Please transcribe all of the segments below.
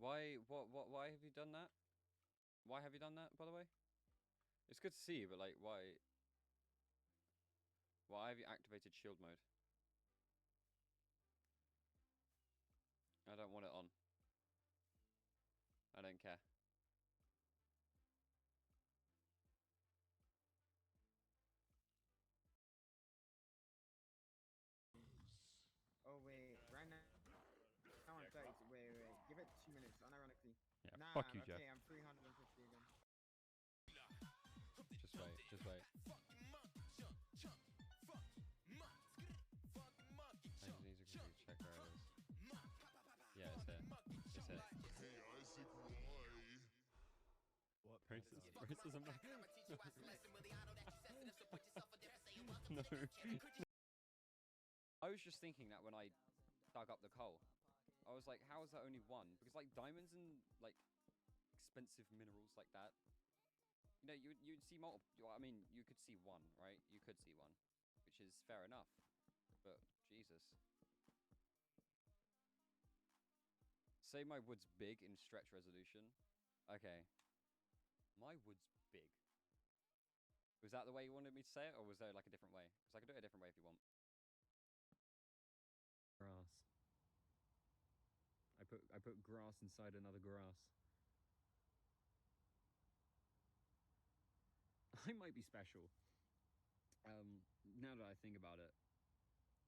Why have you done that? Why have you done that, by the way? It's good to see you, but like, why? Why have you activated shield mode? I don't want it on. I don't care. Oh wait, right now I'm 30. Wait. Give it 2 minutes, unironically. Yeah, Nah, fuck you, Jeff. okay, I'm 350 again. Just wait, just wait. I just need to quickly check where it is. Yeah, it's here. It's here. What? Racist? Racism? No. I was just thinking that when I dug up the coal. I was like, how is that only one? Because like diamonds and like expensive minerals like that, you know, you'd see multiple. Well, I mean, you could see one, right? You could see one, which is fair enough. But Jesus, say my wood's big in stretch resolution. Okay, my wood's big. Was that the way you wanted me to say it, or was there like a different way? Because I can do it a different way if you want. Grass. I put grass inside another grass. I might be special. Now that I think about it,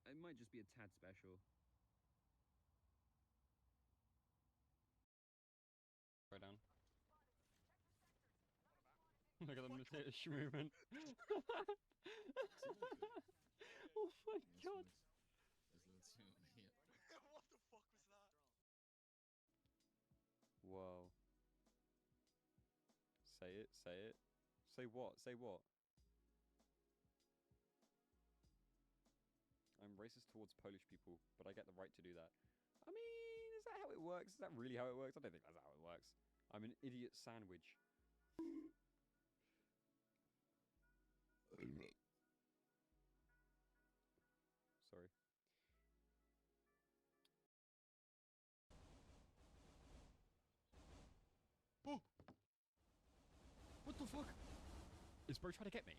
it might just be a tad special. Go down. Look at the Matish movement. Oh my god. What the fuck was that? Whoa. Say it, say it. Say what? Say what? I'm racist towards Polish people, but I get the right to do that. I mean, is that how it works? Is that really how it works? I don't think that's how it works. I'm an idiot sandwich. Sorry. Oh! What the fuck? Is bro trying to get me?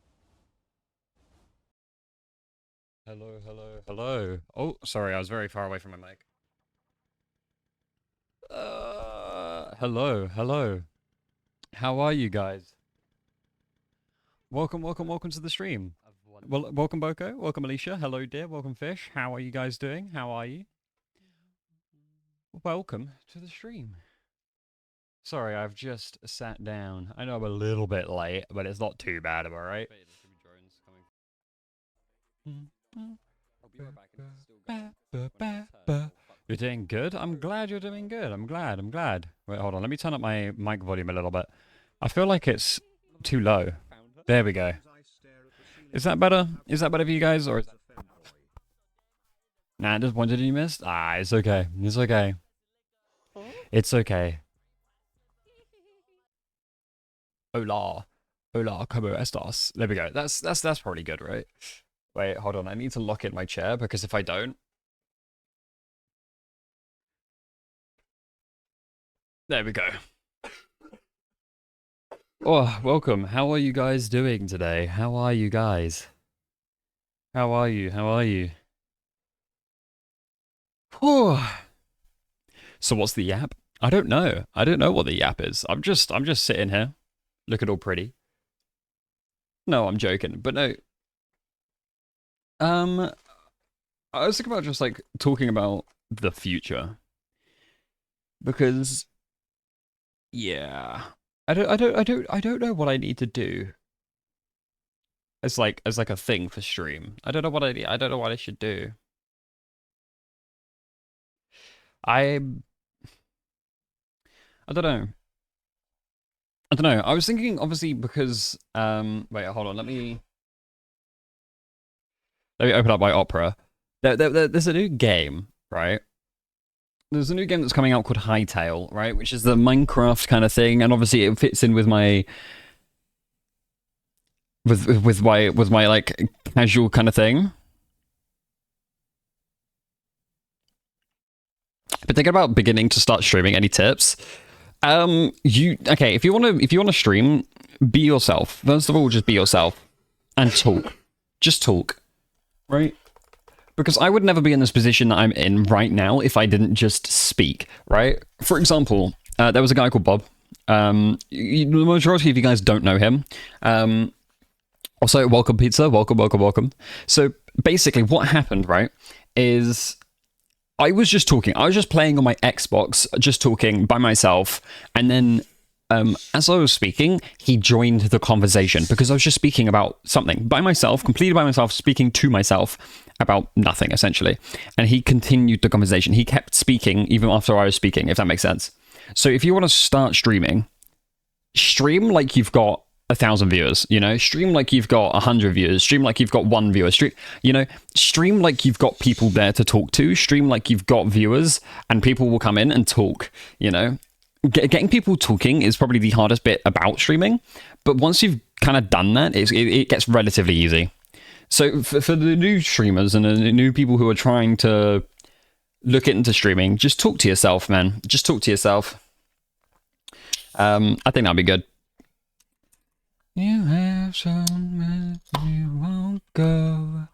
Hello, hello, hello. Oh, sorry, I was very far away from my mic. Hello, hello. How are you guys? Welcome to the stream. Well, welcome Boko, welcome Alicia, hello dear, welcome Fish. How are you guys doing? How are you? Welcome to the stream. Sorry, I've just sat down. I know I'm a little bit late, but it's not too bad, am I right? You're doing good? I'm glad you're doing good. I'm glad. Wait, hold on. Let me turn up my mic volume a little bit. I feel like it's too low. There we go. Is that better? Is that better for you guys? Or is that... Nah, just one did you missed? Ah, it's okay. It's okay. It's okay. Hola. Hola, como estas? There we go. That's probably good, right? Wait, hold on. I need to lock in my chair because if I don't... There we go. Oh, welcome. How are you guys doing today? How are you guys? How are you? How are you? Whew. So what's the yap? I don't know. I don't know what the yap is. I'm just sitting here, looking all pretty. No, I'm joking. But no. I was thinking about just like talking about the future. Because yeah. I don't know what I need to do as like a thing for stream. I don't know what I should do. I don't know. I don't know. I was thinking obviously because wait, hold on. Let me open up my Opera. There's a new game, right? There's a new game that's coming out called Hytale, right? Which is the Minecraft kind of thing, and obviously it fits in with my with my like casual kind of thing. but thinking about beginning to start streaming, any tips? If you wanna stream, be yourself. First of all, just be yourself and talk. Just talk, right? Because I would never be in this position that I'm in right now if I didn't just speak, right? For example, there was a guy called Bob. The majority of you guys don't know him. Also, welcome pizza, welcome. So basically what happened, right, is I was just talking. I was just playing on my Xbox, just talking by myself. And then as I was speaking, he joined the conversation because I was just speaking about something by myself, completely by myself, speaking to myself about nothing, essentially. And he continued the conversation. He kept speaking even after I was speaking, if that makes sense. So if you want to start streaming, stream like you've got 1,000 viewers, you know, stream like you've got 100 viewers, stream like you've got 1 viewer, stream like you've got people there to talk to, stream like you've got viewers and people will come in and talk, you know. Getting people talking is probably the hardest bit about streaming, but once you've kind of done that, it gets relatively easy. So for the new streamers and the new people who are trying to look into streaming, just talk to yourself, man. Just talk to yourself. I think that'll be good. You have shown you won't go.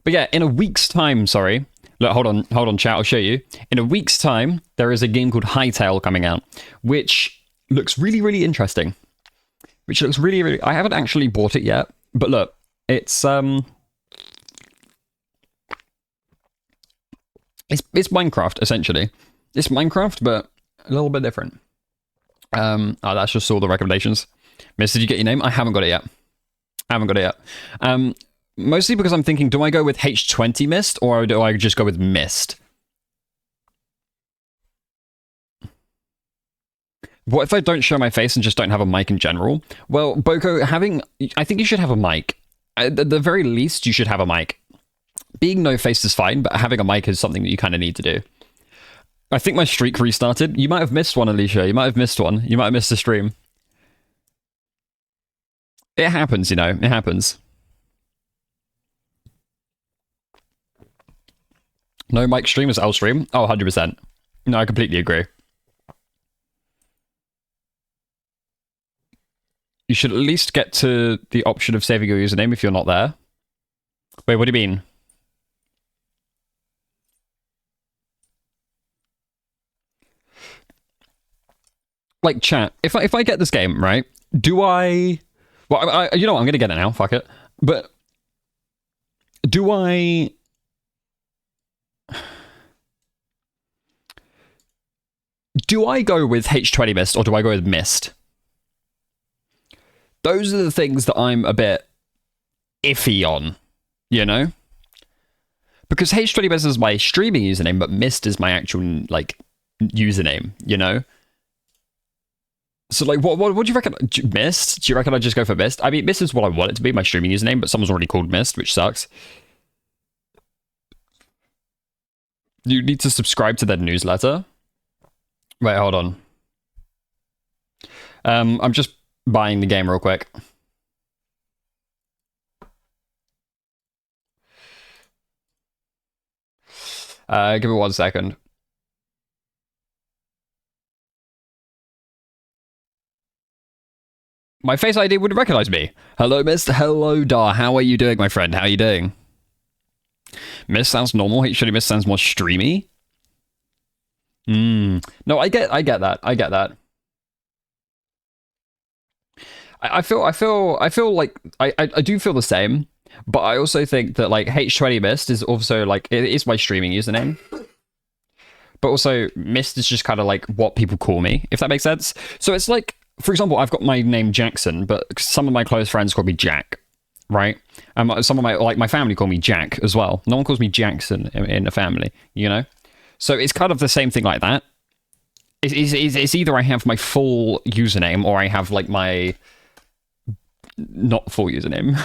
But yeah, in a week's time, sorry. Look, hold on, chat, I'll show you. In a week's time, there is a game called Hytale coming out, which looks really, really interesting. I haven't actually bought it yet, but look, it's Minecraft, essentially. It's Minecraft, but a little bit different. That's just all the recommendations. Miss, did you get your name? I haven't got it yet. Mostly because I'm thinking, do I go with H20 Mist or do I just go with Mist? What if I don't show my face and just don't have a mic in general? Well, Boko, I think you should have a mic. At the very least, you should have a mic. Being no face is fine, but having a mic is something that you kind of need to do. I think my streak restarted. You might have missed one, Alicia. You might have missed one. You might have missed the stream. It happens, you know. It happens. No mic stream is L stream? Oh, 100%. No, I completely agree. You should at least get to the option of saving your username if you're not there. Wait, what do you mean? Like, chat, if I get this game, right, do I... Well, you know what, I'm going to get it now, fuck it. But do I... Do I go with H20 Mist or do I go with Mist? Those are the things that I'm a bit iffy on, you know? Because H20 Mist is my streaming username, but Mist is my actual, like, username, you know? So, like, what do you reckon? Mist? Do you reckon I just go for Mist? I mean, Mist is what I want it to be, my streaming username, but someone's already called Mist, which sucks. You need to subscribe to their newsletter. Wait, hold on. I'm just buying the game real quick. Give me 1 second. My Face ID would recognize me. Hello, Mist. Hello, Dar. How are you doing, my friend? How are you doing? Mist sounds normal. Actually, Mist sounds more streamy. No, I get that. I get that. I feel like I do feel the same, but I also think that like H20 Mist is also like it is my streaming username. But also Mist is just kind of like what people call me, if that makes sense. So it's like, for example, I've got my name Jackson, but some of my close friends call me Jack, right? Some of my family call me Jack as well. No one calls me Jackson in the family, you know? So it's kind of the same thing like that. It's either I have my full username or I have like my not full username.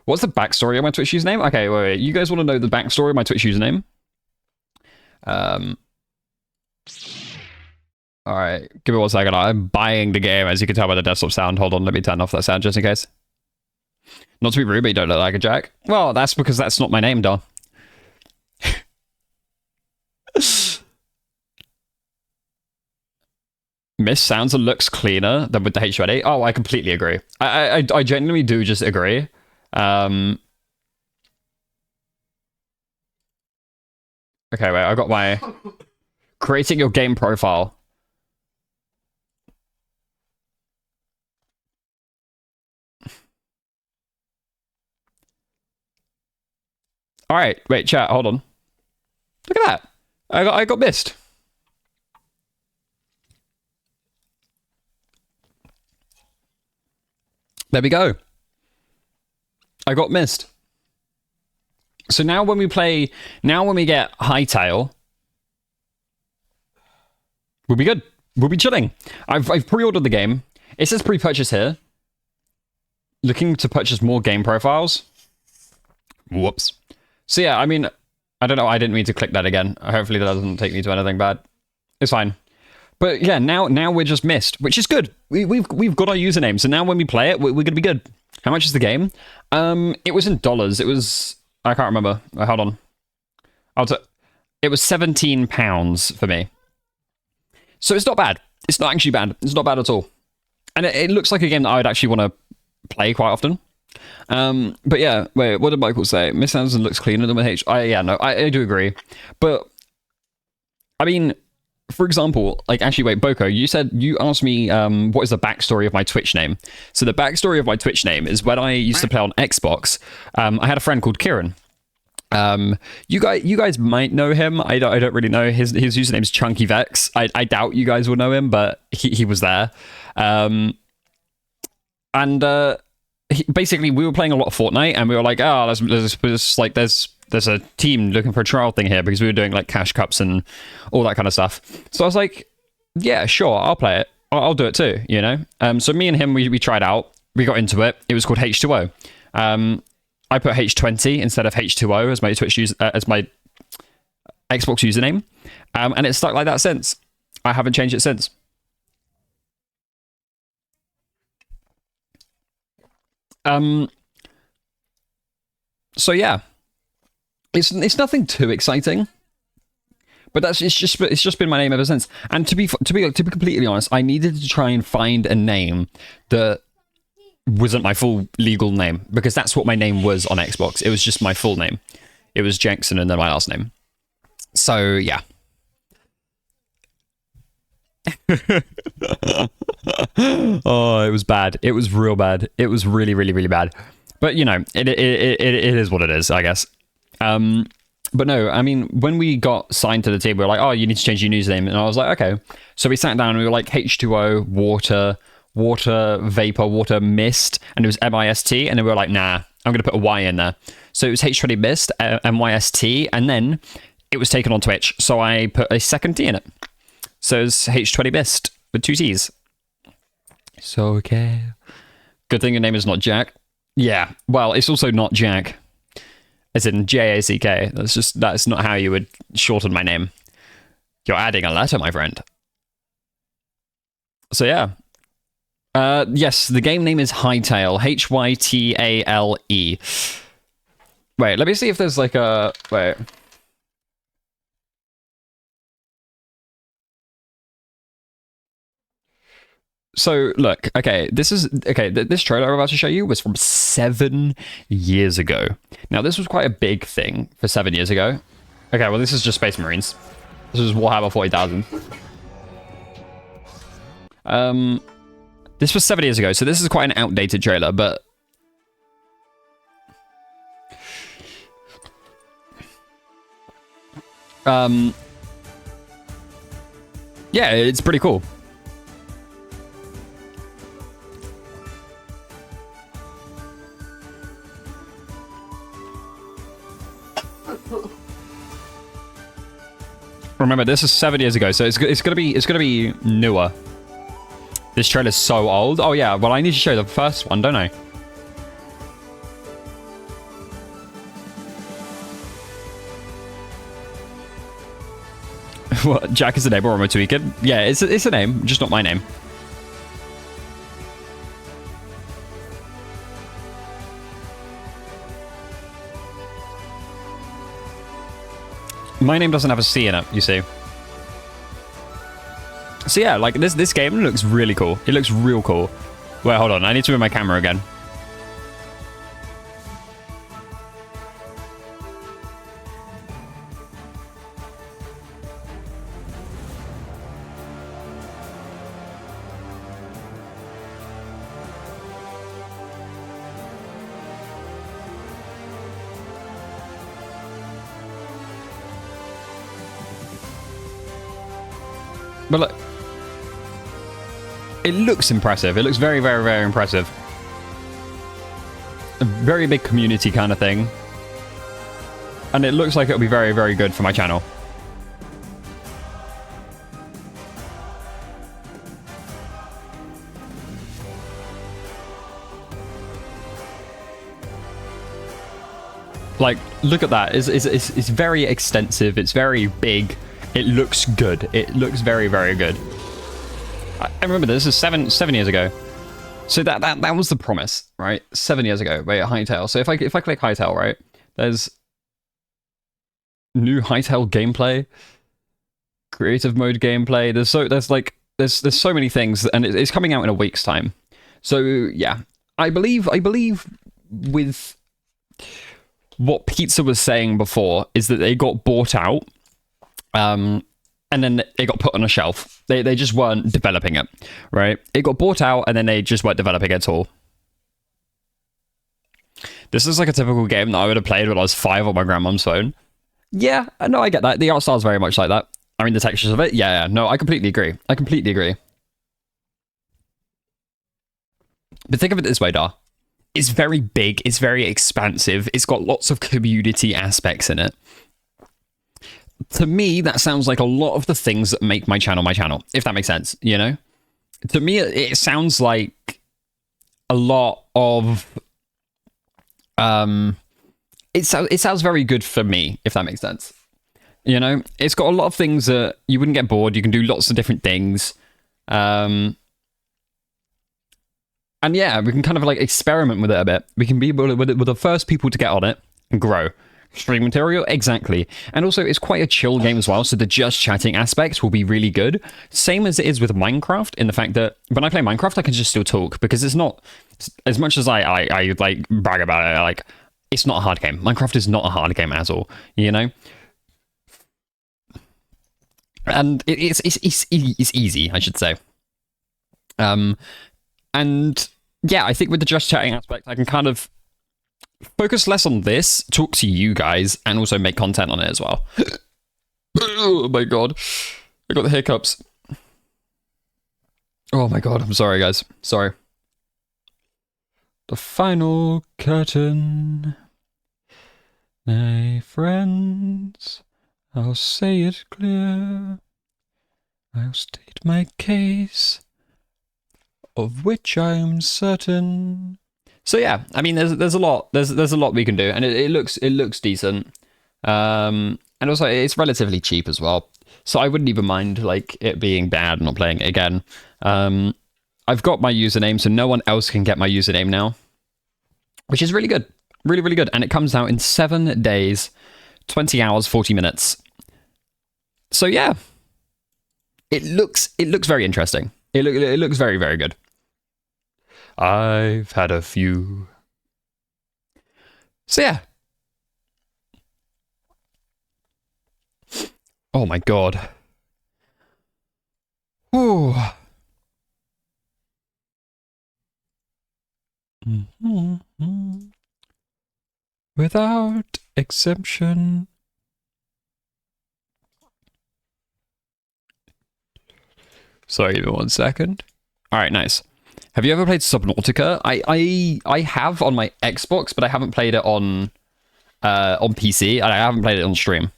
What's the backstory of my Twitch username? Okay, wait. You guys want to know the backstory of my Twitch username? Alright, give me 1 second. I'm buying the game, as you can tell by the desktop sound. Hold on, let me turn off that sound just in case. Not to be rude, but you don't look like a Jack. Well, that's because that's not my name, Don. Mist sounds and looks cleaner than with the H20. Oh, I completely agree. I genuinely do just agree. Okay, wait, I got my creating your game profile. All right, wait, chat, hold on. Look at that. I got Mist. There we go. I got Mist. So now when we play, now when we get Hightail, we'll be good. We'll be chilling. I've pre-ordered the game. It says pre-purchase here. Looking to purchase more game profiles. Whoops. So yeah, I mean, I don't know. I didn't mean to click that again. Hopefully that doesn't take me to anything bad. It's fine. But yeah, now we're just Mist, which is good. We've got our username, so now when we play it, we're gonna be good. How much is the game? It was in dollars. It was, I can't remember. Hold on. It was £17 for me. So it's not bad. It's not actually bad. It's not bad at all. And it looks like a game that I would actually want to play quite often. But yeah, wait, what did Michael say? Miss Anderson looks cleaner than with H. Yeah, no, I do agree. But I mean, for example, like actually, wait, Boko, you asked me what is the backstory of my Twitch name. So the backstory of my Twitch name is when I used to play on Xbox. I had a friend called Kieran. You guys might know him. I don't really know. His username's Chunky Vex. I doubt you guys will know him, but he was there. Basically, we were playing a lot of Fortnite, and we were like, oh, there's a team looking for a trial thing here, because we were doing like cash cups and all that kind of stuff. So I was like, yeah, sure, I'll play it. I'll do it too, you know? So me and him, we tried out. We got into it. It was called H2O. I put H20 instead of H2O as my as my Xbox username, and it's stuck like that since. I haven't changed it since. So yeah, it's nothing too exciting, but it's just been my name ever since. And to be completely honest, I needed to try and find a name that wasn't my full legal name, because that's what my name was on Xbox. It was just my full name. It was Jackson and then my last name. So yeah. Oh, it was bad. It was real bad. It was really, really, really bad. But you know, it is what it is, I guess. But no, I mean, when we got signed to the team, we were like, oh, you need to change your username. And I was like, okay. So we sat down and we were like, H2O, water vapor, water mist, and it was MIST, and then we were like, nah, I'm gonna put a Y in there. So it was H20 mist, MYST, and then it was taken on Twitch, so I put a second T in it. So it's H20 mist with 2 T's. So okay. Good thing your name is not Jack. Yeah, well, it's also not Jack, as in Jack. That's not how you would shorten my name. You're adding a letter, my friend. So yeah. Yes, the game name is Hightail. Hytale. Wait, let me see if there's like a... Wait. So, look, okay, this trailer I'm about to show you was from 7 years ago. Now, this was quite a big thing for 7 years ago. Okay, well, this is just Space Marines. This is Warhammer 40,000. This was 7 years ago, so this is quite an outdated trailer, but... yeah, it's pretty cool. Remember, this is 7 years ago, so it's gonna be newer. This trailer's so old. Oh yeah, well I need to show the first one, don't I? What? Jack is the name, or am I tweaking? Yeah, it's a name, just not my name. My name doesn't have a C in it, you see. So yeah, like this game looks really cool. It looks real cool. Wait, hold on. I need to move my camera again. But look, it looks impressive. It looks very, very, very impressive. A very big community kind of thing. And it looks like it'll be very, very good for my channel. Like, look at that. It's very extensive. It's very big. It looks good. It looks very, very good. I remember this is seven years ago. So that was the promise, right? 7 years ago. Wait, Hytale. So if I click Hytale, right, there's new Hytale gameplay, creative mode gameplay. There's so many things, and it's coming out in a week's time. So yeah, I believe with what Pizza was saying before is that they got bought out. And then it got put on a shelf. They just weren't developing it, right? It got bought out, and then they just weren't developing it at all. This is like a typical game that I would have played when I was 5 on my grandmom's phone. Yeah, no, I get that. The art style is very much like that. I mean, the textures of it, yeah, no, I completely agree. I completely agree. But think of it this way, Dar. It's very big. It's very expansive. It's got lots of community aspects in it. To me, that sounds like a lot of the things that make my channel, if that makes sense, you know? To me, it sounds like a lot of... It sounds very good for me, if that makes sense. You know? It's got a lot of things that you wouldn't get bored. You can do lots of different things. And yeah, we can kind of like experiment with it a bit. We can be we're the first people to get on it and grow. Stream material, exactly. And also, it's quite a chill game as well, so the just chatting aspect will be really good. Same as it is with Minecraft, in the fact that when I play Minecraft, I can just still talk, because it's not, as much as I like brag about it, like, it's not a hard game. Minecraft is not a hard game at all, you know? And it's easy, I should say. And yeah, I think with the just chatting aspect, I can kind of focus less on this, talk to you guys, and also make content on it as well. Oh my god. I got the hiccups. Oh my god, I'm sorry, guys. Sorry. The final curtain. Nay, friends, I'll say it clear. I'll state my case, of which I'm certain. So yeah, I mean, there's a lot we can do, and it looks decent, and also it's relatively cheap as well. So I wouldn't even mind like it being bad and not playing it again. I've got my username, so no one else can get my username now, which is really good, really good, and it comes out in 7 days, 20 hours, 40 minutes. So yeah, it looks very interesting. It looks very, very good. I've had a few. So yeah. Oh my god. Ooh. Without exemption. Sorry, give me 1 second. Alright, nice. Have you ever played Subnautica? I have on my Xbox, but I haven't played it on PC, and I haven't played it on stream.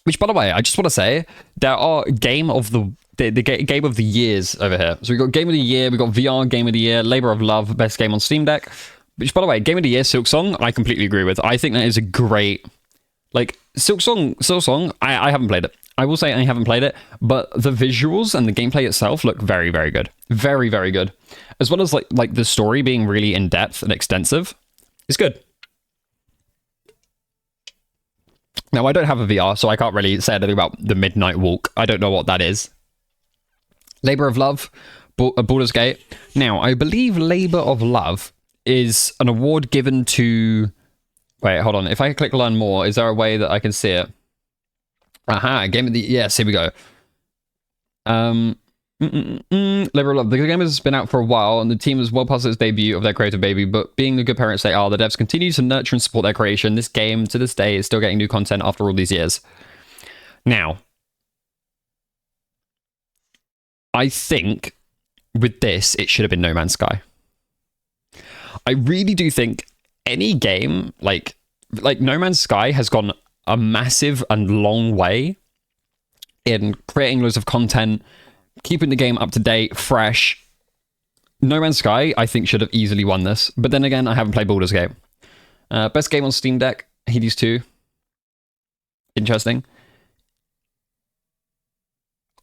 Which, by the way, I just want to say there are game of the years over here. So we got Game of the Year, we got VR Game of the Year, Labor of Love, best game on Steam Deck. Which, by the way, Game of the Year, Silksong, I completely agree with. I think that is a great, like, Silksong. I haven't played it. I will say I haven't played it, but the visuals and the gameplay itself look very, very good. Very, very good. As well as like the story being really in-depth and extensive. It's good. Now, I don't have a VR, so I can't really say anything about the Midnight Walk. I don't know what that is. Labor of Love, Baldur's Gate. Now, I believe Labor of Love is an award given to... Wait, hold on. If I click learn more, is there a way that I can see it? Aha, Game of the... Yes, here we go. Labor of Love. The game has been out for a while, and the team is well past its debut of their creative baby, but being the good parents they are, the devs continue to nurture and support their creation. This game, to this day, is still getting new content after all these years. Now, I think with this, it should have been No Man's Sky. I really do think any game, like No Man's Sky has gone a massive and long way in creating loads of content, keeping the game up to date, fresh. No Man's Sky, I think, should have easily won this. But then again, I haven't played Baldur's Gate. Best game on Steam Deck, Hades 2. Interesting.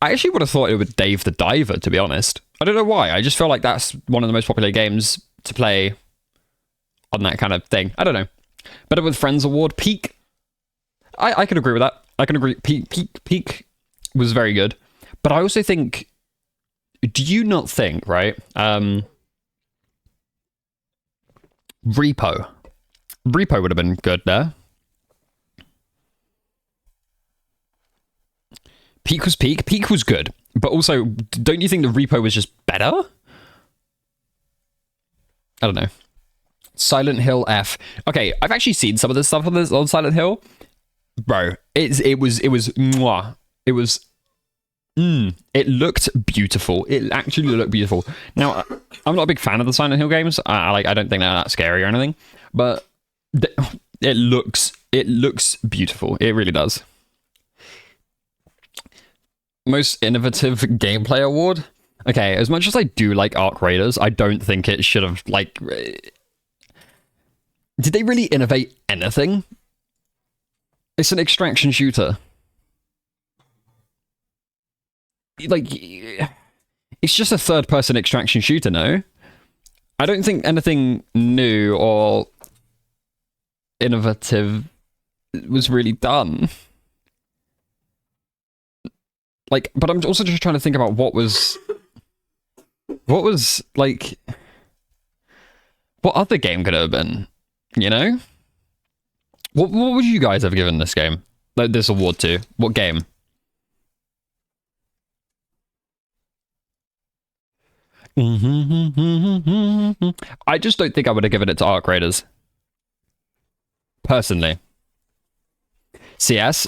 I actually would have thought it would Dave the Diver, to be honest. I don't know why. I just feel like that's one of the most popular games to play on that kind of thing. I don't know. Better with Friends Award, Peak. I can agree with that. I can agree. Peak was very good. But I also think, do you not think, right? Repo would have been good there. Peak was Peak. Peak was good. But also, don't you think the Repo was just better? I don't know. Silent Hill F. Okay, I've actually seen some of this stuff on Silent Hill. Bro, it was mwah. It was it looked beautiful. It actually looked beautiful. Now, I'm not a big fan of the Silent Hill games. I don't think they're that scary or anything, but it looks beautiful. It really does. Most innovative gameplay award. Okay, as much as I do like Arc Raiders, I don't think it should have, like... Did they really innovate anything? It's an extraction shooter. Like, it's just a third-person extraction shooter, no? I don't think anything new or innovative was really done. Like, but I'm also just trying to think about what was, like, what other game could it have been, you know? What would you guys have given this game, like, this award to? What game? I just don't think I would have given it to Arc Raiders. Personally. CS,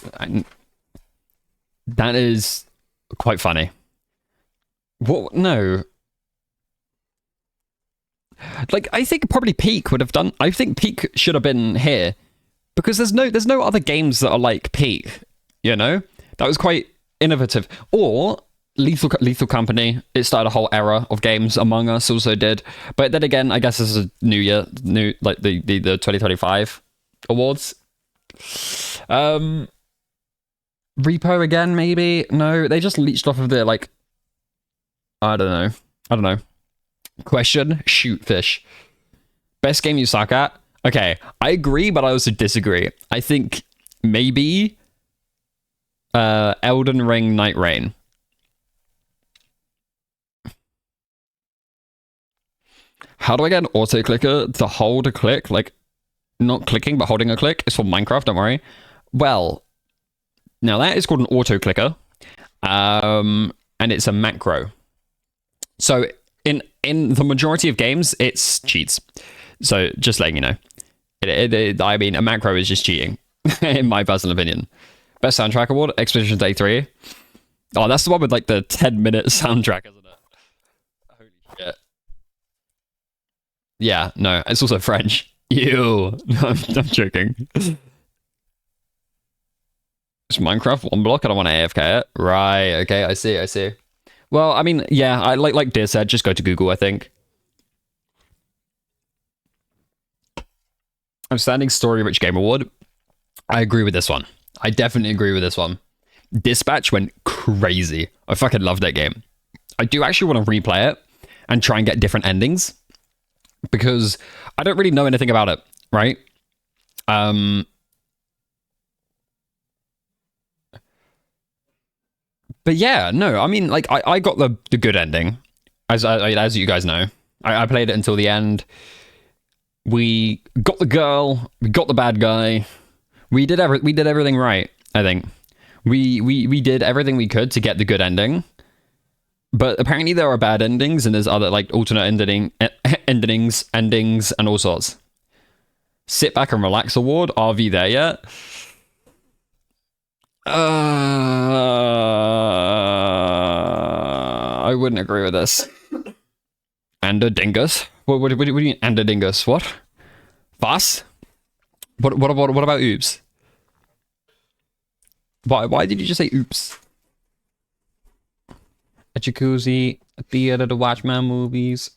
that is quite funny. What? No. Like, I think probably Peak would have done... I think Peak should have been here. Because there's no other games that are like Peak, you know? That was quite innovative. Or... Lethal Company, it started a whole era of games. Among Us also did. But then again, I guess this is a like the 2025 awards. Repo again, maybe? No, they just leached off of the, like... I don't know. Question, Shoot Fish. Best game you suck at? Okay, I agree, but I also disagree. I think maybe Elden Ring Night Rain. How do I get an auto clicker to hold a click? Like, not clicking, but holding a click? It's for Minecraft, don't worry. Well, now that is called an auto clicker. And it's a macro. So in the majority of games, it's cheats. So just letting you know. I mean, a macro is just cheating, in my personal opinion. Best soundtrack award, Expedition Day 3. Oh, that's the one with like the 10-minute soundtrack, isn't it? Holy shit. Yeah, no, it's also French. Ew. I'm joking. It's Minecraft one block. I don't want to AFK it. Right. Okay. I see. Well, I mean, yeah. I like Dear said, just go to Google. I think. Outstanding Story Rich Game Award. I agree with this one. I definitely agree with this one. Dispatch went crazy. I fucking love that game. I do actually want to replay it and try and get different endings because I don't really know anything about it. Right. But yeah, no, I mean, like, I got the good ending, as you guys know. I played it until the end. We got the girl, we got the bad guy. We did everything right, I think. We did everything we could to get the good ending. But apparently there are bad endings, and there's other, like, alternate endings, and all sorts. Sit back and relax award, RV there yet? I wouldn't agree with this. Anderdingus? What do you mean Anderdingus? What? Was? What about oops? Why did you just say oops? A jacuzzi, a theater to watch my movies.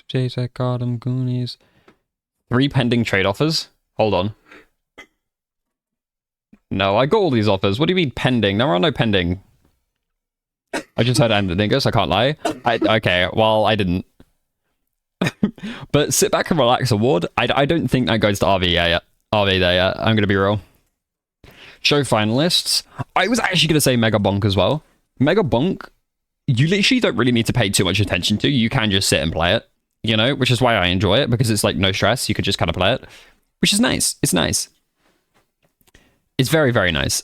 Chase I got them Goonies. 3 pending trade offers? Hold on. No, I got all these offers. What do you mean pending? There are no pending. I just heard Anderdingus, I can't lie. Okay, well, I didn't. But Sit Back and Relax award, I don't think that goes to RV yet. RV there yet. I'm gonna be real. Show finalists. I was actually gonna say Mega Bonk as well. Mega Bonk, you literally don't really need to pay too much attention to. You can just sit and play it, you know, which is why I enjoy it, because it's like no stress. You could just kind of play it, which is nice. It's nice. It's very, very nice.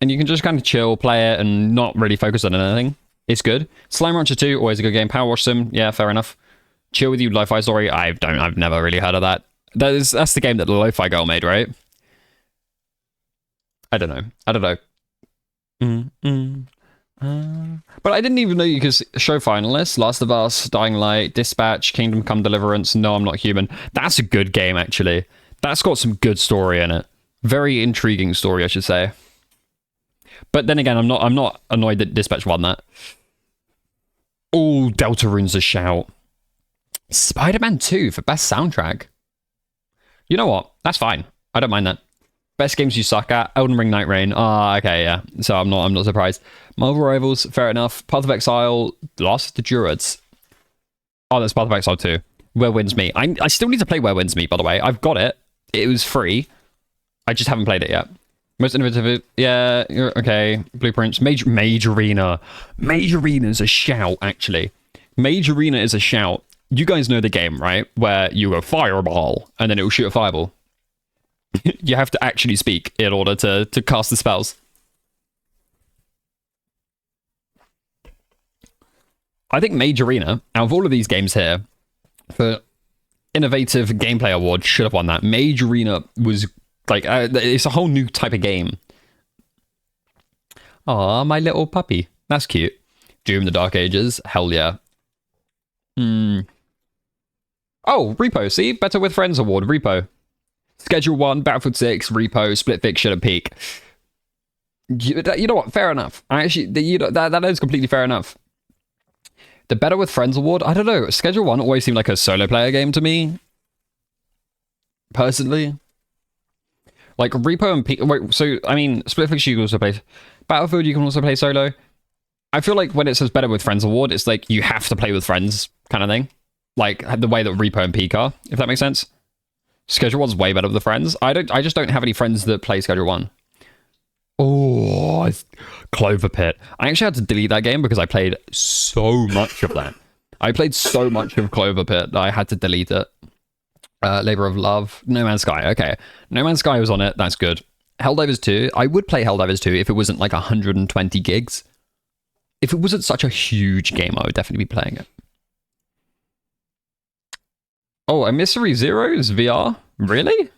And you can just kind of chill, play it, and not really focus on anything. It's good. Slime Rancher 2, always a good game. Power Wash Sim, yeah, fair enough. Chill With You, Lo-Fi Story, I've never really heard of that. That's the game that the Lo-Fi girl made, right? I don't know. But I didn't even know you could show finalists. Last of Us, Dying Light, Dispatch, Kingdom Come Deliverance, No, I'm Not Human. That's a good game, actually. That's got some good story in it. Very intriguing story, I should say. But then again, I'm not annoyed that Dispatch won that. Oh, Deltarune's a shout. Spider-Man 2 for best soundtrack. You know what? That's fine. I don't mind that. Best games you suck at. Elden Ring, Night Rain. Ah, okay, yeah. So I'm not surprised. Marvel Rivals, fair enough. Path of Exile, Lost of the Druids. Oh, that's Path of Exile 2. Where Wins Me. I still need to play Where Wins Me, by the way. I've got it. It was free. I just haven't played it yet. Most innovative, yeah, okay. Blueprints, Mage Arena. Mage Arena is a shout, actually. Mage Arena is a shout. You guys know the game, right? Where you go fireball, and then it will shoot a fireball. You have to actually speak in order to cast the spells. I think Mage Arena, out of all of these games here, for Innovative Gameplay Award, should have won that. Mage Arena was like, it's a whole new type of game. Aw, my little puppy. That's cute. Doom, The Dark Ages. Hell yeah. Oh, Repo. See? Better with Friends Award. Repo. Schedule 1, Battlefield 6, Repo, Split Fiction, and Peak. You know what? Fair enough. Actually, that is completely fair enough. The Better with Friends Award? I don't know. Schedule 1 always seemed like a solo player game to me. Personally. Like, Repo and Peak... Wait, so, I mean, Split Fiction you can also play... Battlefield you can also play solo. I feel like when it says Better with Friends Award, it's like you have to play with friends kind of thing. Like, the way that Repo and Peak are, if that makes sense. Schedule 1's way better with the friends. I just don't have any friends that play Schedule 1. Oh, Clover Pit. I actually had to delete that game because I played so much of that. I played so much of Clover Pit that I had to delete it. Labor of Love. No Man's Sky. Okay. No Man's Sky was on it. That's good. Helldivers 2. I would play Helldivers 2 if it wasn't like 120 gigs. If it wasn't such a huge game, I would definitely be playing it. Oh, a Mystery Zeros VR? Really?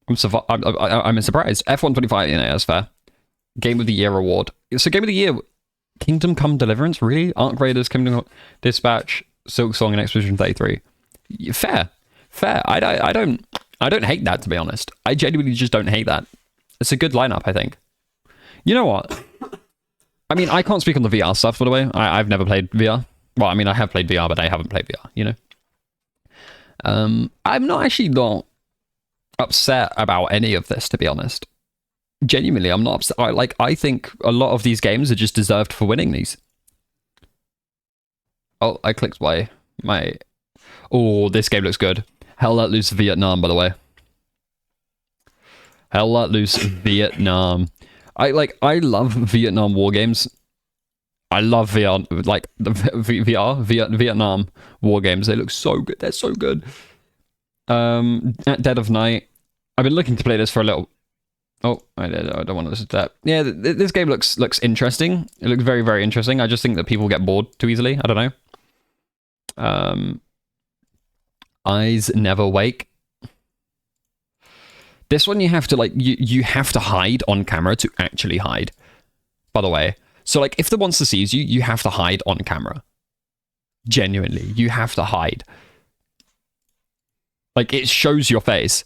I'm surprised. F125, you know, that's fair. Game of the Year award. So Game of the Year, Kingdom Come Deliverance? Really? Arc Raiders, Kingdom Come Dispatch, Silk Song, and Expedition 33. Fair. Fair. I don't hate that, to be honest. I genuinely just don't hate that. It's a good lineup, I think. You know what? I mean, I can't speak on the VR stuff, by the way. I've never played VR. Well, I mean, I have played VR, but I haven't played VR, you know? I'm not upset about any of this, to be honest. Genuinely, I'm not upset. I think a lot of these games are just deserved for winning these. Oh, I clicked my... Oh, this game looks good. Hell Let Loose Vietnam, by the way. Hell Let Loose Vietnam. I love Vietnam war games. I love VR, like the Vietnam war games. They look so good. They're so good. At Dead of Night, I've been looking to play this for a little. Oh, I don't want to listen to that. Yeah, this game looks interesting. It looks very, very interesting. I just think that people get bored too easily. I don't know. Eyes Never Wake. This one you have to you have to hide on camera to actually hide. By the way, so like if the monster sees you, you have to hide on camera. Genuinely, you have to hide. Like it shows your face.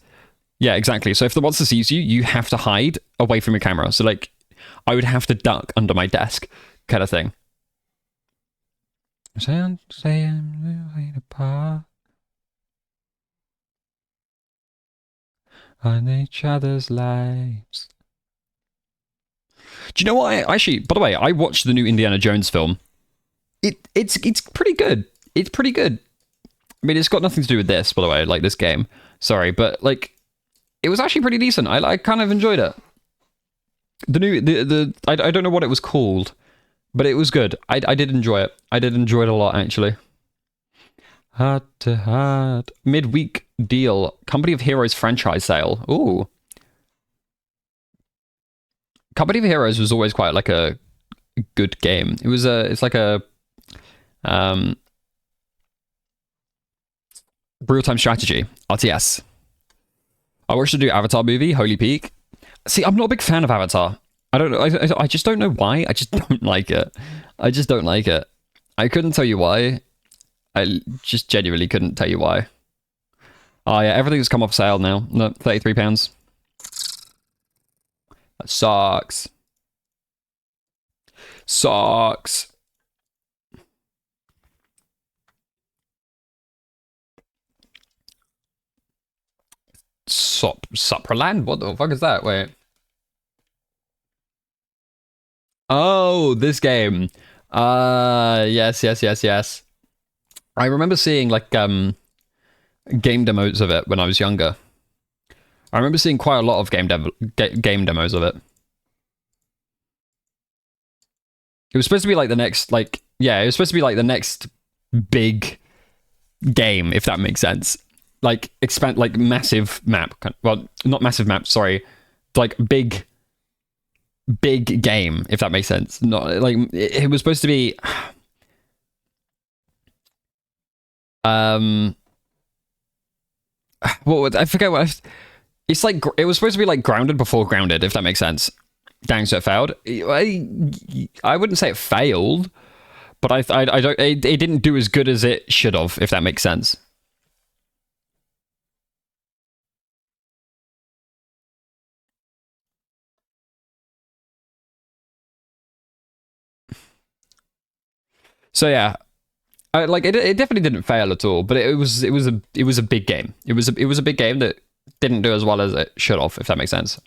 Yeah, exactly. So if the monster sees you, you have to hide away from your camera. So like, I would have to duck under my desk, kind of thing. Apart on each other's lives. Do you know what? Actually, by the way, I watched the new Indiana Jones film. It's pretty good. It's pretty good. I mean, it's got nothing to do with this, by the way, like this game. Sorry, but like, it was actually pretty decent. I kind of enjoyed it. I don't know what it was called, but it was good. I did enjoy it. I did enjoy it a lot, actually. Heart to Heart. Midweek deal. Company of Heroes franchise sale. Ooh. Company of Heroes was always quite like a good game. It's like a real-time strategy. RTS. I watched the new Avatar movie, Holy Peak. See, I'm not a big fan of Avatar. I don't know. I just don't know why. I just don't like it. I just don't like it. I couldn't tell you why. I just genuinely couldn't tell you why. Oh yeah, everything's come off sale now. No, £33. That sucks. Sucks. Supraland? What the fuck is that? Wait. Oh, this game. Yes. I remember seeing like game demos of it when I was younger. I remember seeing quite a lot of game demos of it. It was supposed to be like the next, it was supposed to be like the next big game, if that makes sense. Like expand, like massive map. Well, not massive map. Sorry, like big game, if that makes sense. Not like it was supposed to be. What I forget what. It's like it was supposed to be like Grounded before Grounded, if that makes sense. Dang, so it failed. I wouldn't say it failed, but I don't. It didn't do as good as it should have, if that makes sense. So yeah, it definitely didn't fail at all, but it was a big game. It was a big game that didn't do as well as it should have, if that makes sense.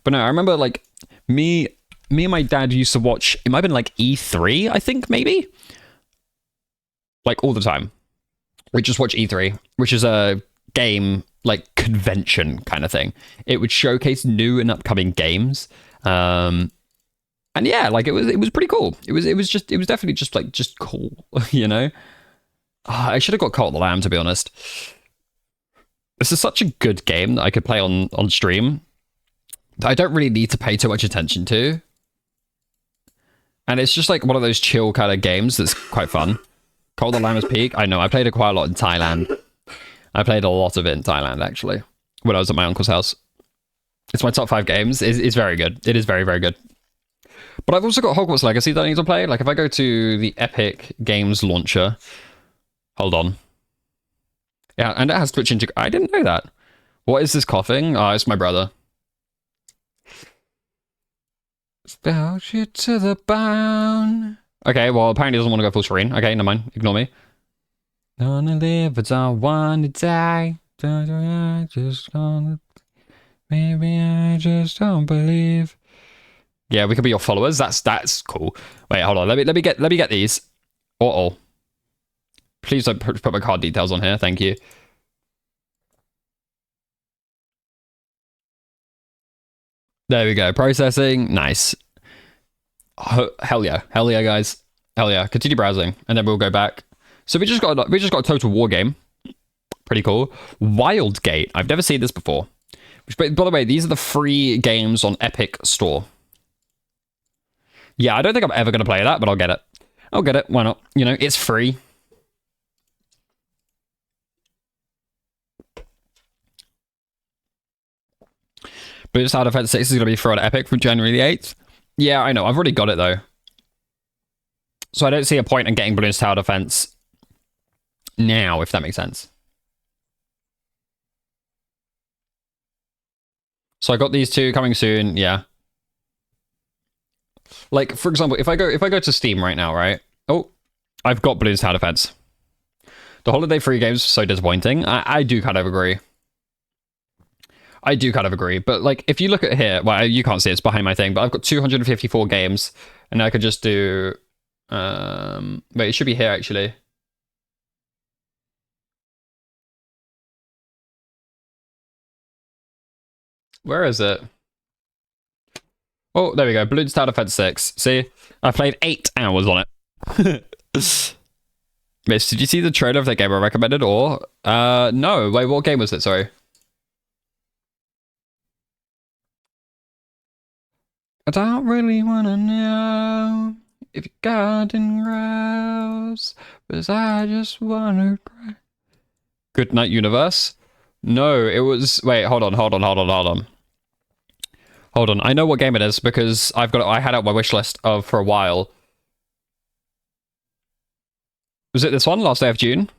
But no, I remember like me and my dad used to watch. It might have been like E3, I think maybe, like all the time. We just watch E3, which is a game like convention kind of thing. It would showcase new and upcoming games. And yeah, like it was pretty cool. It was definitely just cool, you know? I should have got Cult of the Lamb, to be honest. This is such a good game that I could play on stream that I don't really need to pay too much attention to. And it's just like one of those chill kind of games that's quite fun. Cult of the Lamb is peak. I know, I played it quite a lot in Thailand. I played a lot of it in Thailand, actually, when I was at my uncle's house. It's my top 5 games. It's very good. It is very, very good. But I've also got Hogwarts Legacy that I need to play. Like, if I go to the Epic Games launcher... Hold on. Yeah, and it has Twitch into... I didn't know that. What is this coughing? Oh, it's my brother. Spout you to the bone. Okay, well, apparently he doesn't want to go full screen. Okay, never mind. Ignore me. Don't wanna live, but I wanna die. I just gonna... Maybe I just don't believe... Yeah, we could be your followers. That's cool. Wait, hold on. Let me get these. Uh-oh. Please don't put my card details on here. Thank you. There we go. Processing. Nice. Hell yeah. Hell yeah, guys. Hell yeah. Continue browsing. And then we'll go back. So we just got a total war game. Pretty cool. Wildgate. I've never seen this before. Which, by the way, these are the free games on Epic Store. Yeah, I don't think I'm ever going to play that, but I'll get it. I'll get it. Why not? You know, it's free. But Tower Defense 6 is going to be for on Epic from January the 8th. Yeah, I know. I've already got it, though. So I don't see a point in getting Bloons Tower Defense now, if that makes sense. So I got these two coming soon, yeah. Like, for example, if I go to Steam right now, right? Oh, I've got Bloons Tower Defense. The holiday free games are so disappointing. I do kind of agree. I do kind of agree. But, like, if you look at here... Well, you can't see it. It's behind my thing. But I've got 254 games. And I could just do... wait, it should be here, actually. Where is it? Oh, there we go. Bloons Tower Defense 6. See? I played 8 hours on it. Miss, did you see the trailer of that game I recommended? Or, no. Wait, what game was it? Sorry. I don't really want to know if your garden grows, because I just want to cry. Good Night Universe? No, it was... Wait, hold on. Hold on, I know what game it is, because I had it on my wish list for a while. Was it this one, Last Day of June?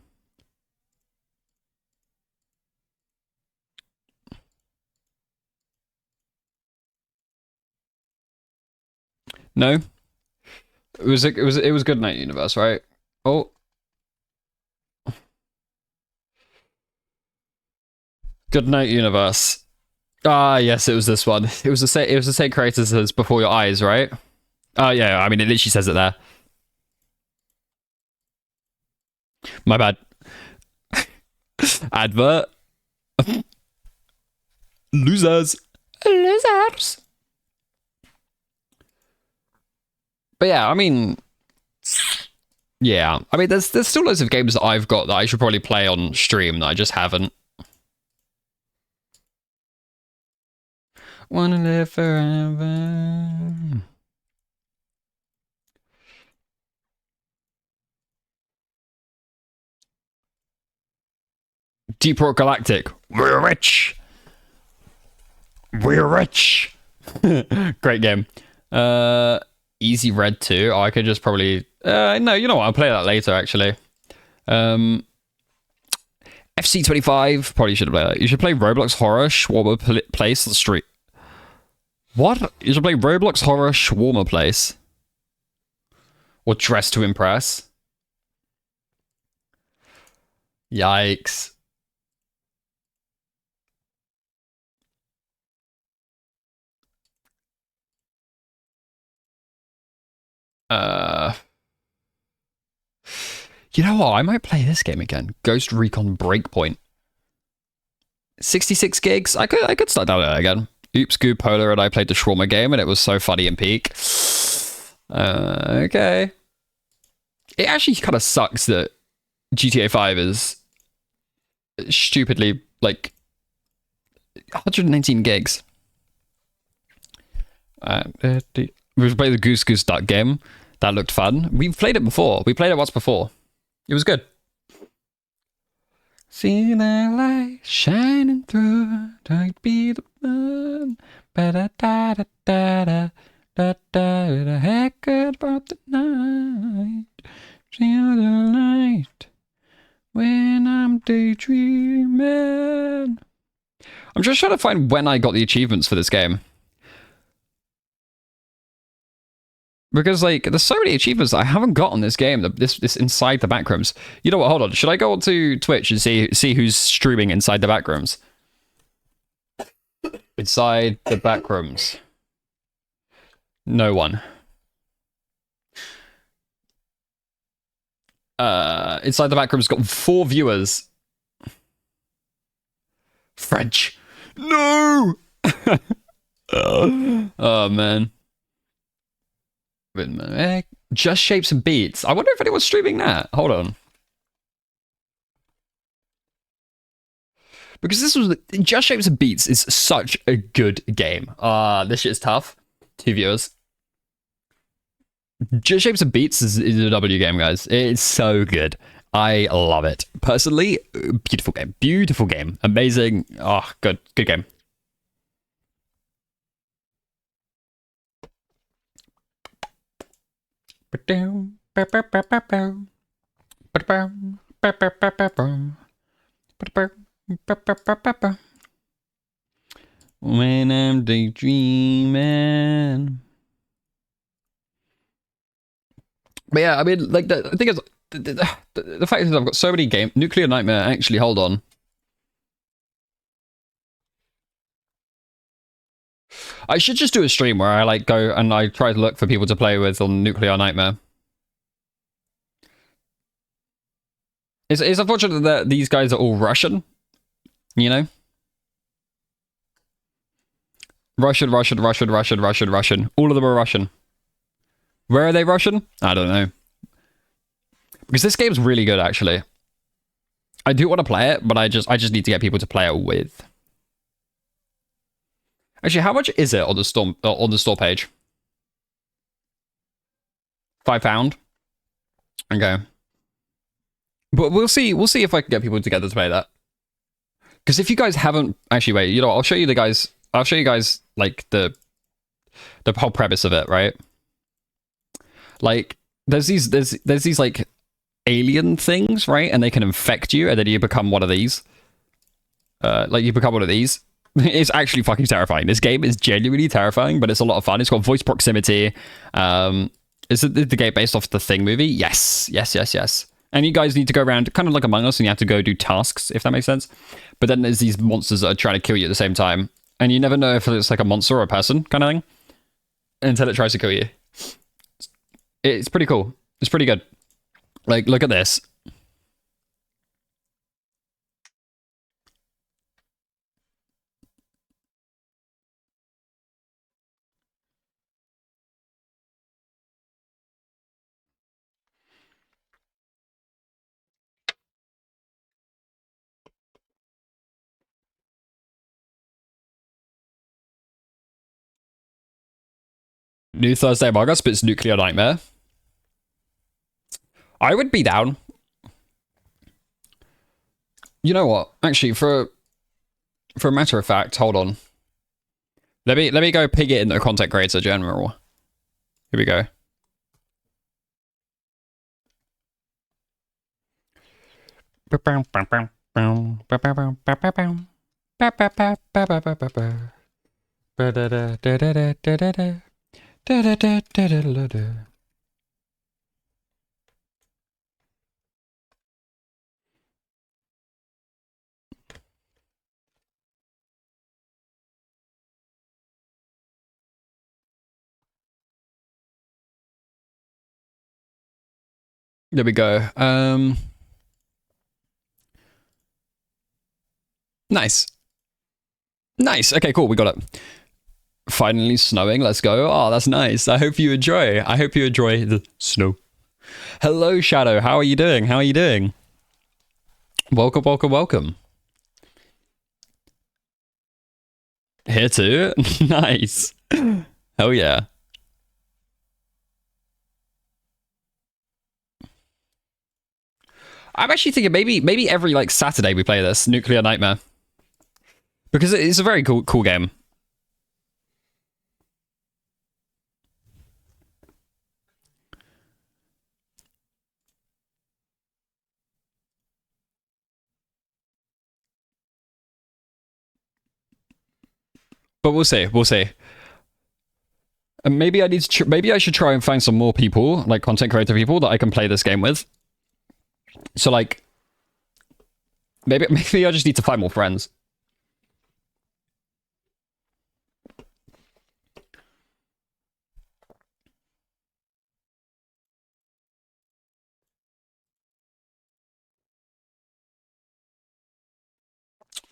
No? It was Good Night Universe, right? Oh. Good Night Universe. Ah, yes, it was this one. It was the same creators as Before Your Eyes, right? Oh, yeah, I mean, it literally says it there. My bad. Advert. Losers. Losers. But yeah, I mean... Yeah, I mean, there's still loads of games that I've got that I should probably play on stream that I just haven't. Wanna live forever. Deep Rock Galactic. We're rich. We're rich. Great game. Easy Red 2. Oh, I could just probably... no, you know what? I'll play that later, actually. FC25. Probably should play that. You should play Roblox Horror Shawarma Place the Street. What? You should play Roblox Horror Shawarma Place. Or Dress to Impress. Yikes. You know what? I might play this game again. Ghost Recon Breakpoint. 66 gigs. I could start down there again. Oops, Goo Polar and I played the Shawarma game and it was so funny in peak. Okay. It actually kind of sucks that GTA 5 is stupidly, like, 119 gigs. We played the Goose Goose Duck game. That looked fun. We've played it before. We played it once before. It was good. See that light shining through. Don't be the one. Ba-da-da-da-da-da. Heck about the night. See the light when I'm daydreaming. I'm just trying to find when I got the achievements for this game. Because, like, there's so many achievements that I haven't got on this game. This Inside the Backrooms. You know what? Hold on. Should I go onto Twitch and see who's streaming Inside the Backrooms? Inside the Backrooms. No one. Inside the Backrooms got 4 viewers. French. No! Oh man. Just Shapes and Beats. I wonder if anyone's streaming that. Hold on. Because this was Just Shapes and Beats is such a good game. This shit's tough. 2 viewers. Just Shapes and Beats is a W game, guys. It's so good. I love it. Personally, beautiful game. Beautiful game. Amazing. Oh, good. Good game. When I'm daydreaming. But yeah, I mean, like, the thing is, the fact is I've got so many games. Nuclear Nightmare, actually, hold on. I should just do a stream where I, like, go and I try to look for people to play with on Nuclear Nightmare. It's unfortunate that these guys are all Russian, you know? Russian. All of them are Russian. Where are they Russian? I don't know. Because this game's really good, actually. I do want to play it, but I just need to get people to play it with. Actually, how much is it on the store page? £5. Okay. But we'll see if I can get people together to play that. Because if you guys haven't actually wait, you know, I'll show you guys like the whole premise of it, right? Like there's these like alien things, right? And they can infect you, and then you become one of these. Like you become one of these. It's actually fucking terrifying. This game is genuinely terrifying, but it's a lot of fun. It's got voice proximity. Is it the game based off the Thing movie? Yes. And you guys need to go around kind of like Among Us, and you have to go do tasks, if that makes sense. But then there's these monsters that are trying to kill you at the same time. And you never know if it's like a monster or a person kind of thing until it tries to kill you. It's pretty cool. It's pretty good. Like, look at this. New Thursday Among Us, but it's Nuclear Nightmare. I would be down. You know what? Actually, for a matter of fact, hold on. Let me go pig it in the content creator general. Here we go. There we go. Nice. Okay, cool. We got it. Finally snowing. Let's go. Oh, that's nice. I hope you enjoy the snow. Hello, Shadow. How are you doing? Welcome. Here too. Nice. Hell yeah. I'm actually thinking maybe every like Saturday we play this Nuclear Nightmare, because it's a very cool game. But we'll see. And maybe I should try and find some more people, like content creator people, that I can play this game with. So like, maybe I just need to find more friends.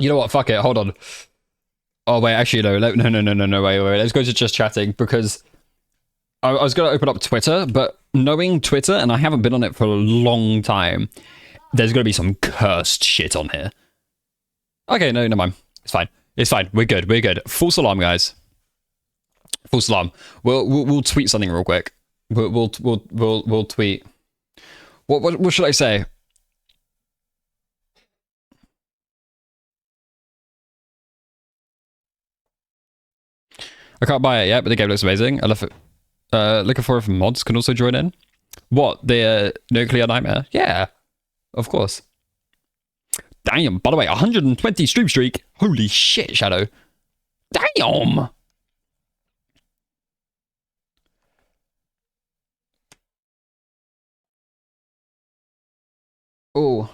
You know what? Fuck it. Hold on. Oh wait, actually no, wait. Let's go to just chatting because I was gonna open up Twitter, but knowing Twitter, and I haven't been on it for a long time, there's gonna be some cursed shit on here. Okay, no, never mind. It's fine. It's fine. We're good. We're good. Full salam, guys. Full salam. We'll tweet something real quick. We'll tweet. What should I say? I can't buy it yet, but the game looks amazing. I love it. Looking for if mods can also join in. What, the Nuclear Nightmare? Yeah, of course. Damn, by the way, 120 stream streak. Holy shit, Shadow. Damn. Oh.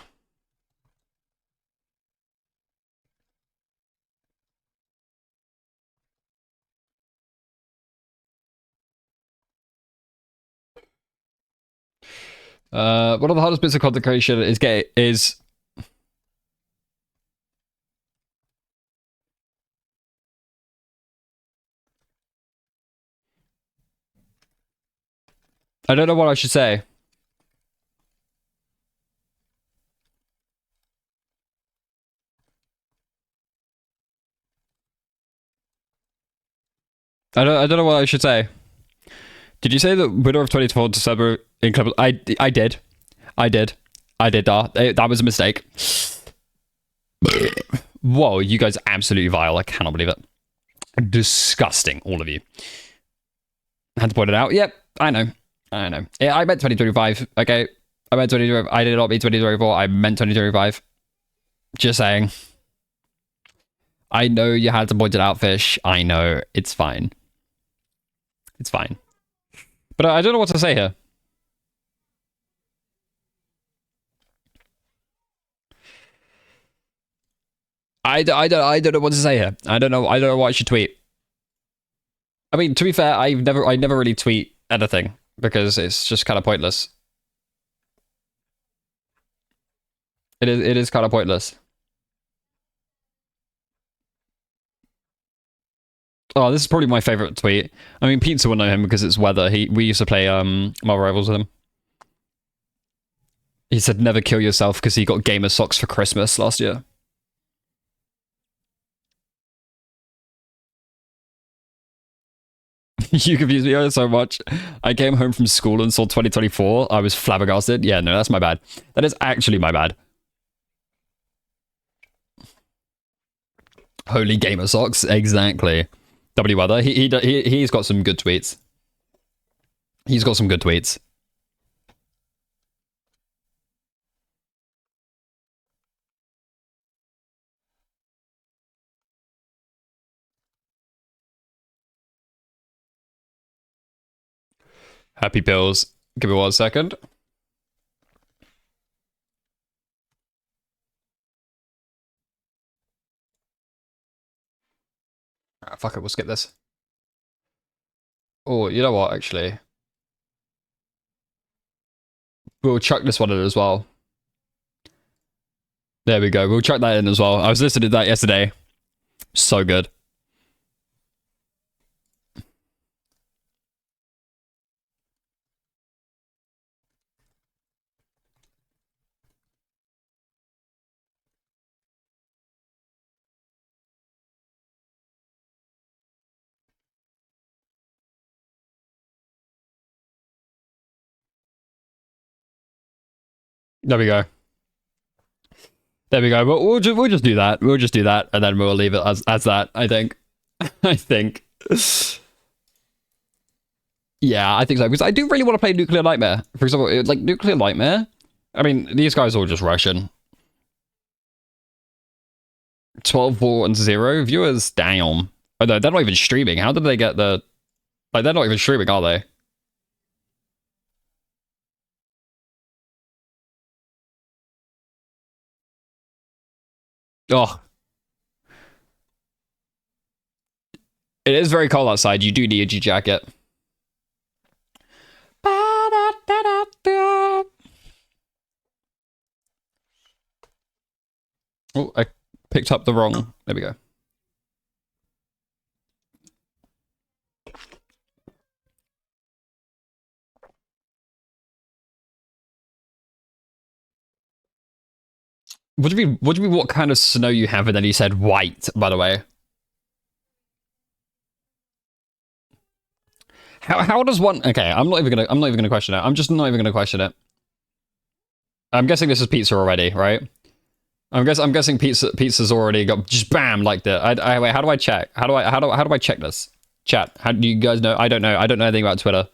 One of the hardest bits of content creation is I don't know what I should say. I don't know what I should say. Did you say the winner of 24 December in club? I did. That was a mistake. Whoa, you guys are absolutely vile. I cannot believe it. Disgusting, all of you. I had to point it out. Yep, I know. Yeah, I meant 2025. Okay, I meant 2025. I did not mean 2024. I meant 2025. Just saying. I know you had to point it out, Fish. I know. It's fine. It's fine. But I don't know what to say here. I don't know what to say here. I don't know what I should tweet. I mean, to be fair, I never really tweet anything because it's just kind of pointless. It is kind of pointless. Oh, this is probably my favorite tweet. I mean, Pizza will know him because it's Weather. We used to play Marvel Rivals with him. He said, "Never kill yourself" because he got gamer socks for Christmas last year. You confuse me so much. I came home from school and saw 2024. I was flabbergasted. Yeah, no, that's my bad. That is actually my bad. Holy gamer socks, exactly. W Weather. He's got some good tweets. He's got some good tweets. Happy pills. Give me 1 second. Ah, fuck it, we'll skip this. Oh, you know what, actually? We'll chuck this one in as well. There we go. We'll chuck that in as well. I was listening to that yesterday. So good. There we go. There we go. We'll just do that. We'll just do that, and then we'll leave it as that. I think. I think. Yeah, I think so because I do really want to play Nuclear Nightmare. For example, like Nuclear Nightmare. I mean, these guys are all just Russian. 12, 4, and 0 viewers. Damn. Oh, no, they're not even streaming. How did they get the? Like, they're not even streaming, are they? Oh. It is very cold outside. You do need a G jacket. Oh, I picked up the wrong. There we go. What do you mean? What do you mean? What kind of snow you have? And then you said white. By the way, how does one? Okay, I'm not even gonna question it. I'm just not even gonna question it. I'm guessing this is pizza already, right? I'm guessing pizza's already got just bam like that. Wait, how do I check? How do I check this? Chat. How do you guys know? I don't know. I don't know anything about Twitter.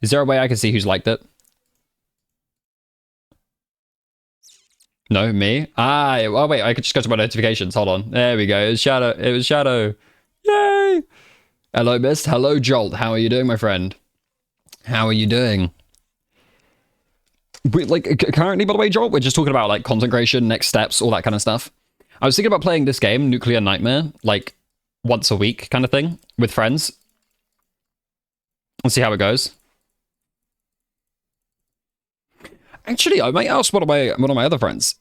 Is there a way I can see who's liked it? No, me? Oh wait, I could just go to my notifications. Hold on. There we go. It was Shadow. It was Shadow. Yay! Hello, Mist. Hello, Jolt. How are you doing, my friend? How are you doing? Currently, by the way, Jolt, we're just talking about like content creation, next steps, all that kind of stuff. I was thinking about playing this game, Nuclear Nightmare, like once a week kind of thing with friends. Let's see how it goes. Actually, I might ask one of my other friends.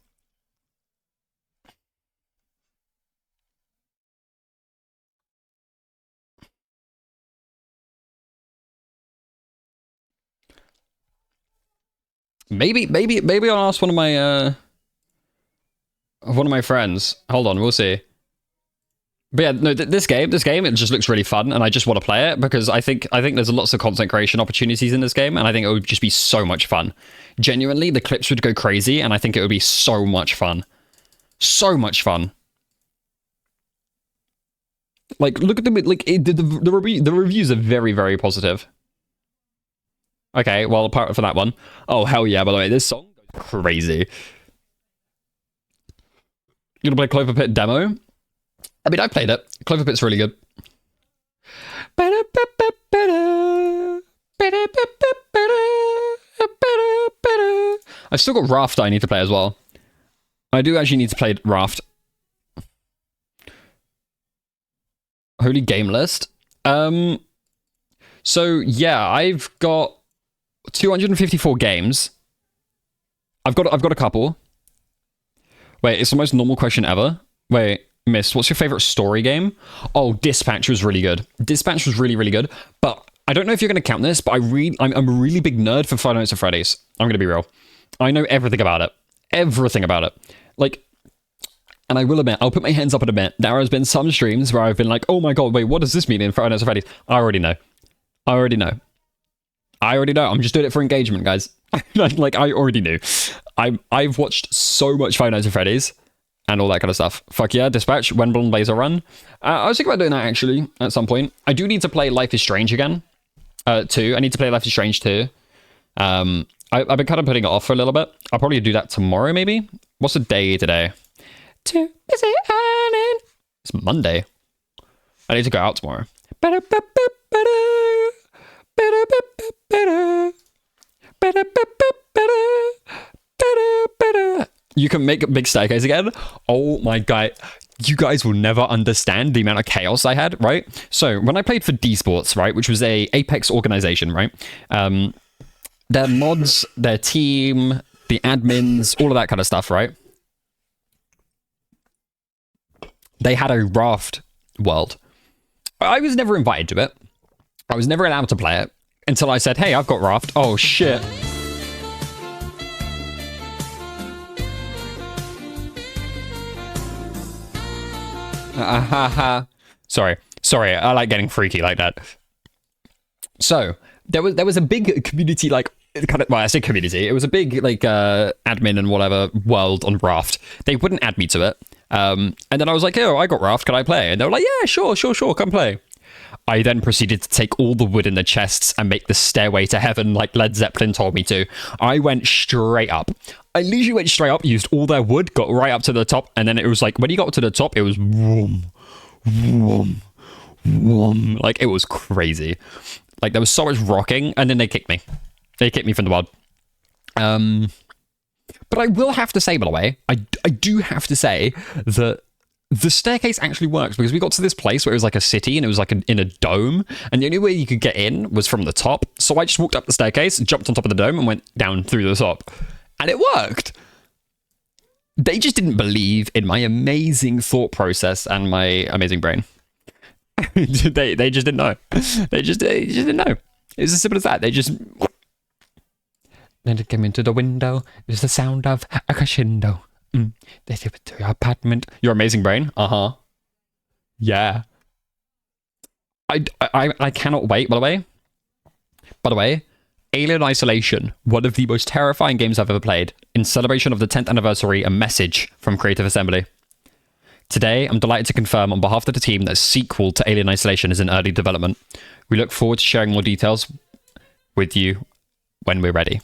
Maybe I'll ask one of my friends. Hold on, we'll see. But yeah, no, this game, it just looks really fun, and I just want to play it because I think there's lots of content creation opportunities in this game, and I think it would just be so much fun. Genuinely, the clips would go crazy, and I think it would be so much fun. So much fun. Like, look at the reviews are very, very positive. Okay, well, apart from that one. Oh, hell yeah, by the way, this song goes crazy. You gonna play Clover Pit demo? I mean, I played it. Clover Pit's really good. I've still got Raft I need to play as well. I do actually need to play Raft. Holy game list. So yeah, I've got 254 games. I've got a couple. Wait, it's the most normal question ever. Wait, Mist, what's your favorite story game? Oh, Dispatch was really good. Dispatch was really, really good. But I don't know if you're going to count this, but I'm a really big nerd for Five Nights at Freddy's. I'm going to be real. I know everything about it. Everything about it. Like, and I will admit, I'll put my hands up and admit, there has been some streams where I've been like, oh my god, wait, what does this mean in Five Nights at Freddy's? I already know. I'm just doing it for engagement, guys. Like, I already knew. I've watched so much Five Nights at Freddy's and all that kind of stuff. Fuck yeah, Dispatch, Wembley Laser Run. I was thinking about doing that, actually, at some point. I do need to play Life is Strange again. 2. I need to play Life is Strange 2. I've been kind of putting it off for a little bit. I'll probably do that tomorrow, maybe? What's the day today? Too busy earning. It's Monday. I need to go out tomorrow. You can make a big staircase again. Oh my god. You guys will never understand the amount of chaos I had, right? So when I played for D Sports, right, which was a Apex organization, right? Their mods, their team, the admins, all of that kind of stuff, right? They had a raft world. I was never invited to it. I was never allowed to play it until I said, hey, I've got raft. Oh, shit. Sorry, I like getting freaky like that. So, there was a big community, like, kind of, well, I say community, it was a big, like, admin and whatever world on Raft. They wouldn't add me to it. And then I was like, oh, I got Raft, can I play? And they were like, yeah, sure, come play. I then proceeded to take all the wood in the chests and make the stairway to heaven like Led Zeppelin told me to. I went straight up. I literally went straight up, used all their wood, got right up to the top, and then it was like, when you got to the top, it was vroom, vroom, vroom. Like, it was crazy. Like, there was so much rocking, and then they kicked me. They kicked me from the world. But I will have to say, by the way, I do have to say that the staircase actually works, because we got to this place where it was like a city and it was like in a dome, and the only way you could get in was from the top. So I just walked up the staircase, jumped on top of the dome, and went down through the top. And it worked. They just didn't believe in my amazing thought process and my amazing brain. they just didn't know. They just didn't know. It was as simple as that. They just... Then it came into the window. It was the sound of a crescendo. They do it to your apartment. Your amazing brain. Yeah. I cannot wait. By the way, Alien Isolation, one of the most terrifying games I've ever played. In celebration of the 10th anniversary, a message from Creative Assembly. Today, I'm delighted to confirm on behalf of the team that a sequel to Alien Isolation is in early development. We look forward to sharing more details with you when we're ready.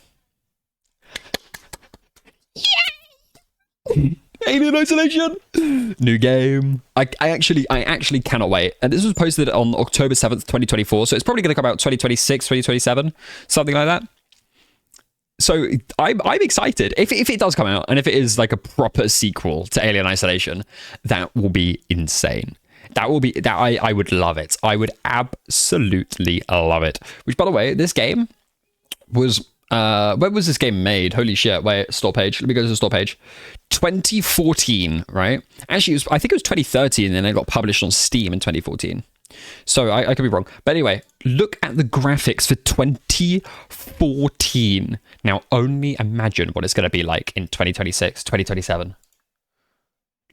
Yeah! Alien Isolation! New game. I actually cannot wait. And this was posted on October 7th, 2024, so it's probably going to come out 2026, 2027, something like that. So I'm excited. If it does come out, and if it is like a proper sequel to Alien Isolation, that will be insane. I would love it. I would absolutely love it. Which, by the way, this game was when was this game made? Holy shit! Wait, store page. Let me go to the store page. 2014, right? Actually, I think it was 2013, and then it got published on Steam in 2014. So I could be wrong. But anyway, look at the graphics for 2014. Now, only imagine what it's going to be like in 2026, 2027.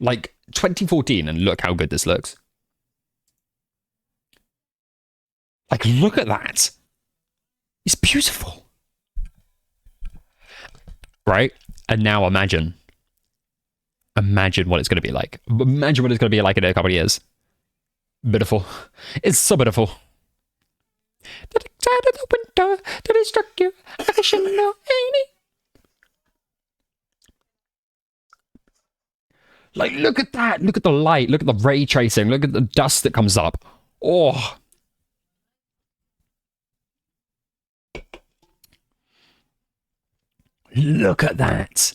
Like 2014, and look how good this looks. Like, look at that. It's beautiful. Right? And now imagine what it's going to be like. Imagine what it's going to be like in a couple of years. Beautiful. It's so beautiful. The side of the window that it struck you. I should know, ain't it? Like, look at that. Look at the light. Look at the ray tracing. Look at the dust that comes up. Oh. Look at that.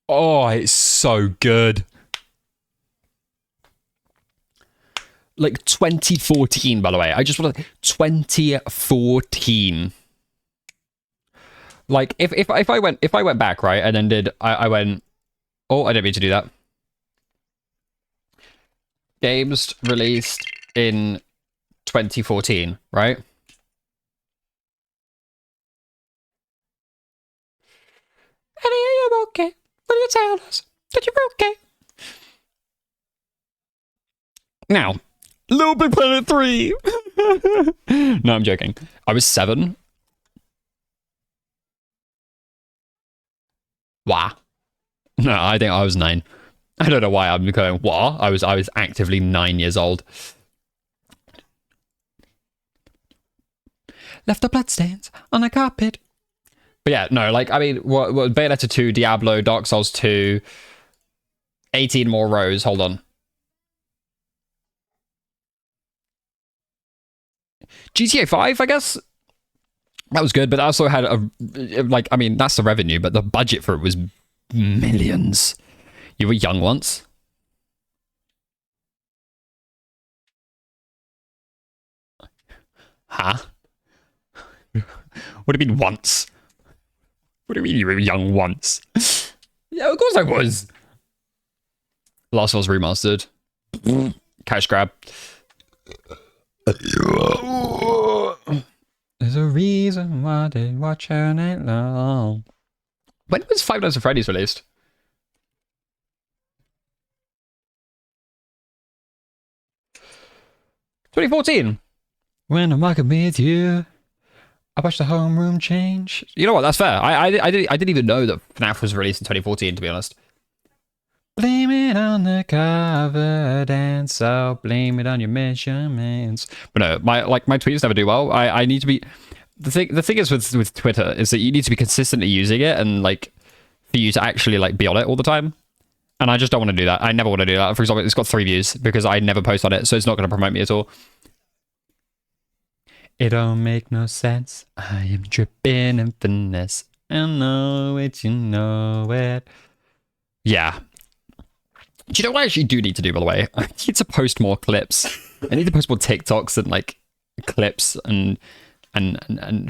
Oh, it's so good. Like 2014, by the way. I just want to 2014. Like if I went back, right, and then I went, oh, I didn't mean to do that. Games released in 2014, right? And are you okay? Will you tell us that you're okay? Now, Little Big Planet 3. No, I'm joking. I was 7. Wah. No, I think I was 9. I don't know why I'm going wah. I was actively 9 years old. Left the bloodstains on the carpet. But yeah, no, like, I mean, what Bayonetta 2, Diablo, Dark Souls 2, 18 more rows. Hold on. GTA 5, I guess? That was good, but I also had like, I mean, that's the revenue, but the budget for it was millions. You were young once. Huh? What do you mean once? What do you mean you were young once? Yeah, of course I was. Last of Us Remastered. Cash grab. There's a reason why they watch her night long. When was Five Nights at Freddy's released? "2014. When I'm walking with you, I watch the homeroom change." You know what? That's fair. I didn't even know that FNAF was released in 2014. To be honest. Blame it on the cover dance, so blame it on your measurements. But no, my tweets never do well. I need to be. The thing is with Twitter is that you need to be consistently using it, and like for you to actually like be on it all the time. And I just don't want to do that. I never want to do that. For example, it's got 3 views because I never post on it, so it's not going to promote me at all. It don't make no sense. I am dripping in finesse. I know it, you know it. Yeah. Do you know what I actually do need to do, by the way? I need to post more clips. I need to post more TikToks and like clips and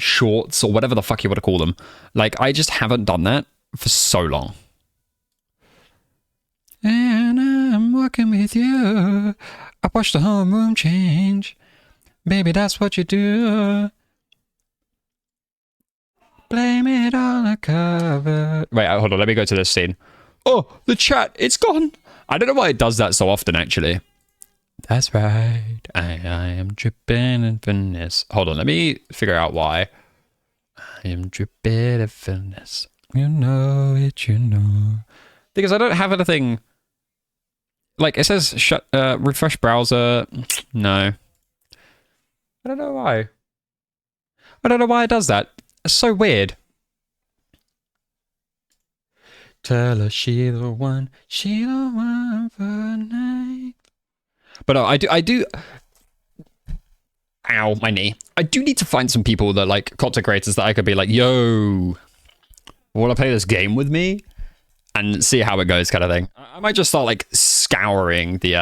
shorts or whatever the fuck you want to call them. Like, I just haven't done that for so long. And I'm walking with you. I watch the homeroom change. Baby, that's what you do. Blame it on a cover. Wait, hold on. Let me go to this scene. Oh, the chat. It's gone. I don't know why it does that so often, actually. That's right. I am dripping in finesse. Hold on. Let me figure out why. I am dripping in finesse. You know it, you know. Because I don't have anything. Like, it says shut, refresh browser. No. I don't know why. I don't know why it does that. It's so weird. Tell her she the one for night. But no, I do. Ow, my knee. I do need to find some people that like content creators that I could be like, yo, want to play this game with me? And see how it goes, kind of thing. I might just start like scouring the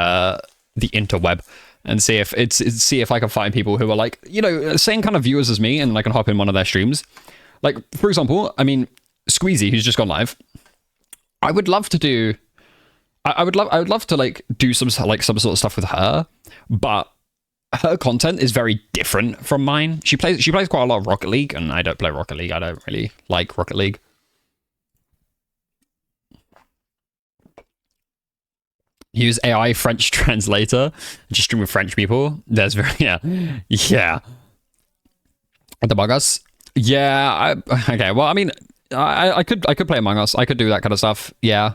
interweb and see if I can find people who are like, you know, same kind of viewers as me, and I can hop in one of their streams. Like, for example, I mean, Squeezy, who's just gone live. I would love to do. I would love to like do some sort of stuff with her, but her content is very different from mine. She plays quite a lot of Rocket League, and I don't play Rocket League. I don't really like Rocket League. Use AI French translator. Just stream with French people. There's very yeah. Among Us. Yeah. Okay. Well, I mean, I could play Among Us. I could do that kind of stuff. Yeah.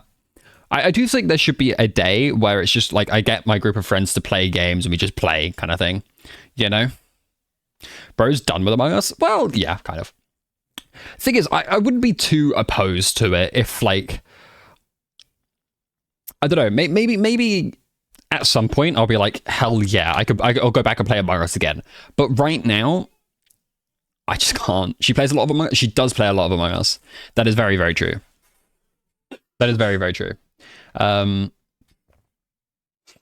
I do think there should be a day where it's just like I get my group of friends to play games and we just play kind of thing. You know? Bro's done with Among Us. Well, yeah, kind of. Thing is, I wouldn't be too opposed to it if like. I don't know, maybe at some point I'll be like, hell yeah, I'll go back and play Among Us again. But right now, I just can't. She plays a lot of Among Us. She does play a lot of Among Us. That is very, very true. That is very, very true. Well,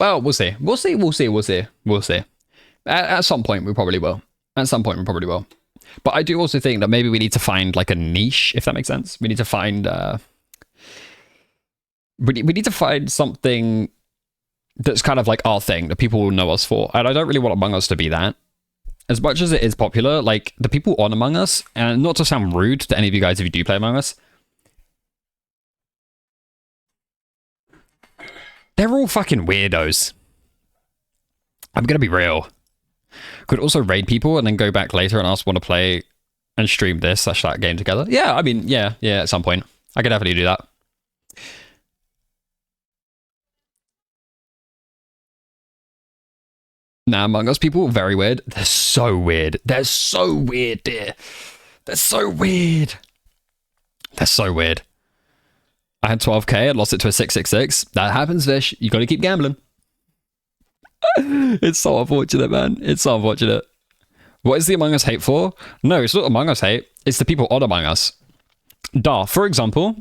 we'll see. We'll see. At some point, we probably will. But I do also think that maybe we need to find like a niche, if that makes sense. We need to find... We need to find something that's kind of like our thing that people will know us for. And I don't really want Among Us to be that. As much as it is popular, like the people on Among Us, and not to sound rude to any of you guys if you do play Among Us, they're all fucking weirdos. I'm gonna be real. Could also raid people and then go back later and ask want to play and stream this / that game together. Yeah, I mean, yeah, at some point. I could definitely do that. Nah, Among Us people, very weird. They're so weird, dear. They're so weird. I had 12k and lost it to a 666. That happens, Fish. You gotta keep gambling. It's so unfortunate, man. It's so unfortunate. What is the Among Us hate for? No, it's not Among Us hate. It's the people on Among Us. For example...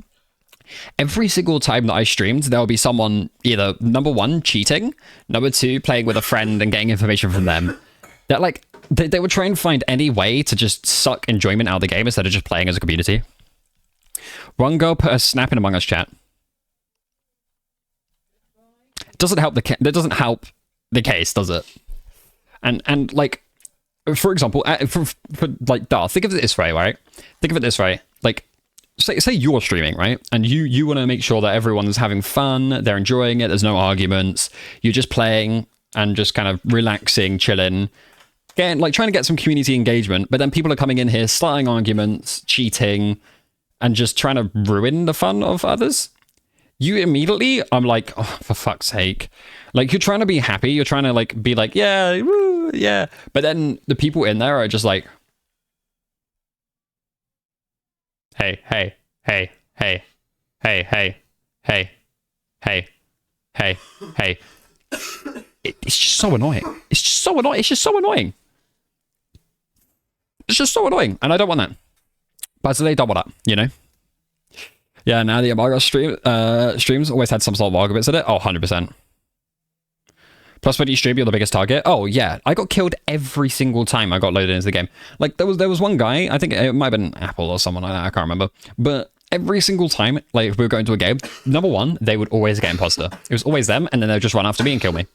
Every single time that I streamed, there will be someone either, number one, cheating, number two, playing with a friend and getting information from them. That like, they would try and find any way to just suck enjoyment out of the game instead of just playing as a community. One girl put a snap in Among Us chat. It doesn't help that doesn't help the case, does it? And like, for example, for like, think of it this way, right? Think of it this way, like, say you're streaming, right? And you want to make sure that everyone is having fun, they're enjoying it, there's no arguments, you're just playing and just kind of relaxing, chilling, trying to get some community engagement, but then people are coming in here, starting arguments, cheating, and just trying to ruin the fun of others. You immediately, I'm like, oh, for fuck's sake. Like, you're trying to be happy, you're trying to like be like, yeah, woo, yeah. But then the people in there are just like, hey. It's just so annoying. It's just so annoying. And I don't want that. But they don't want that, you know? Yeah, now the Among Us streams always had some sort of arguments in it. Oh, 100%. Plus, when you stream, you're the biggest target. Oh, yeah. I got killed every single time I got loaded into the game. Like, there was one guy, I think it might have been Apple or someone like that, I can't remember. But every single time, like, we were going to a game, number one, they would always get imposter. It was always them, and then they'd just run after me and kill me.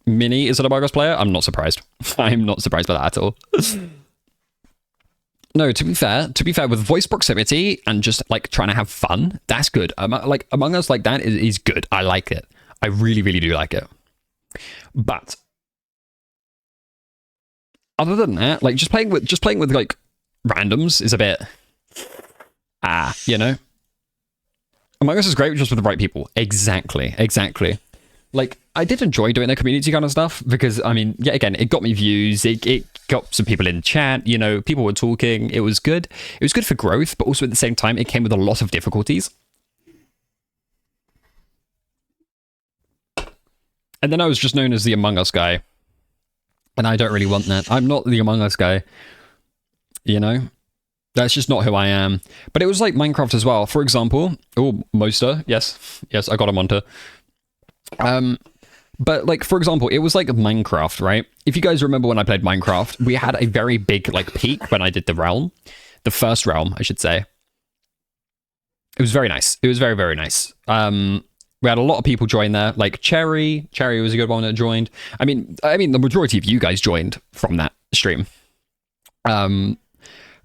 Mini is an Among Us player? I'm not surprised. I'm not surprised by that at all. No, to be fair, with voice proximity and just like trying to have fun, that's good. Like Among Us like that is good. I like it. I really, really do like it. But other than that, like just playing with like randoms is a bit you know. Among Us is great just with the right people. Exactly. Like, I did enjoy doing the community kind of stuff because, I mean, yeah, again, it got me views. It got some people in chat. You know, people were talking. It was good. It was good for growth, but also at the same time, it came with a lot of difficulties. And then I was just known as the Among Us guy. And I don't really want that. I'm not the Among Us guy. You know? That's just not who I am. But it was like Minecraft as well. For example, Moster. Yes, I got him onto. But like, for example, it was like Minecraft, right? If you guys remember when I played Minecraft, we had a very big like peak when I did the realm. The first realm, I should say. It was very nice. It was very, very nice. We had a lot of people join there, like Cherry. Cherry was a good one that joined. I mean, the majority of you guys joined from that stream.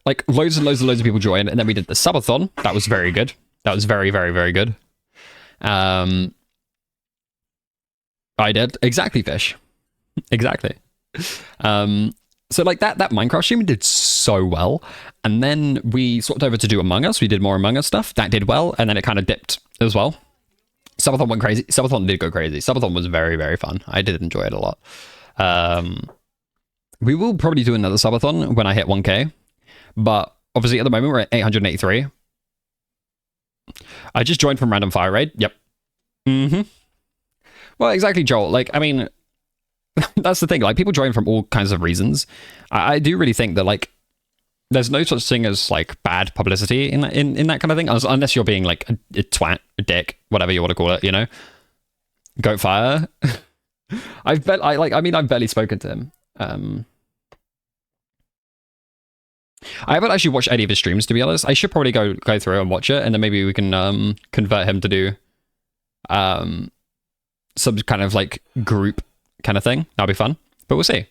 Like loads and loads of people joined, and then we did the subathon. That was very good. That was very, very, very good. I did exactly, Fish. Exactly. So like that Minecraft stream did so well, and then we swapped over to do Among Us. We did more Among Us stuff. That did well, and then it kind of dipped as well. Subathon went crazy. Subathon did go crazy. Subathon was very, very fun. I did enjoy it a lot. We will probably do another Subathon when I hit 1K, but obviously at the moment we're at 883. I just joined from Random Fire Raid. Yep. Well, exactly, Joel. Like, I mean, that's the thing. Like, people join from all kinds of reasons. I do really think that, like, there's no such thing as, like, bad publicity in that kind of thing, unless you're being, like, a twat, a dick, whatever you want to call it, you know? Goat Fire. I've barely spoken to him. I haven't actually watched any of his streams, to be honest. I should probably go through and watch it, and then maybe we can convert him to do some kind of like group kind of thing. That'll be fun, but we'll see.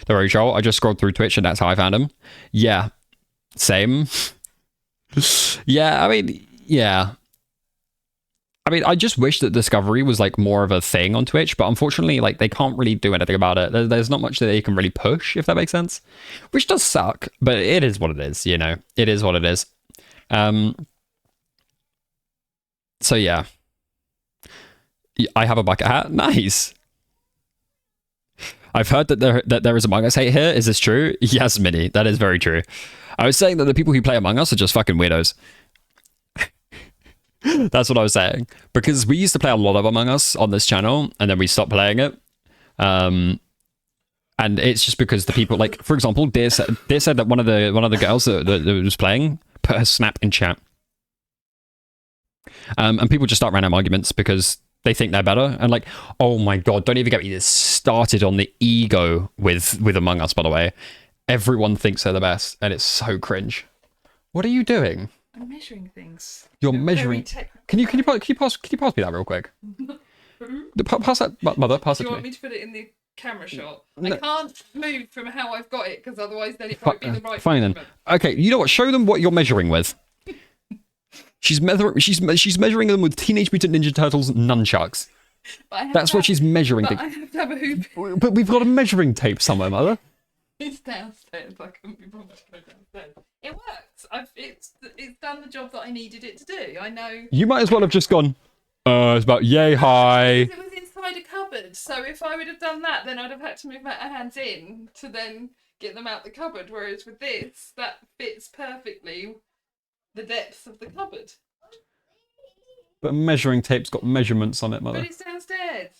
The Road Joel, I just scrolled through Twitch and that's how I found him. Yeah, same. Yeah, I mean, I just wish that Discovery was like more of a thing on Twitch, but unfortunately, like they can't really do anything about it. There's not much that they can really push, if that makes sense, which does suck, but it is what it is, you know. It is what it is. So yeah. I have a bucket hat. Nice. I've heard that there is Among Us hate here. Is this true? Yes, Minnie. That is very true. I was saying that the people who play Among Us are just fucking weirdos. That's what I was saying. Because we used to play a lot of Among Us on this channel, and then we stopped playing it. And it's just because the people, like, for example, Dear said that one of the girls that was playing put her snap in chat. And people just start random arguments because they think they're better, and like, oh my god, don't even get me started on the ego with Among Us, by the way. Everyone thinks they're the best, and it's so cringe. What are you doing? I'm measuring things. You're measuring. Can you pass me that real quick? Pass that, mother. Pass it to me. Do you want me to put it in the camera shot? No. I can't move from how I've got it because otherwise then it won't be the right. Fine then. Okay, you know what? Show them what you're measuring with. She's measuring them with Teenage Mutant Ninja Turtles nunchucks. That's what she's measuring. But I have to have a hoop. But we've got a measuring tape somewhere, mother. It's downstairs. I couldn't be bothered to go downstairs. It works. It's done the job that I needed it to do. I know. You might as well have just gone. It's about yay high. It was inside a cupboard, so if I would have done that, then I'd have had to move my hands in to then get them out the cupboard. Whereas with this, that fits perfectly the depth of the cupboard. But a measuring tape's got measurements on it, mother. But it's downstairs.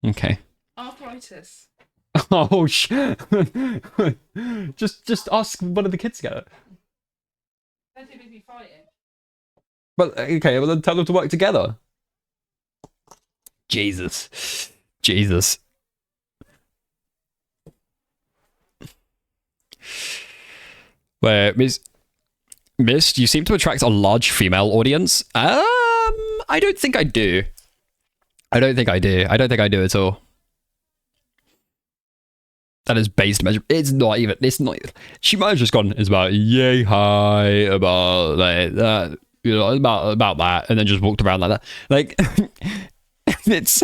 Okay. Arthritis. Oh just ask one of the kids to get it. They're too busy fighting. But okay, well then tell them to work together. Jesus. Wait, Miss, you seem to attract a large female audience. I don't think I do. I don't think I do at all. That is based measure. It's not even. It's not. She might have just gone. It's about yay high about like that. You know, about that, and then just walked around like that. Like it's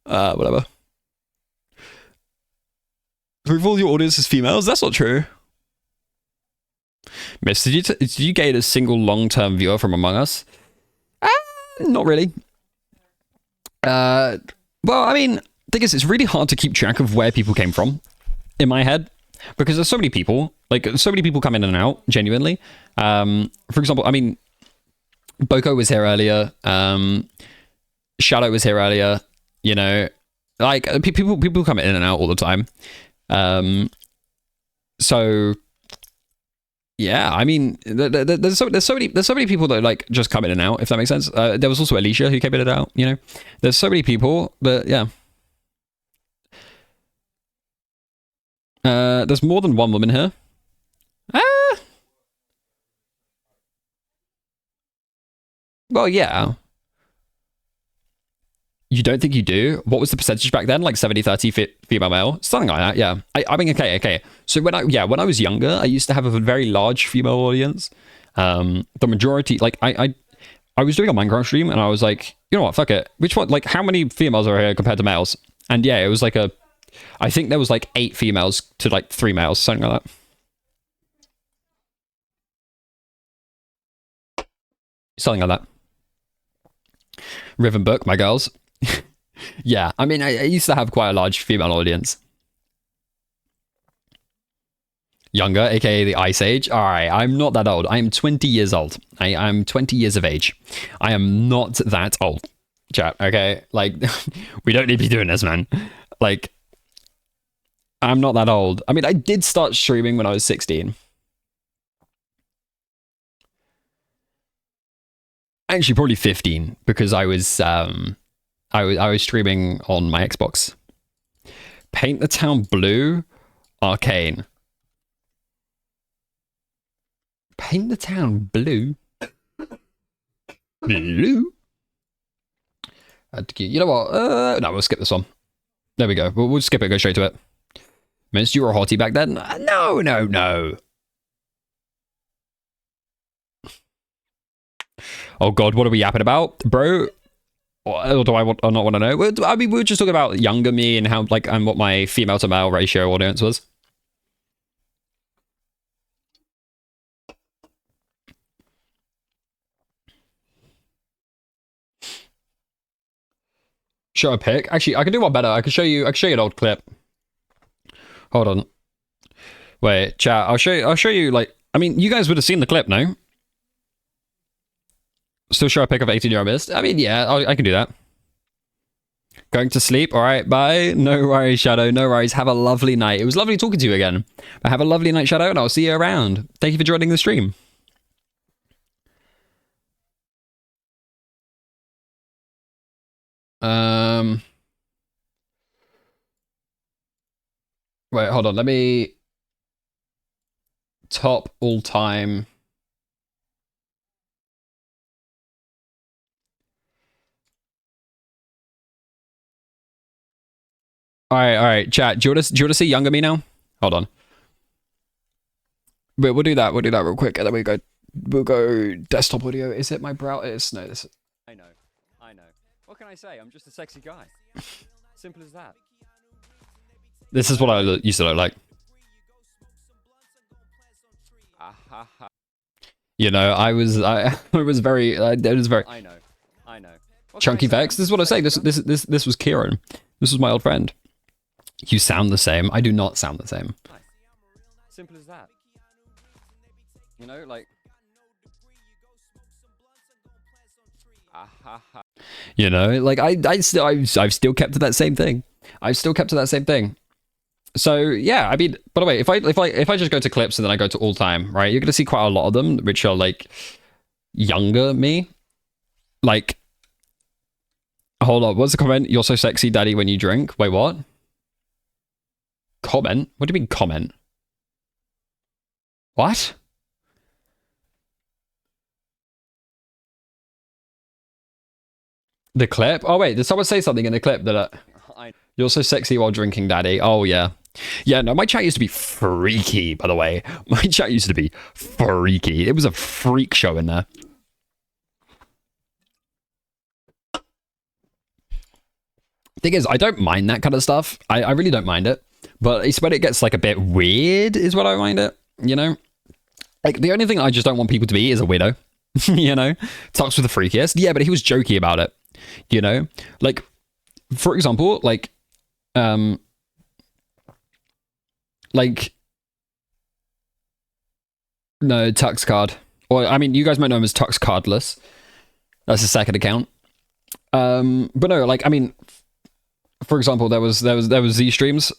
whatever. Prove all your audience is females. That's not true. Miss, did you gain a single long-term viewer from Among Us? Not really. Well, I mean, thing is, it's really hard to keep track of where people came from in my head because there's so many people. Like, so many people come in and out, genuinely. For example, I mean, Boko was here earlier. Shadow was here earlier. You know, like people come in and out all the time. So yeah, I mean, there's so many people that like just come in and out, if that makes sense. There was also Alicia who came in and out. You know, there's so many people, but yeah. There's more than one woman here. Well, yeah. You don't think you do? What was the percentage back then? Like 70-30 female male? Something like that, yeah. I mean, okay. So when I was younger, I used to have a very large female audience. The majority, like, I was doing a Minecraft stream and I was like, you know what, fuck it. Which one, like, how many females are here compared to males? And yeah, it was like I think there was like 8 females to like 3 males, something like that. Something like that. Riven Book, my girls. Yeah, I mean, I used to have quite a large female audience. Younger, aka the Ice Age. All right, I'm not that old. I am 20 years old. I'm 20 years of age. I am not that old, chat. Okay, like we don't need to be doing this, man. Like, I'm not that old. I mean, I did start streaming when I was 16. Actually, probably 15 because I was streaming on my Xbox. Paint the town blue, Arcane. Paint the town blue. Blue. You know what? No, we'll skip this one. There we go. We'll skip it. Go straight to it. Miss, you were a hottie back then. No. Oh God, what are we yapping about, bro? Or do I not want to know? I mean, we were just talking about younger me and how like and what my female to male ratio audience was. Show a pic. Actually, I can do one better. I can show you an old clip. Hold on. Wait, chat. I'll show you. Like, I mean, you guys would have seen the clip, no? Still show a pic of 18-year-old Mist. I mean, yeah, I can do that. Going to sleep. All right, bye. No worries, Shadow. No worries. Have a lovely night. It was lovely talking to you again. Have a lovely night, Shadow, and I'll see you around. Thank you for joining the stream. Wait, hold on. Let me top all time. All right, chat. Do you want to see younger me now? Hold on. But we'll do that. We'll do that real quick, and then we'll go desktop audio. Is it my browser? No, this. I know. What can I say? I'm just a sexy guy. Simple as that. This is what I used to look like. You know, I was very. It was very. I know. Chunky Vex. This is what I say. This was Kieran. This was my old friend. You sound the same. I do not sound the same. Nice. Simple as that. You know, like. You know, like I've still kept to that same thing. I've still kept to that same thing. So yeah, I mean, by the way, if I just go to clips and then I go to all time, right, you're gonna see quite a lot of them which are like younger me. Like, hold on, what's the comment? You're so sexy, daddy, when you drink. Wait, what? Comment? What do you mean comment? What? The clip? Oh wait, did someone say something in the clip that you're so sexy while drinking, daddy? Oh yeah. Yeah, no, my chat used to be freaky, by the way. My chat used to be freaky. It was a freak show in there. Thing is, I don't mind that kind of stuff. I really don't mind it. But it's when it gets like a bit weird is what I mind it, you know? Like, the only thing I just don't want people to be is a widow, you know? Talks with the freakiest. Yeah, but he was jokey about it, you know? Like, for example, like, no, Tux Card. Or, I mean, you guys might know him as Tux Cardless. That's his second account. But no, like, I mean, for example, there was Z streams.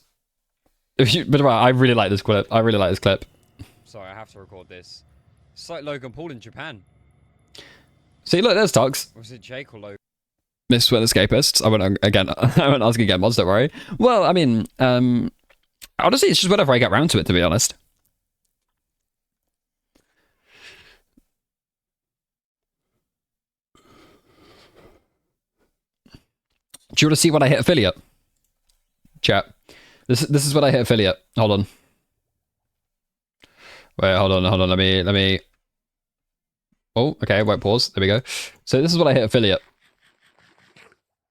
But I really like this clip. Sorry, I have to record this. It's like Logan Paul in Japan. See, look, there's Tux. Or was it Jake or Logan? Miss Will Escapists. I won't ask again, mods, don't worry. Well, I mean, honestly, it's just whenever I get round to it, to be honest. Do you want to see what I hit affiliate? Chat. This is what I hit affiliate. Hold on. Wait, hold on. Let me. Oh, okay. Wait, pause. There we go. So this is what I hit affiliate.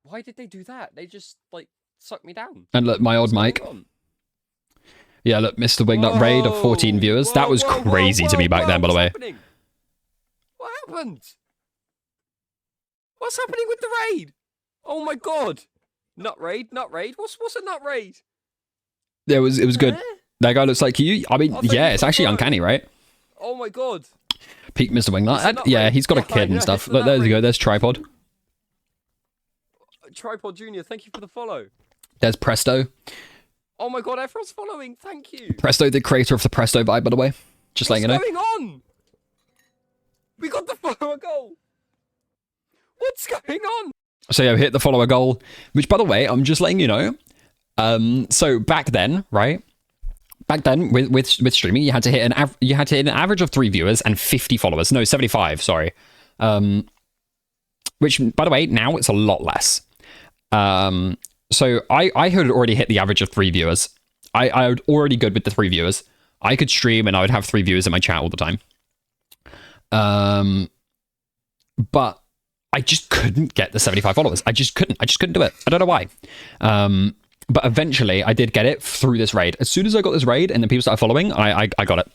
Why did they do that? They just like sucked me down. And look, my old mic. Yeah, look, Mr. Wingnut raid of 14 viewers. That was crazy to me back then, by the way. Happening? What happened? What's happening with the raid? Oh my god! Nut raid. What's a nut raid? It was good. That guy looks like you. I mean, yeah, it's actually uncanny, right? Oh my god. Peak Mr. Wingnut. Yeah, he's got a kid and stuff. Look, there you go. There's Tripod. Tripod Junior, thank you for the follow. There's Presto. Oh my god, everyone's following. Thank you. Presto, the creator of the Presto vibe, by the way. Just letting you know. What's going on? We got the follower goal. What's going on? So yeah, hit the follower goal, which, by the way, I'm just letting you know. So back then, right? Back then, with streaming, you had to hit an average of 3 viewers and 50 followers. No, 75. Sorry. Which, by the way, now it's a lot less. So I had already hit the average of 3 viewers. I was already good with the 3 viewers. I could stream and I would have 3 viewers in my chat all the time. But I just couldn't get the 75 followers. I just couldn't do it. I don't know why. But eventually I did get it through this raid. As soon as I got this raid and then people started following, I got it.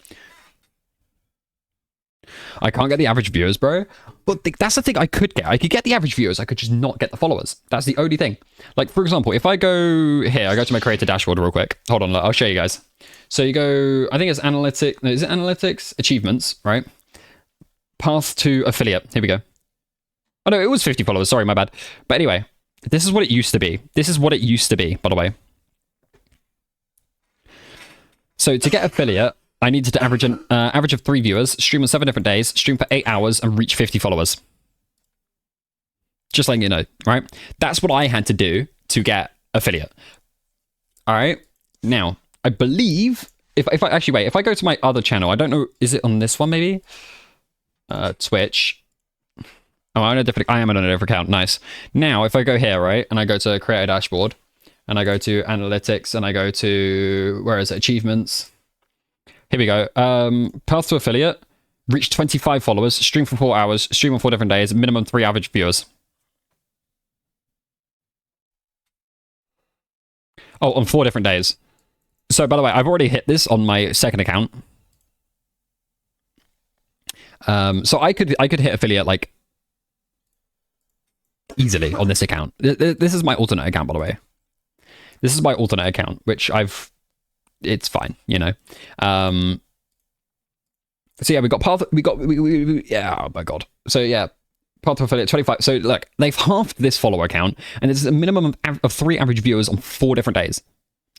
I can't get the average viewers, bro. But that's the thing I could get. I could get the average viewers. I could just not get the followers. That's the only thing. Like, for example, if I go here, I go to my creator dashboard real quick. Hold on, I'll show you guys. So you go, I think it's analytics. No, is it analytics? Achievements, right? Path to affiliate. Here we go. Oh, no, it was 50 followers. Sorry, my bad. But anyway, this is what it used to be. This is what it used to be, by the way. So to get affiliate, I needed to average an average of 3 viewers, stream on 7 different days, stream for 8 hours, and reach 50 followers. Just letting you know, right? That's what I had to do to get affiliate. All right. Now, I believe if I actually wait, if I go to my other channel, I don't know, is it on this one maybe? Twitch. Oh, I am on a different account. Nice. Now, if I go here, right, and I go to creator dashboard, and I go to analytics, and I go to, where is it? Achievements. Here we go. Path to affiliate. Reach 25 followers. Stream for 4 hours. Stream on 4 different days. Minimum 3 average viewers. Oh, on 4 different days. So, by the way, I've already hit this on my second account. So I could hit affiliate like easily on this account. This is my alternate account, by the way. This is my alternate account, which it's fine, you know. So yeah, we got path. Yeah. Oh my god. So yeah, path to affiliate 25. So look, they've halved this follower account, and it's a minimum of 3 average viewers on 4 different days.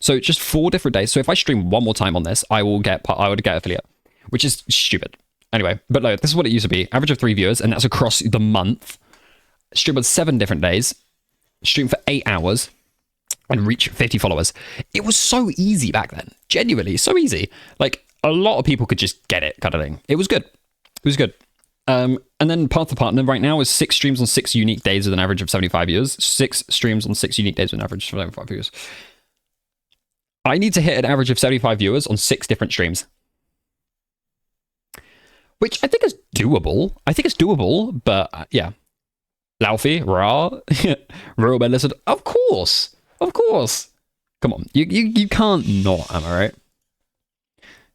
So just 4 different days. So if I stream one more time on this, I would get affiliate, which is stupid. Anyway, but look, this is what it used to be: average of 3 viewers, and that's across the month. Stream on 7 different days. Stream for 8 hours. And reach 50 followers. It was so easy back then. Genuinely, so easy. Like, a lot of people could just get it, kind of thing. It was good. It was good. And then Path to Partner right now is 6 streams on 6 unique days with an average of 75 viewers. 6 streams on 6 unique days with an average of 75 viewers. I need to hit an average of 75 viewers on 6 different streams. Which I think is doable. But yeah. Laufey, Ra, Ruben, listen. Of course. Come on, you can't not, am I right?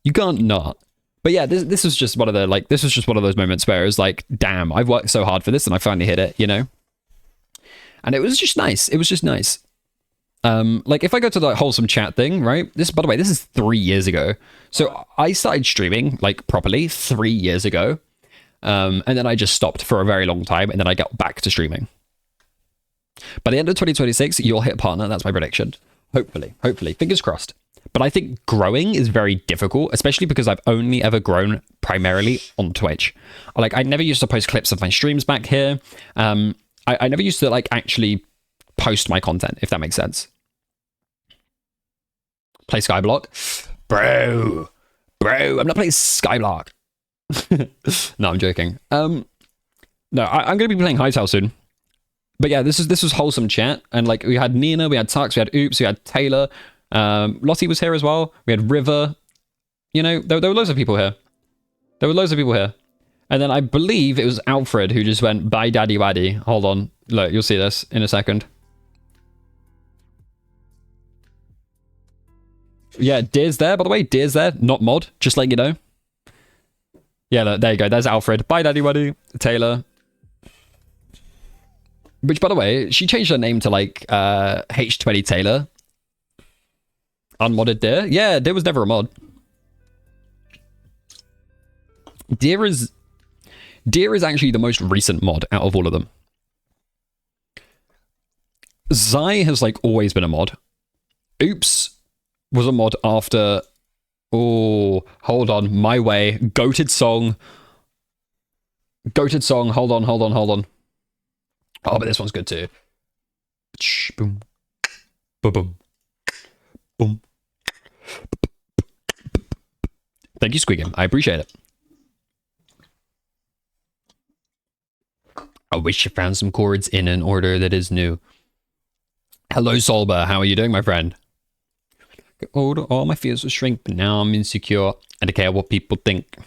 You can't not. But yeah, this was just one of the this was just one of those moments where it was like, damn, I've worked so hard for this and I finally hit it, you know? And it was just nice. Like if I go to the wholesome chat thing, right? By the way, this is 3 years ago. So I started streaming like properly 3 years ago. And then I just stopped for a very long time and then I got back to streaming. By the end of 2026, you'll hit partner. That's my prediction. Hopefully, fingers crossed. But I think growing is very difficult, especially because I've only ever grown primarily on Twitch. Like I never used to post clips of my streams back here. I never used to like actually post my content, if that makes sense. Play Skyblock? Bro, I'm not playing Skyblock. No, I'm joking. No, I'm going to be playing Hightail soon. But yeah, this was wholesome chat. And like we had Nina, we had Tux, we had Oops, we had Taylor. Lottie was here as well. We had River. You know, there were loads of people here. And then I believe it was Alfred who just went, bye daddy waddy. Hold on. Look, you'll see this in a second. Yeah, Deer's there, by the way. Deer's there, not mod, just letting you know. Yeah, look, there you go. There's Alfred. Bye daddy waddy. Taylor. Which, by the way, she changed her name to like H20 Taylor. Unmodded Deer? Yeah, Deer was never a mod. Deer is actually the most recent mod out of all of them. Zai has like always been a mod. Oops was a mod after... Oh, hold on. My Way. Goated song. Hold on. Oh, but this one's good too. Boom. Boom. Boom. Boom. Thank you, Squeakin'. I appreciate it. I wish you found some chords in an order that is new. Hello, Solba. How are you doing, my friend? Get older, all my fears will shrink, but now I'm insecure. I don't care what people think.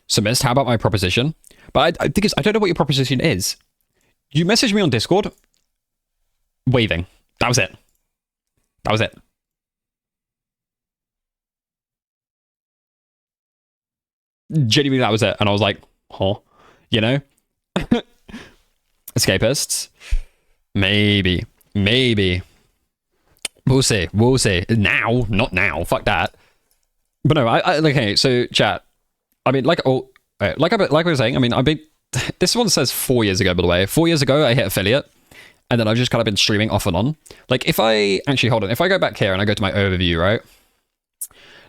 So, Mist, how about my proposition? But I think I don't know what your proposition is. You messaged me on Discord. Waving. That was it. Genuinely, that was it. And I was like, huh? You know? Escapists? Maybe. We'll see. Now, not now. Fuck that. But no, okay. So, chat. I mean, like I was saying. I mean, this one says 4 years ago. By the way, 4 years ago, I hit affiliate, and then I've just kind of been streaming off and on. Like, if I actually hold on, if I go back here and I go to my overview, right?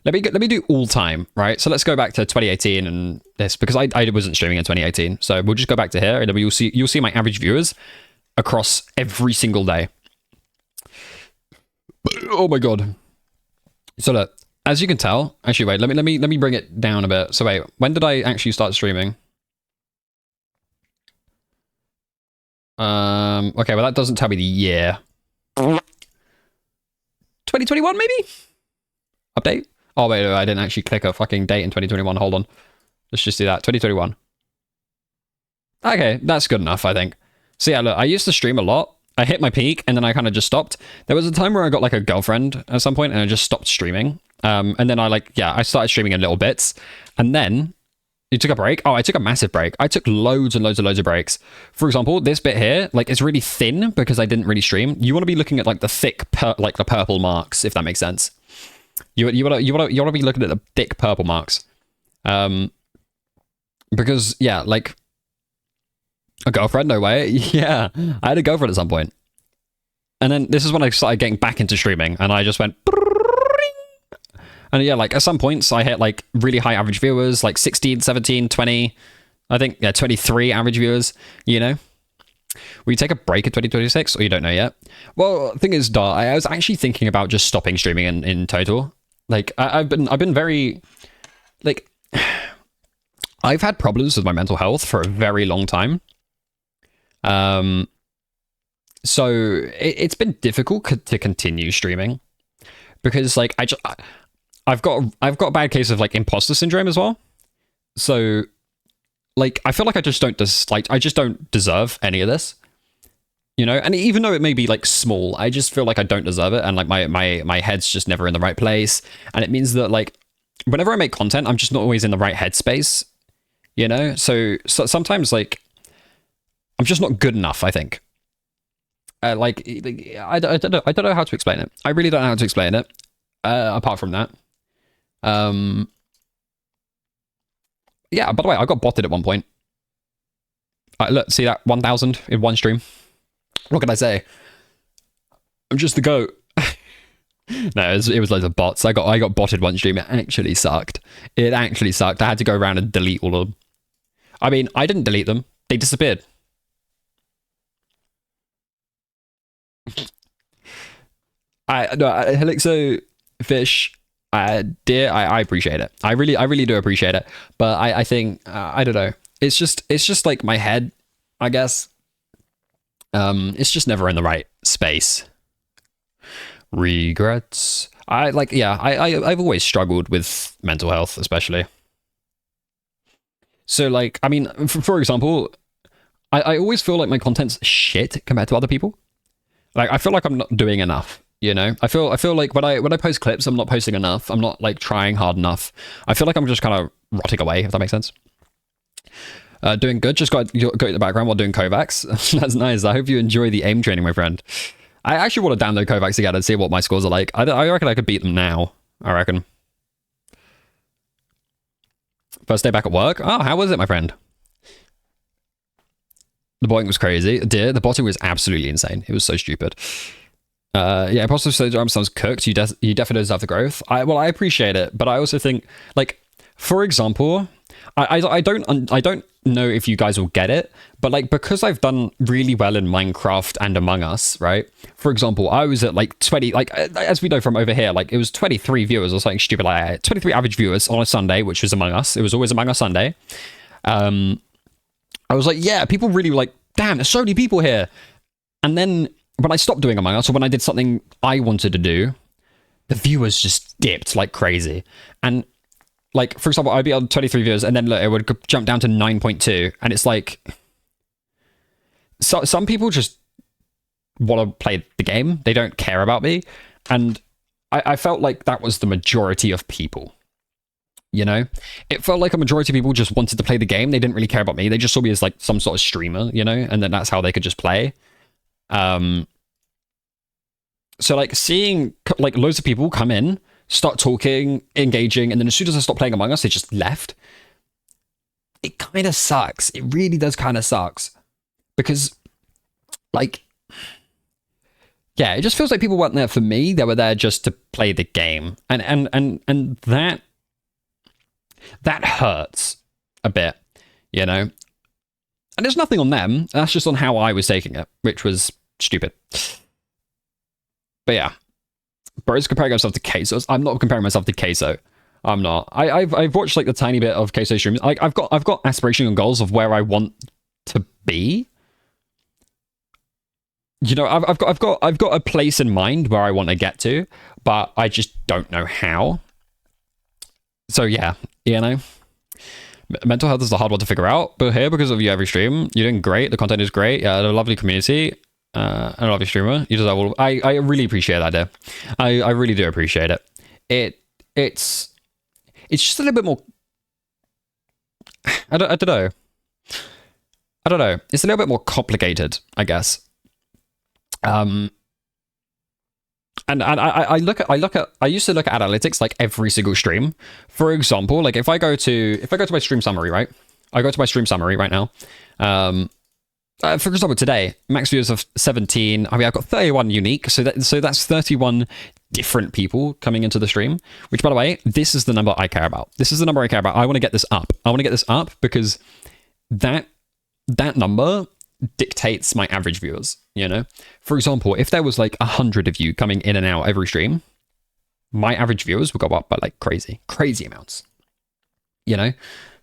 Let me do all time, right? So let's go back to 2018 and this, because I wasn't streaming in 2018. So we'll just go back to here, and then you'll see my average viewers across every single day. Oh my god. So look, as you can tell, actually wait, let me bring it down a bit. So wait, when did I actually start streaming? Okay, well that doesn't tell me the year. 2021 maybe? Update? Oh wait, I didn't actually click a fucking date in 2021. Hold on. Let's just do that. 2021. Okay, that's good enough, I think. So yeah, look, I used to stream a lot. I hit my peak and then I kind of just stopped. There was a time where I got like a girlfriend at some point and I just stopped streaming. And then I started streaming in little bits. And then you took a break. Oh, I took a massive break. I took loads and loads of breaks. For example, this bit here, like it's really thin because I didn't really stream. You want to be looking at like the thick, like the purple marks, if that makes sense. You want to be looking at the thick purple marks. Because yeah, like a girlfriend, no way. Yeah, I had a girlfriend at some point. And then this is when I started getting back into streaming and I just went. And yeah, like at some points I hit like really high average viewers, like 16, 17, 20, I think, yeah, 23 average viewers, you know? Will you take a break in 2026 or you don't know yet? Well, the thing is, I was actually thinking about just stopping streaming in total. Like I've been very, like, I've had problems with my mental health for a very long time. So it's been difficult to continue streaming. because like I've got a bad case of like imposter syndrome as well. So like I feel like I just don't deserve any of this. You know, and even though it may be like small, I just feel like I don't deserve it, and like my head's just never in the right place, and it means that like whenever I make content, I'm just not always in the right headspace. You know, so sometimes like I'm just not good enough, I think. Like I don't know how to explain it. I really don't know how to explain it. Apart from that, yeah. By the way, I got botted at one point. Look, see that 1,000 in one stream. What can I say? I'm just the GOAT. No, it was loads of bots. I got botted one stream. It actually sucked. It actually sucked. I had to go around and delete all of them. I mean, I didn't delete them. They disappeared. Helixo Fish, dear, I appreciate it. I really do appreciate it. But I think I don't know. It's just like my head, I guess. It's just never in the right space. Regrets. I've always struggled with mental health, especially. So like, I mean, for example, I always feel like my content's shit compared to other people. Like, I feel like I'm not doing enough, you know? I feel like when I post clips, I'm not posting enough. I'm not like trying hard enough. I feel like I'm just kind of rotting away, if that makes sense. Doing good. Just got in the background while doing Kovacs. That's nice. I hope you enjoy the aim training, my friend. I actually want to download Kovacs again and see what my scores are like. I reckon I could beat them now. I reckon. First day back at work. Oh, how was it, my friend? The botting was crazy. Dear, the botting was absolutely insane. It was so stupid. Yeah, imposter syndrome sounds cooked. You definitely deserve the growth. I appreciate it, but I also think, like, for example, I don't know if you guys will get it, but like, because I've done really well in Minecraft and Among Us, right? For example, I was at like 20, like as we know from over here, like it was 23 viewers or something stupid like that. 23 average viewers on a Sunday, which was Among Us. It was always Among Us Sunday. I was like, yeah, people really were like, damn, there's so many people here. And then when I stopped doing Among Us, or when I did something I wanted to do, the viewers just dipped like crazy. And like, for example, I'd be on 23 viewers, and then look, it would jump down to 9.2, and it's like, so some people just want to play the game. They don't care about me, and I felt like that was the majority of people. You know, it felt like a majority of people just wanted to play the game. They didn't really care about me. They just saw me as like some sort of streamer, you know, and then that's how they could just play. So like seeing like loads of people come in, start talking, engaging, and then as soon as I stopped playing Among Us, they just left. It kind of sucks. It really does kind of sucks. Because, like, yeah, it just feels like people weren't there for me. They were there just to play the game. And that hurts a bit, you know? And there's nothing on them. That's just on how I was taking it, which was stupid. But yeah. Bro's comparing himself to Queso. I'm not comparing myself to Queso. I'm not. I've watched like the tiny bit of Queso streams. Like I've got aspirational goals of where I want to be. You know, I've got a place in mind where I want to get to, but I just don't know how. So yeah, you know, mental health is the hard one to figure out. But here, because of you every stream, you're doing great. The content is great. A lovely community. And a lovely streamer. You deserve all. I really appreciate that, dear. I really do appreciate it. It's just a little bit more. I don't know. It's a little bit more complicated, I guess. And I used to look at analytics like every single stream. For example, like if I go to my stream summary, right? I go to my stream summary right now. For example, today, max viewers of 17. I mean, I've got 31 unique, so that's 31 different people coming into the stream. Which, by the way, this is the number I care about. This is the number I care about. I want to get this up. I want to get this up because that number dictates my average viewers. You know, for example, if there was like 100 of you coming in and out every stream, my average viewers would go up by like crazy amounts. You know.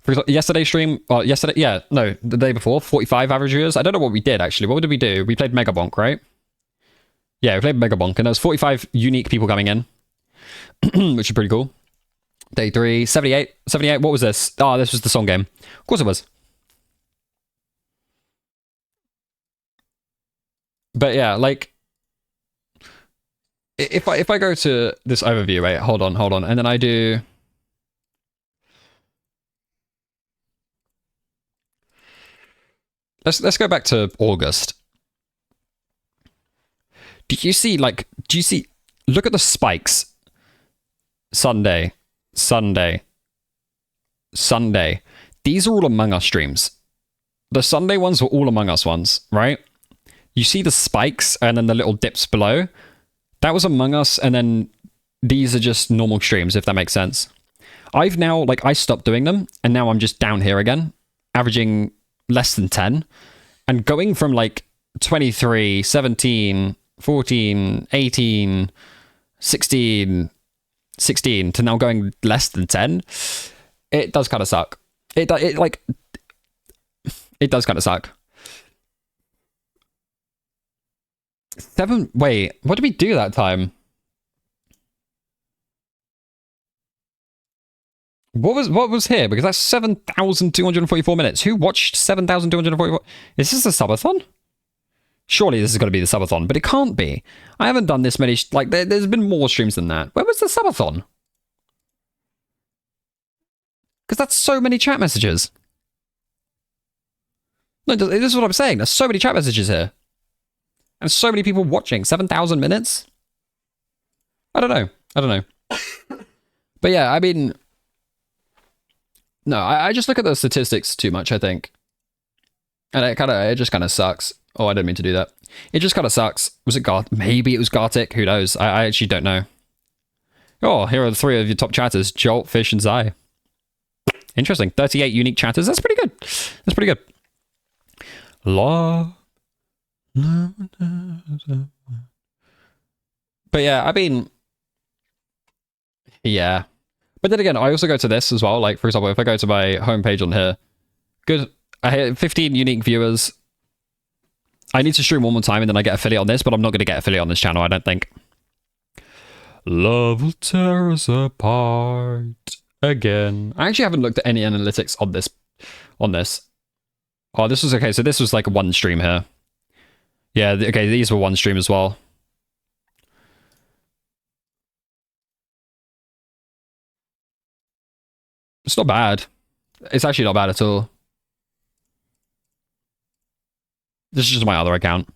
For example, yesterday's stream, the day before, 45 average viewers. I don't know what we did, actually. What did we do? We played Mega Bonk, right? Yeah, we played Mega Bonk, and there was 45 unique people coming in. which is pretty cool. Day 3, 78. 78, what was this? Oh, this was the song game. Of course it was. But yeah, like, if I go to this overview, wait, hold on, and then I do... Let's go back to August. Do you see, look at the spikes. Sunday. These are all Among Us streams. The Sunday ones were all Among Us ones, right? You see the spikes and then the little dips below. That was Among Us, and then these are just normal streams, if that makes sense. I've now, I stopped doing them, and now I'm just down here again, averaging less than 10, and going from 23, 17, 14, 18, 16 to now going less than 10, it does kind of suck. It does kind of suck. Wait, what did we do that time? What was here? Because that's 7,244 minutes. Who watched 7,244? Is this a subathon? Surely this is going to be the subathon, but it can't be. I haven't done this many... there's been more streams than that. Where was the subathon? Because that's so many chat messages. No, this is what I'm saying. There's so many chat messages here. And so many people watching. 7,000 minutes? I don't know. But yeah, I mean... No, I just look at the statistics too much, I think. And it just kind of sucks. Oh, I didn't mean to do that. It just kind of sucks. Was it Maybe it was Gartic. Who knows? I actually don't know. Oh, here are the 3 of your top chatters. Jolt, Fish, and Zai. Interesting. 38 unique chatters. That's pretty good. That's pretty good. But yeah, I mean... Yeah. But then again, I also go to this as well. For example, if I go to my homepage on here, good. I hit 15 unique viewers. I need to stream one more time and then I get affiliate on this, but I'm not going to get affiliate on this channel, I don't think. Love will tear us apart again. I actually haven't looked at any analytics on this. Oh, this was okay. So this was one stream here. Yeah, okay, these were one stream as well. It's not bad. It's actually not bad at all. This is just my other account.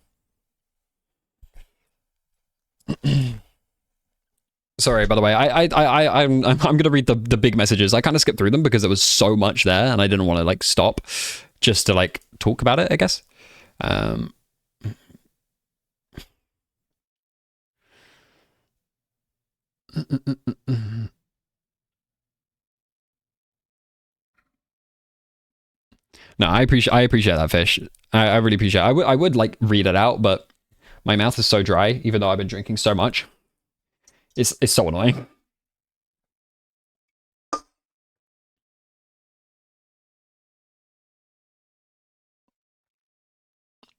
Sorry, by the way. I'm gonna read the big messages. I kind of skipped through them because there was so much there, and I didn't want to stop just to talk about it, I guess. No, I appreciate that, Fish. I really appreciate it. I would read it out, but my mouth is so dry, even though I've been drinking so much. It's so annoying.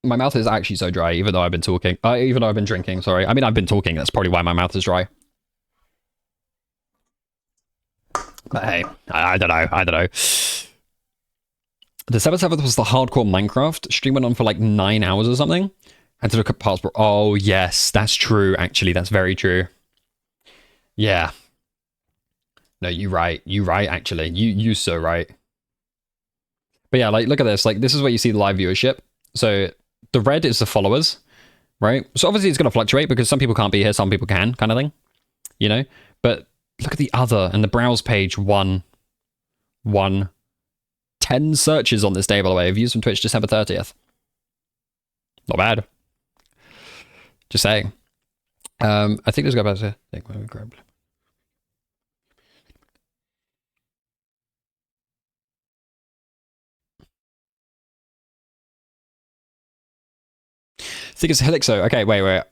My mouth is actually so dry, even though I've been talking. Even though I've been drinking, sorry. I mean, I've been talking. That's probably why my mouth is dry. But hey, I don't know. December 7th was the hardcore Minecraft. Stream went on for 9 hours or something. I had to look at passport. Oh, yes, that's true, actually. That's very true. Yeah. No, you're right. You're right, actually. You're so right. But yeah, look at this. This is where you see the live viewership. So the red is the followers, right? So obviously it's going to fluctuate because some people can't be here, some people can, kind of thing. You know? But look at the other and the browse page. 1. 10 searches on this day, by the way. Views from Twitch December 30th. Not bad. Just saying. I think let's go back to... I think it's Helixo. Okay, wait.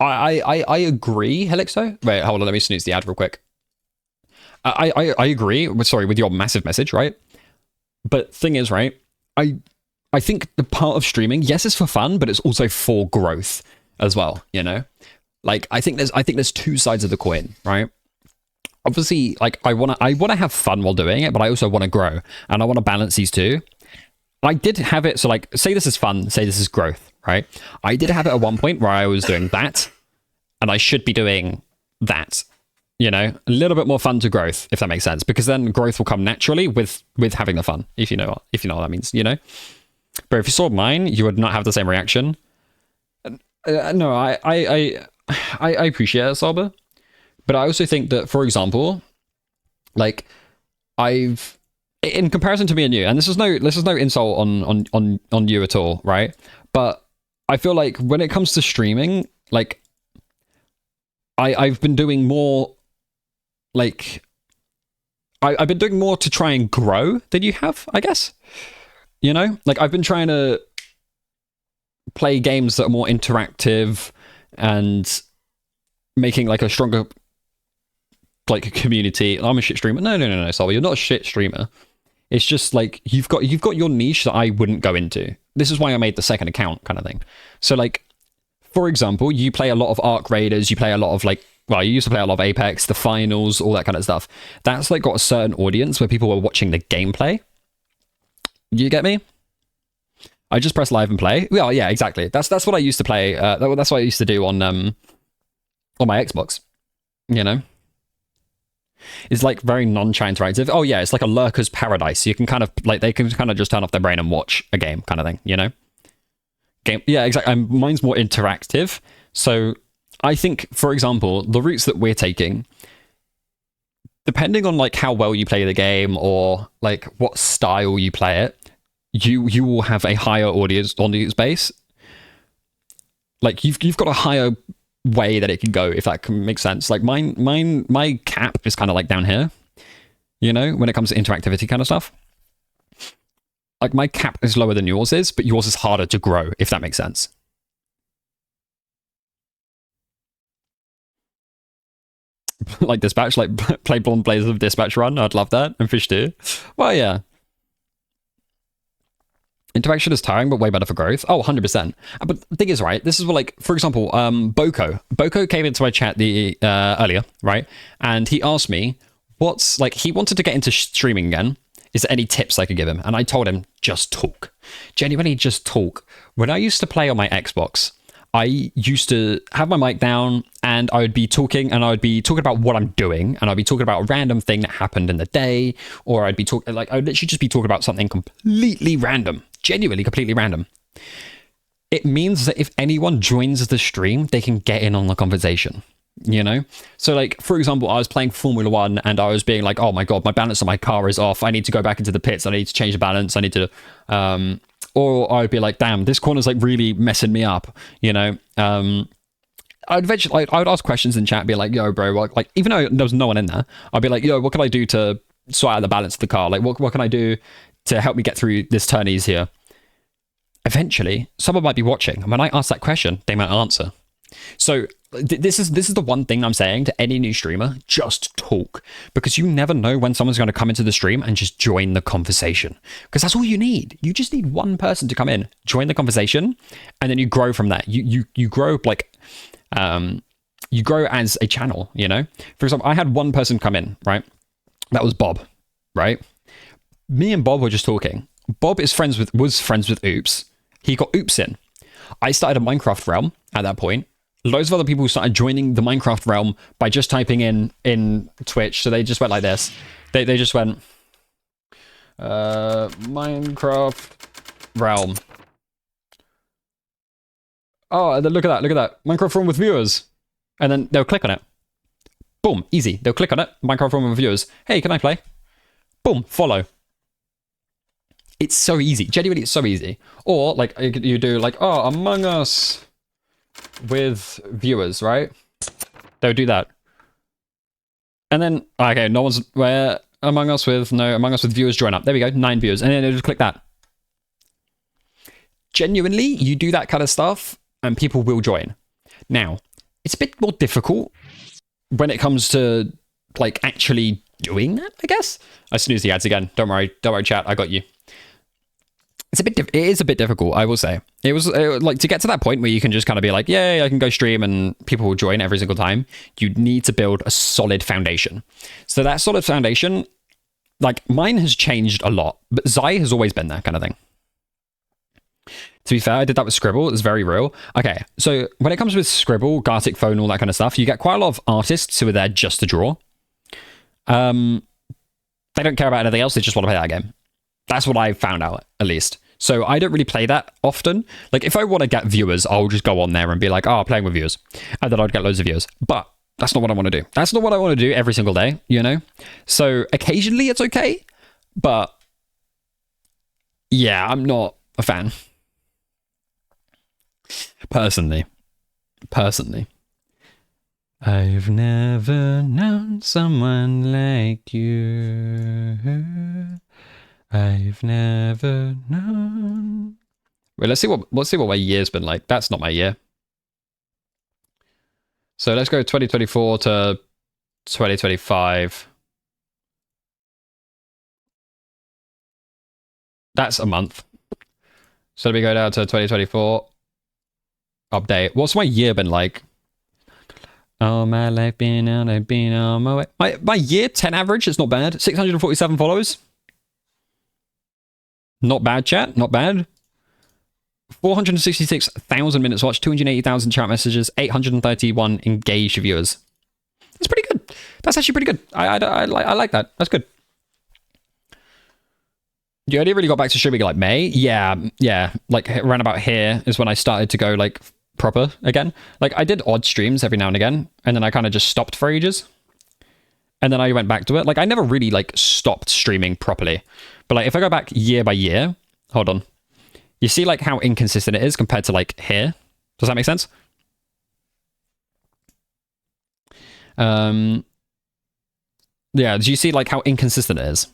I agree, Helixo. Wait, hold on. Let me snooze the ad real quick. I agree. Sorry, with your massive message, right? But thing is, right? I think the part of streaming, yes, it's for fun, but it's also for growth as well. You know, Like, I think there's two sides of the coin, right? Obviously, like, I wanna have fun while doing it, but I also want to grow, and I want to balance these two. I did have it, so like, say this is fun, say this is growth, right? I did have it at one point where I was doing that, and I should be doing that. You know, a little bit more fun to growth, if that makes sense, because then growth will come naturally with having the fun, if you know what that means, you know. But if you saw mine, you would not have the same reaction. No, I appreciate it, Salba, but I also think that, for example, like, I've, in comparison to me and you, and this is no insult on you at all, right? But I feel like when it comes to streaming, like, I've been doing more, like, I've been doing more to try and grow than you have, I guess. You know, like, I've been trying to play games that are more interactive and making like a stronger, like, a community. I'm a shit streamer. No, sorry, you're not a shit streamer. It's just like you've got your niche that I wouldn't go into. This is why I made the second account, kind of thing. So, like, for example, you play a lot of Arc Raiders, you play a lot of, like, well, you used to play a lot of Apex, the finals, all that kind of stuff. That's like got a certain audience where people are watching the gameplay. You get me? I just press live and play. Well, yeah, exactly. That's what I used to play. That's what I used to do on my Xbox. You know, it's like very non-chat interactive. Oh yeah, it's like a lurker's paradise. You can kind of, like, they can kind of just turn off their brain and watch a game, kind of thing. You know, game. Yeah, exactly. Mine's more interactive. So I think, for example, the routes that we're taking, depending on like how well you play the game or like what style you play it, you will have a higher audience base. Like, you've got a higher way that it can go, if that can make sense. Like, my cap is kind of like down here, you know, when it comes to interactivity kind of stuff. Like, my cap is lower than yours is, but yours is harder to grow, if that makes sense. Like Dispatch, like, play Blonde Blazers of Dispatch Run. I'd love that. And Fish too. Well, yeah. Interaction is tiring, but way better for growth. Oh, 100%. But the thing is, right, this is what, like, for example, Boko. Boko came into my chat earlier, right? And he asked me, what's, like, he wanted to get into streaming again. Is there any tips I could give him? And I told him, just talk. Genuinely, just talk. When I used to play on my Xbox, I used to have my mic down and I would be talking, and I would be talking about what I'm doing, and I'd be talking about a random thing that happened in the day, or I'd be talking, like, I would literally just be talking about something completely random, genuinely completely random. It means that if anyone joins the stream, they can get in on the conversation, you know? So, like, for example, I was playing Formula 1 and I was being like, oh my God, my balance on my car is off. I need to go back into the pits. I need to change the balance. I need to, or I'd be like, damn, this corner's like really messing me up, you know? I'd eventually, I would ask questions in chat, be like, yo, bro, like, even though there was no one in there, I'd be like, yo, what can I do to sort out the balance of the car? Like, what can I do to help me get through this turnies here? Eventually, someone might be watching, and when I ask that question, they might answer. So this is the one thing I'm saying to any new streamer: just talk, because you never know when someone's going to come into the stream and just join the conversation, because that's all you need. You just need one person to come in, join the conversation, and then you grow from that. You grow, like, you grow as a channel, you know? For example, I had one person come in, right? That was Bob, right? Me and Bob were just talking. Bob was friends with Oops. He got Oops in. I started a Minecraft realm at that point. Loads of other people started joining the Minecraft realm by just typing in Twitch. So they just went like this. They just went, Minecraft realm. Oh, look at that. Minecraft realm with viewers. And then they'll click on it. Boom, easy. They'll click on it. Minecraft realm with viewers. Hey, can I play? Boom, follow. It's so easy. Genuinely, it's so easy. Or, like, you do, like, oh, Among Us with viewers, right? They'll do that. And then, okay, no one's, where Among Us with viewers join up. There we go, 9 viewers. And then they'll just click that. Genuinely, you do that kind of stuff, and people will join. Now, it's a bit more difficult when it comes to, like, actually doing that, I guess. I snooze the ads again. Don't worry, chat, I got you. it is a bit difficult, I will say. It was like to get to that point where you can just kind of be like, yeah, I can go stream and people will join every single time. You need to build a solid foundation. So that solid foundation, like mine has changed a lot, but Zai has always been there kind of thing. To be fair, I did that with Scribble. It's very real. Okay, so when it comes with Scribble, Gartic Phone, all that kind of stuff, you get quite a lot of artists who are there just to draw. They don't care about anything else. They just want to play that game. That's what I found out, at least. So I don't really play that often. Like, if I want to get viewers, I'll just go on there and be like, oh, playing with viewers. And then I'd get loads of viewers. But that's not what I want to do. That's not what I want to do every single day, you know? So occasionally it's okay. But yeah, I'm not a fan. Personally. I've never known someone like you. I've never known. Wait, let's see what my year's been like. That's not my year. So let's go 2024 to 2025. That's a month. So let me go down to 2024. Update. What's my year been like? Oh, my life been on, I've been on my way. My year 10 average is not bad. 647 follows. Not bad, chat. Not bad. 466,000 minutes watched, 280,000 chat messages, 831 engaged viewers. That's pretty good. That's actually pretty good. I like that. That's good. You only really got back to streaming like May? Yeah. Like around about here is when I started to go like proper again. Like I did odd streams every now and again, and then I kind of just stopped for ages. And then I went back to it. Like I never really like stopped streaming properly. But like if I go back year by year, hold on. You see like how inconsistent it is compared to like here? Does that make sense? Yeah, do you see like how inconsistent it is?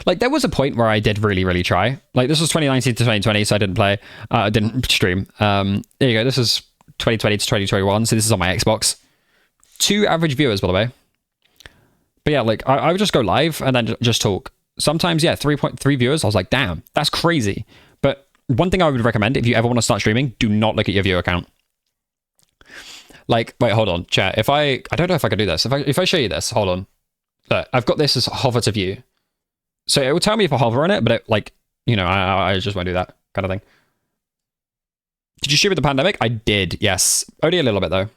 Like there was a point where I did really try. Like this was 2019 to 2020, so I didn't play. I didn't stream. There you go. This is 2020 to 2021, so this is on my Xbox. 2 average viewers, by the way. But yeah, like I would just go live and then just talk. Sometimes, yeah, 3.3 viewers. I was like, damn, that's crazy. But one thing I would recommend if you ever want to start streaming, do not look at your viewer count. Like, wait, hold on, chat. If I don't know if I can do this. If I show you this, hold on. Look, I've got this as hover to view. So it will tell me if I hover on it, but it, like, you know, I just won't do that kind of thing. Did you stream with the pandemic? I did, yes. Only a little bit though.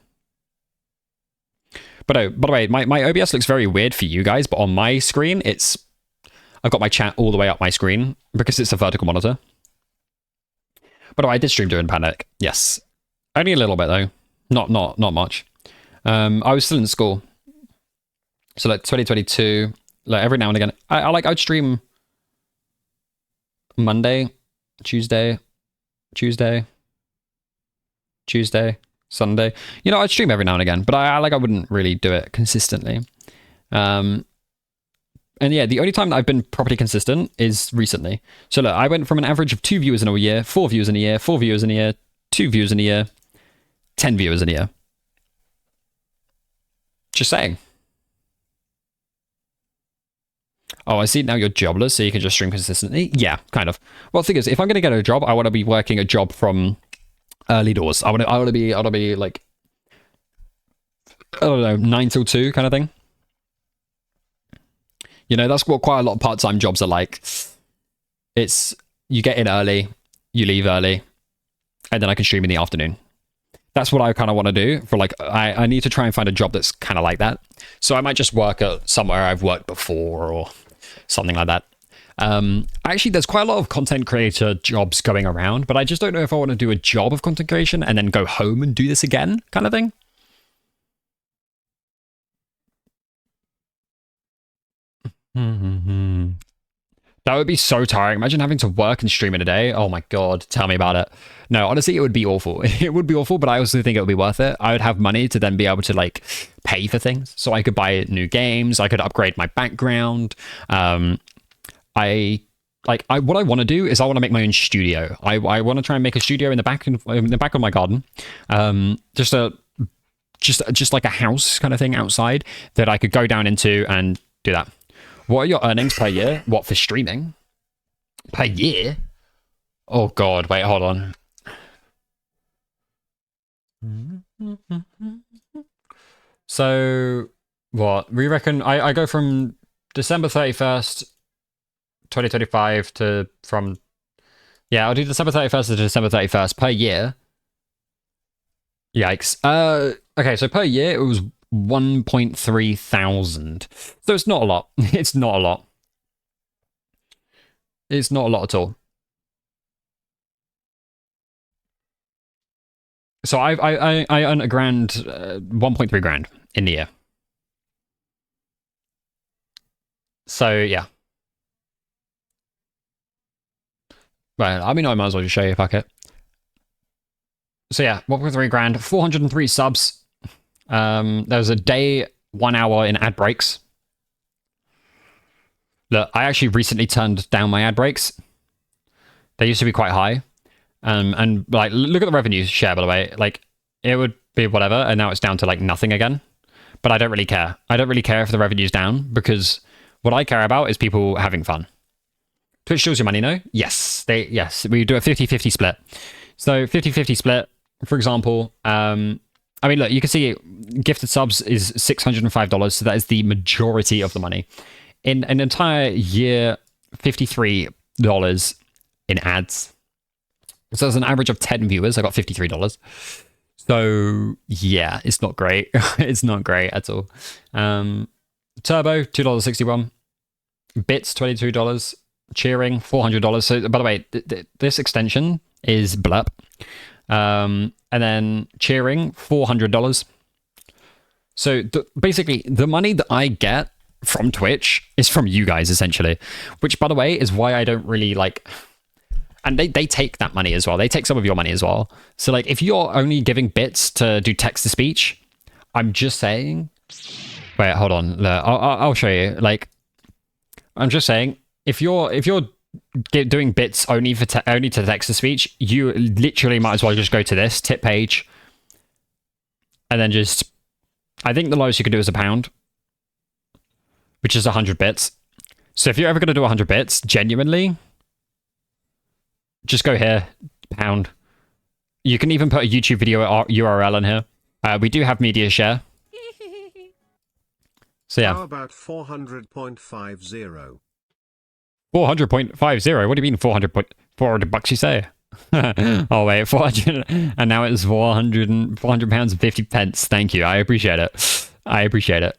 But oh, by the way, my OBS looks very weird for you guys, but on my screen, I've got my chat all the way up my screen because it's a vertical monitor. But oh, I did stream during the pandemic. Yes. Only a little bit though. Not much. I was still in school. So like 2022, like every now and again, I'd stream Monday, Tuesday, Sunday. You know, I'd stream every now and again, but I wouldn't really do it consistently. And yeah, the only time that I've been properly consistent is recently. So look, I went from an average of 2 viewers in a year, 4 viewers in a year, 4 viewers in a year, 2 viewers in a year, 10 viewers in a year. Just saying. Oh, I see now you're jobless, so you can just stream consistently. Yeah, kind of. Well, the thing is, if I'm going to get a job, I want to be working a job from early doors. I want to be like, I don't know, 9 till 2 kind of thing. You know, that's what quite a lot of part-time jobs are like. It's, you get in early, you leave early, and then I can stream in the afternoon. That's what I kind of want to do for like, I need to try and find a job that's kind of like that. So I might just work at somewhere I've worked before or something like that. Actually, there's quite a lot of content creator jobs going around, but I just don't know if I want to do a job of content creation and then go home and do this again kind of thing. That would be so tiring. Imagine having to work and stream in a day. Oh my God, tell me about it. No, honestly, it would be awful. It would be awful, but I also think it would be worth it. I would have money to then be able to like pay for things. So I could buy new games. I could upgrade my background. What I want to do is I want to make my own studio. I want to try and make a studio in the back of my garden. Just like a house kind of thing outside that I could go down into and do that. What are your earnings per year? What, for streaming? Per year? Oh god, wait, hold on. So, what? We reckon I go from December 31st, 2025 to from... Yeah, I'll do December 31st to December 31st per year. Yikes. Okay, so per year it was 1.3 thousand. So it's not a lot. It's not a lot. It's not a lot at all. So I earn a grand, 1.3 grand in the year. So yeah. Well, I mean, I might as well just show you, fuck it. So yeah, 1.3 grand, 403 subs. There was a day, 1 hour in ad breaks. Look, I actually recently turned down my ad breaks. They used to be quite high. And like, look at the revenue share, by the way. Like, it would be whatever, and now it's down to like nothing again. But I don't really care. I don't really care if the revenue's down, because what I care about is people having fun. Twitch steals your money, no? Yes. Yes, we do a 50-50 split. So 50-50 split, for example, I mean, look, you can see gifted subs is $605, so that is the majority of the money. In an entire year, $53 in ads. So there's an average of 10 viewers. I got $53. So yeah, it's not great. It's not great at all. Turbo, $2.61. Bits, $22. Cheering, $400. So by the way, this extension is Blurp. And then cheering, $400. So basically, the money that I get from Twitch is from you guys, essentially. Which, by the way, is why I don't really like... And they take that money as well. They take some of your money as well. So, like, if you're only giving bits to do text-to-speech, I'm just saying... Wait, hold on. Look, I'll show you. Like, I'm just saying, if you're doing bits only only to text-to-speech, you literally might as well just go to this tip page, and then just... I think the lowest you can do is £1, which is 100 bits. So if you're ever going to do 100 bits, genuinely... Just go here, £1. You can even put a YouTube video URL in here. We do have media share. So yeah. How about 400.50? 400.50? What do you mean 400 bucks you say? Oh wait, 400, and now it's 400 pounds and 50 pence. Thank you, I appreciate it. I appreciate it.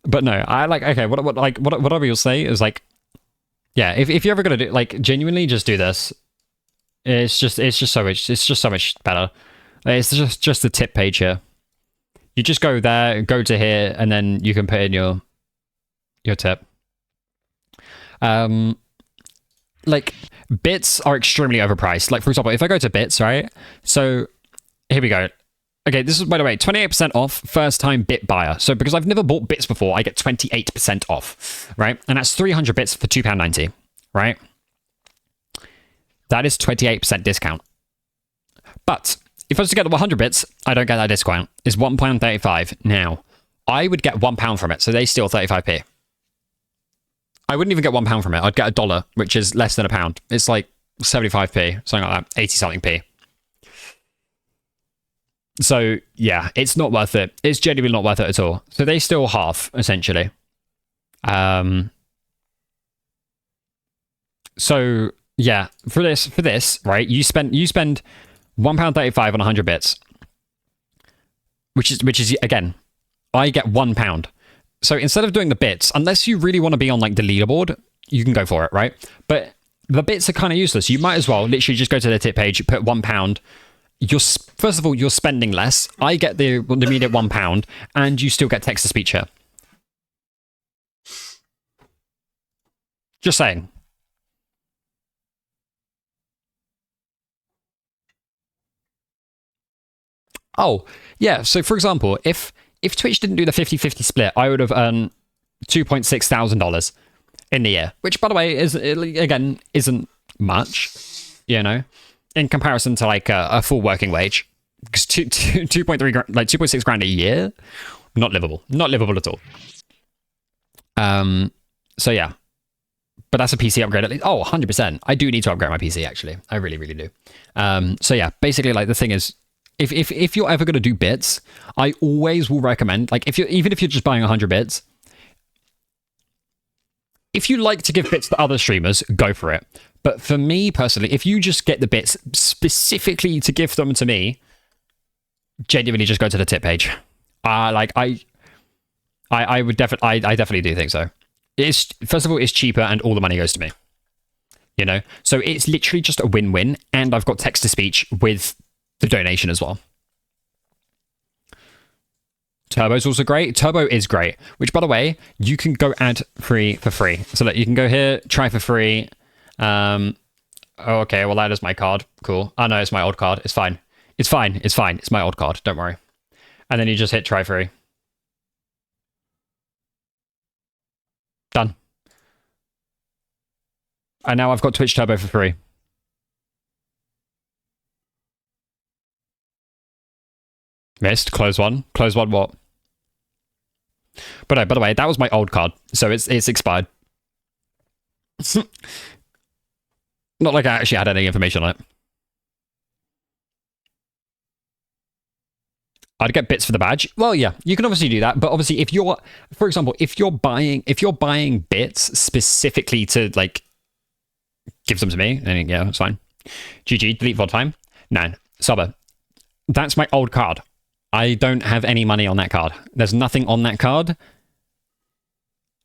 But no, I like, okay, what I will say is like, yeah, if you're ever gonna do, like, genuinely just do this. It's just so much better. It's just the tip page here. You just go there, go to here, and then you can put in your tip. Like, bits are extremely overpriced. Like, for example, if I go to bits, right? So here we go. Okay, this is, by the way, 28% off first time bit buyer. So because I've never bought bits before, I get 28% off, right? And that's 300 bits for £2.90, right? That is 28% discount. But if I was to get the 100 bits, I don't get that discount. It's £1.35. Now, I would get £1 from it, so they steal 35p. I wouldn't even get £1 from it. I'd get $1, which is less than £1. It's like 75p, something like that, 80 something p. So yeah, it's not worth it. It's genuinely not worth it at all. So they steal half, essentially. So yeah, for this, right? You spend £1.35 on 100 bits, which is again, I get £1. So instead of doing the bits, unless you really want to be on like the leaderboard, you can go for it, right? But the bits are kind of useless. You might as well literally just go to the tip page, put £1. First of all, you're spending less. I get the immediate £1, and you still get text to speech here. Just saying. Oh, yeah. So for example, if Twitch didn't do the 50-50 split, I would have earned $2.6 thousand in the year, which, by the way, isn't much, you know, in comparison to like a full working wage. Because 2.3 grand, like 2.6 grand a year, not livable at all. So yeah, but that's a PC upgrade at least. Oh, 100%. I do need to upgrade my PC, actually. I really, really do. So yeah, basically, like, the thing is, if you're ever going to do bits, I always will recommend, like, even if you're just buying 100 bits, if you like to give bits to other streamers, go for it. But for me personally, if you just get the bits specifically to give them to me, genuinely just go to the tip page. I definitely do think so. It's, first of all, it's cheaper and all the money goes to me. You know? So it's literally just a win-win, and I've got text-to-speech with the donation as well. Turbo's also great. Turbo is great, which, by the way, you can go ad-free for free. So that you can go here, try for free. Oh, okay, well, that is my card. Cool. Oh, no, it's my old card. It's fine. It's fine. It's fine. It's my old card. Don't worry. And then you just hit try free. Done. And now I've got Twitch Turbo for free. Missed. Close one. Close one what? But no, by the way, that was my old card. So it's expired. Not like I actually had any information on it. I'd get bits for the badge. Well, yeah, you can obviously do that, but obviously, if you're, for example, if you're buying bits specifically to like give them to me, then yeah, that's fine. GG, delete VOD time. No, Saba, that's my old card. I don't have any money on that card. There's nothing on that card,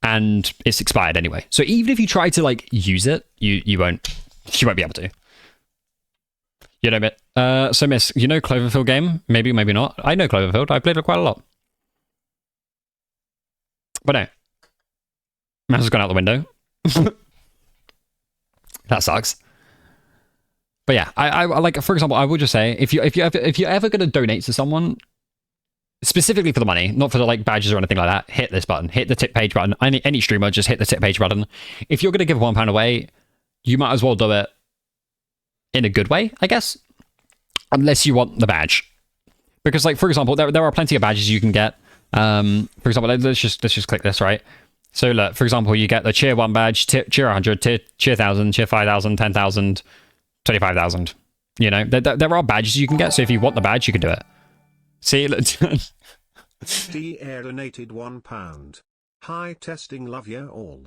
and it's expired anyway. So even if you try to like use it, you won't be able to. You know, so Miss, you know Cloverfield game? Maybe, maybe not. I know Cloverfield. I played it quite a lot. But no. Mouse has gone out the window. That sucks. But yeah, I like, for example, I would just say, if you're ever going to donate to someone, specifically for the money, not for the like badges or anything like that, hit this button. Hit the tip page button. Any streamer, just hit the tip page button. If you're going to give £1 away, you might as well do it in a good way, I guess, unless you want the badge. Because, like, for example, there are plenty of badges you can get. For example, let's just click this, right? So look, for example, you get the Cheer 1 badge, Cheer 100, Cheer 1000, Cheer 5000, 10,000, 25,000. You know, there are badges you can get, so if you want the badge, you can do it. See? De-aeronated £1. Hi, testing, love you all.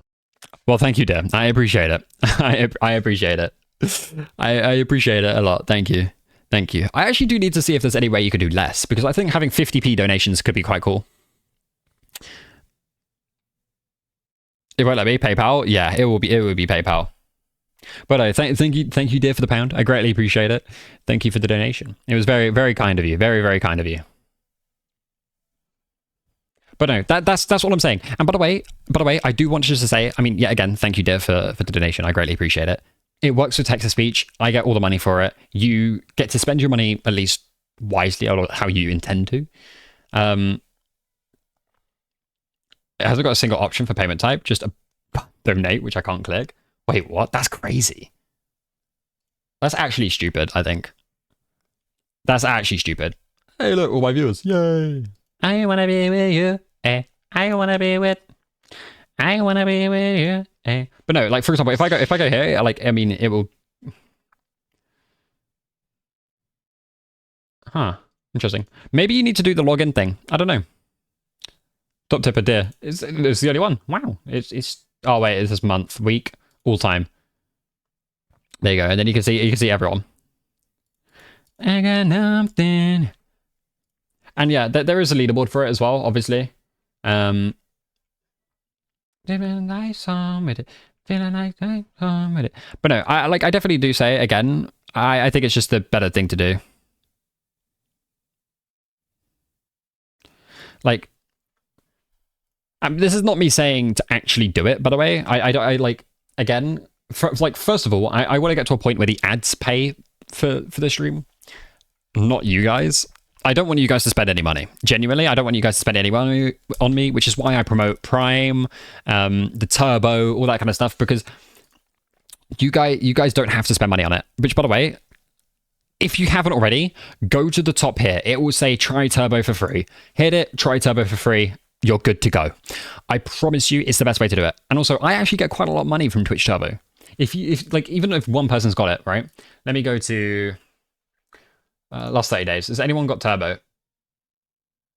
Well, thank you, dear. I appreciate it. I appreciate it. I appreciate it a lot. Thank you. Thank you. I actually do need to see if there's any way you could do less, because I think having 50p donations could be quite cool. It won't let me PayPal. Yeah, it would be PayPal. But thank you, dear, for the pound. I greatly appreciate it. Thank you for the donation. It was very, very kind of you. Very, very kind of you. But no, that's what I'm saying. And by the way, I do want just to say, I mean, yeah, again, thank you, dear, for the donation. I greatly appreciate it. It works with text-to-speech. I get all the money for it. You get to spend your money at least wisely, or how you intend to. It hasn't got a single option for payment type, just a donate, which I can't click. Wait, what? That's crazy. That's actually stupid, I think. That's actually stupid. Hey, look, all my viewers. Yay. I wanna be with you. I wanna be with you. But no, like, for example, if I go here, like, I mean, it will. Huh. Interesting. Maybe you need to do the login thing. I don't know. Top tip a dear. It's the only one. Wow. It's. Oh wait, it's this month, week, all time. There you go, and then you can see everyone. I got nothing. And yeah, there is a leaderboard for it as well, obviously. Feeling nice on with it. Feeling like on with it. But no, I definitely do say again. I think it's just the better thing to do. Like, this is not me saying to actually do it. By the way, I like, again. First of all, I want to get to a point where the ads pay for the stream, not you guys. I don't want you guys to spend any money. Genuinely, I don't want you guys to spend any money on me, which is why I promote Prime, the Turbo, all that kind of stuff, because you guys don't have to spend money on it. Which, by the way, if you haven't already, go to the top here. It will say try Turbo for free. Hit it, try Turbo for free. you're good to go. I promise you, it's the best way to do it. And also, I actually get quite a lot of money from Twitch Turbo. If even if one person's got it, right? Let me go to last 30 days. Has anyone got Turbo?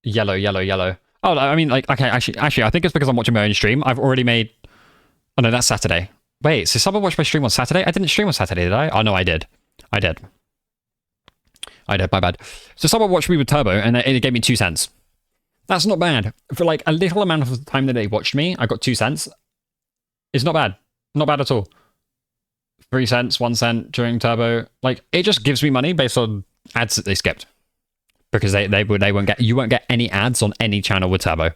Yellow, yellow, yellow. Oh, I mean, like, okay, actually, I think it's because I'm watching my own stream. I've already made... Oh, no, that's Saturday. Wait, so someone watched my stream on Saturday? I didn't stream on Saturday, did I? Oh, no, I did. I did, my bad. So someone watched me with Turbo, and it gave me 2 cents. That's not bad. For, like, a little amount of time that they watched me, I got 2 cents. It's not bad. Not bad at all. 3 cents, 1 cent during Turbo. Like, it just gives me money based on ads that they skipped. Because they won't get... You won't get any ads on any channel with Turbo.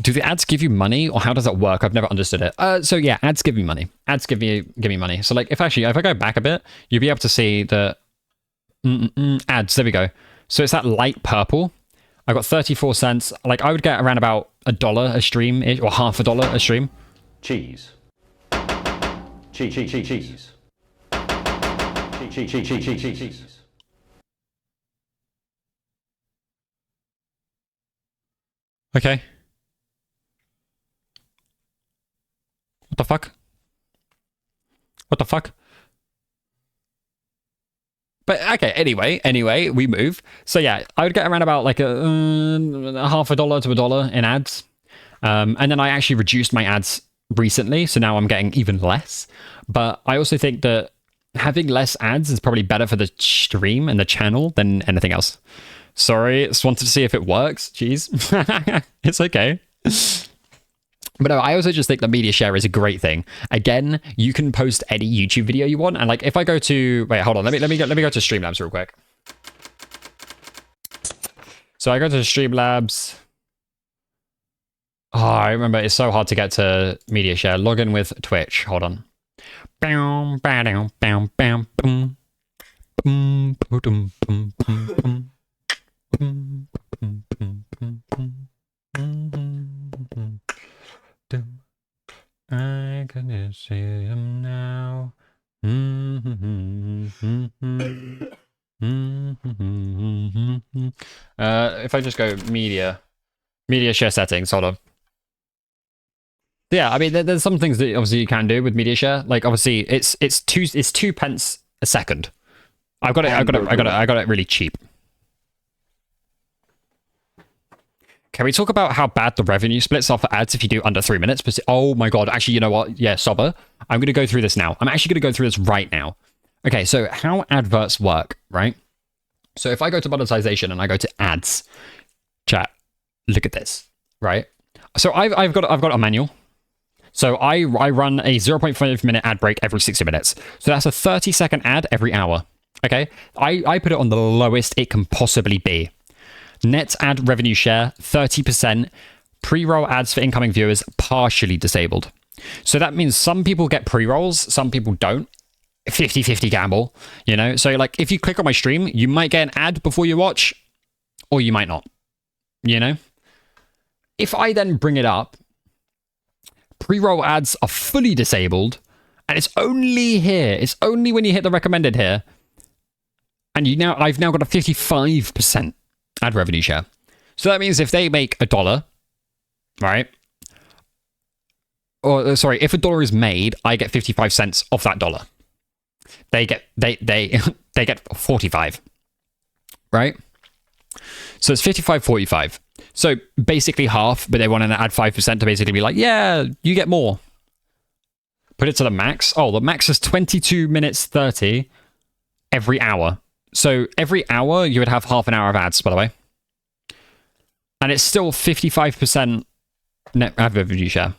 Do the ads give you money, or how does that work? I've never understood it. So yeah, ads give me money. Ads give me money. So like, if I go back a bit, you'll be able to see the ads. There we go. So it's that light purple. I got 34 cents. Like, I would get around about $1 a stream, or $half a stream. Cheese. Cheese. Cheese. Okay. What the fuck? What the fuck? But okay, anyway, we move. So yeah, I would get around about like a half a dollar to $1 in ads. And then I actually reduced my ads recently, so now I'm getting even less. But I also think that having less ads is probably better for the stream and the channel than anything else. Sorry, just wanted to see if it works. Jeez. It's okay. But no, I also just think that media share is a great thing. Again, you can post any YouTube video you want, and like if I go to hold on, let me go to Streamlabs real quick. So I go to Streamlabs. Oh, I remember it's so hard to get to media share. Log in with Twitch. Hold on. I can see him now. If I just go media share settings, hold on. Yeah, I mean, there's some things that obviously you can do with media share. Like obviously, it's 2 pence a second. I got it really cheap. Can we talk about how bad the revenue splits are for ads if you do under 3 minutes? Oh my god, actually, you know what? Yeah, Sobber. I'm going to go through this now. I'm actually going to go through this right now. Okay, so how adverts work, right? So if I go to monetization and I go to ads, chat, look at this, right? So I've got a manual. So I run a 0.5 minute ad break every 60 minutes. So that's a 30-second ad every hour. Okay? I put it on the lowest it can possibly be. Net ad revenue share, 30%. Pre-roll ads for incoming viewers, partially disabled. So that means some people get pre-rolls, some people don't. 50-50 gamble, you know? So like if you click on my stream, you might get an ad before you watch, or you might not, you know? If I then bring it up, pre-roll ads are fully disabled, and it's only here. It's only when you hit the recommended here. And I've now got a 55% ad revenue share. So that means if they make $1, right? Or sorry, if $1 is made, I get 55 cents off that dollar. They get 45, right? So it's 55-45. So basically half, but they want to add 5% to basically be like, yeah, you get more. Put it to the max. Oh, the max is 22 minutes 30 every hour. So every hour you would have half an hour of ads, by the way. And it's still 55% net ad revenue share.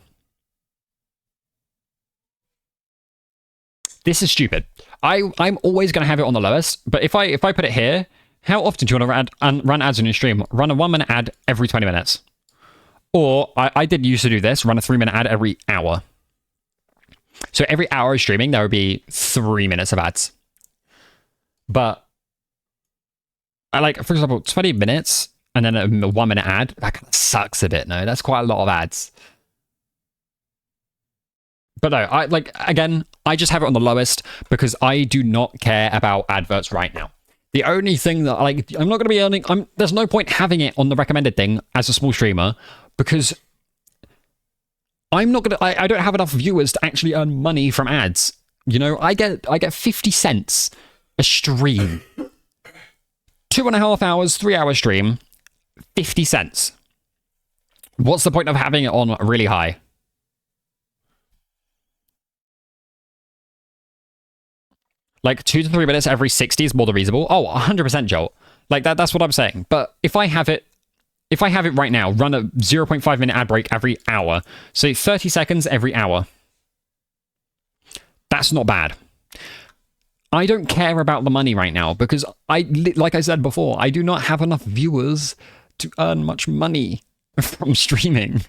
This is stupid. I'm always going to have it on the lowest, but if I put it here, how often do you want to run ads on your stream? Run a 1 minute ad every 20 minutes. Or I did used to do this, run a 3 minute ad every hour. So every hour of streaming, there would be 3 minutes of ads. But I like, for example, 20 minutes and then a 1 minute ad, that kind of sucks a bit, no? That's quite a lot of ads. But no, again, I just have it on the lowest because I do not care about adverts right now. The only thing that, like, I'm not going to be earning... there's no point having it on the recommended thing as a small streamer, because I'm not going to... I don't have enough viewers to actually earn money from ads. You know, I get 50 cents a stream. 2.5 hours, 3-hour stream, 50 cents. What's the point of having it on really high? Like 2 to 3 minutes every 60 is more than reasonable. Oh, 100% Jolt. Like that's what I'm saying. But if I have it right now, run a 0.5 minute ad break every hour. So 30 seconds every hour. That's not bad. I don't care about the money right now because like I said before, I do not have enough viewers to earn much money from streaming.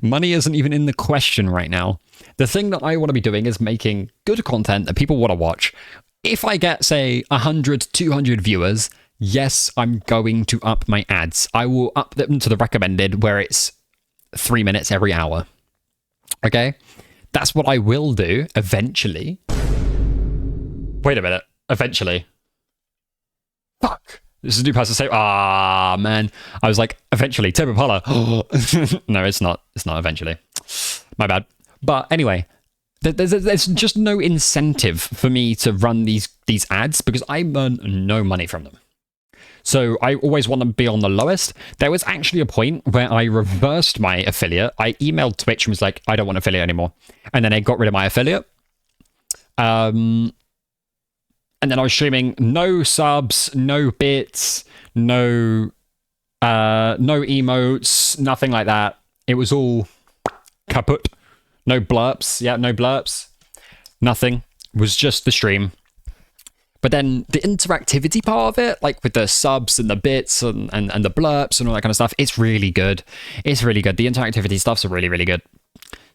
Money isn't even in the question right now. The thing that I want to be doing is making good content that people want to watch. If I get, say, 100, 200 viewers, yes, I'm going to up my ads. I will up them to the recommended where it's 3 minutes every hour. Okay? That's what I will do eventually. Wait a minute. Eventually. Fuck. This is a new person say, ah, man. I was like, eventually, Tim Impala. No, it's not. It's not eventually. My bad. But anyway, there's just no incentive for me to run these ads because I earn no money from them. So I always want to be on the lowest. There was actually a point where I reversed my affiliate. I emailed Twitch and was like, I don't want affiliate anymore. And then I got rid of my affiliate. And then I was streaming no subs, no bits, no emotes, nothing like that. It was all kaput. No blurps. Yeah, no blurps. Nothing. It was just the stream. But then the interactivity part of it, like with the subs and the bits and the blurps and all that kind of stuff, it's really good. It's really good. The interactivity stuff's really, really good.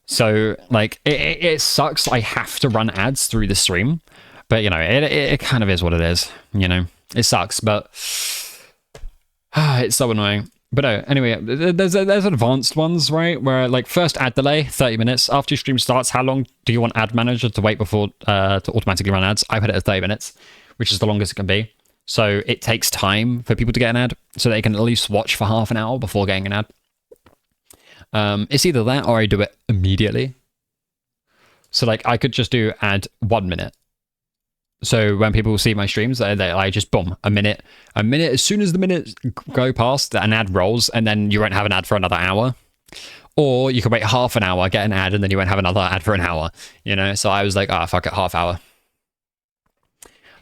So, like, it sucks. I have to run ads through the stream. But, you know, it kind of is what it is. You know, it sucks, but it's so annoying. But no, anyway, there's advanced ones, right? Where, like, first ad delay, 30 minutes. After your stream starts, how long do you want Ad Manager to wait before to automatically run ads? I put it at 30 minutes, which is the longest it can be. So it takes time for people to get an ad, so they can at least watch for half an hour before getting an ad. It's either that or I do it immediately. So, like, I could just do ad 1 minute. So when people see my streams, I just boom, a minute. As soon as the minutes go past, an ad rolls, and then you won't have an ad for another hour. Or you could wait half an hour, get an ad, and then you won't have another ad for an hour. You know, so I was like, fuck it, half hour.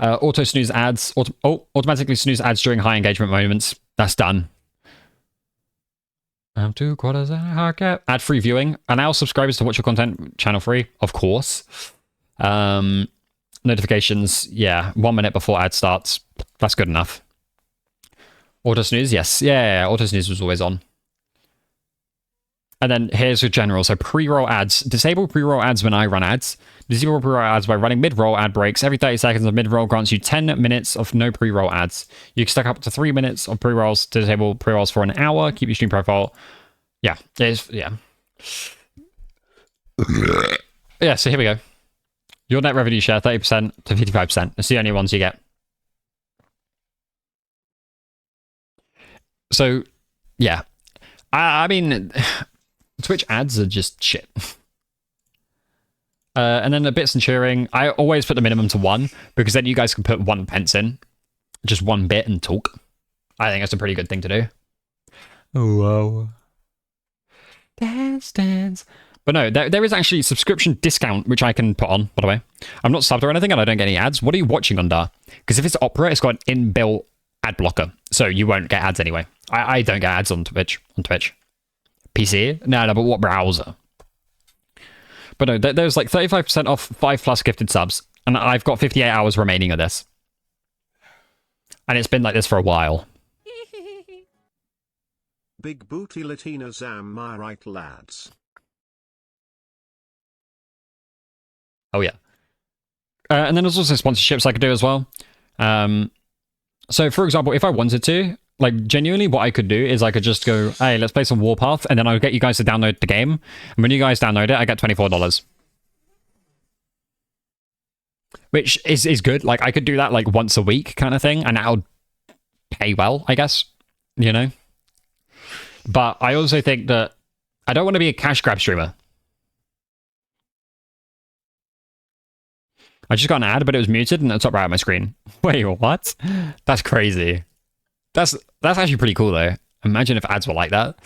Auto snooze ads, automatically snooze ads during high engagement moments. That's done. I'm 2 quarters ad free viewing. Allow subscribers to watch your content channel free, of course. Notifications, yeah, 1 minute before ad starts. That's good enough. Auto snooze, yes. Yeah, auto snooze was always on. And then here's your general. So pre-roll ads. Disable pre-roll ads when I run ads. Disable pre-roll ads by running mid-roll ad breaks. Every 30 seconds of mid-roll grants you 10 minutes of no pre-roll ads. You can stack up to 3 minutes of pre-rolls to disable pre-rolls for an hour. Keep your stream profile. Yeah, yeah. Yeah, so here we go. Your net revenue share, 30% to 55%. It's the only ones you get. So, yeah. I mean, Twitch ads are just shit. And then the bits and cheering, I always put the minimum to 1, because then you guys can put 1 pence in. Just 1 bit and talk. I think that's a pretty good thing to do. Oh, wow. Dance. But no, there is actually a subscription discount, which I can put on, by the way. I'm not subbed or anything, and I don't get any ads. What are you watching under? Because if it's Opera, it's got an inbuilt ad blocker, so you won't get ads anyway. I don't get ads on Twitch. PC? No, but what browser? But no, there's like 35% off 5+ gifted subs, and I've got 58 hours remaining of this. And it's been like this for a while. Big booty Latinas, am I right, lads? Oh, yeah. And then there's also sponsorships I could do as well. So, for example, if I wanted to, like, genuinely what I could do is I could just go, hey, let's play some Warpath, and then I'll get you guys to download the game. And when you guys download it, I get $24. which is good. Like I could do that like once a week kind of thing, and that would pay well, I guess. You know. But I also think that I don't want to be a cash grab streamer. I just got an ad, but it was muted in the top right of my screen. Wait, what? That's crazy. That's actually pretty cool though. Imagine if ads were like that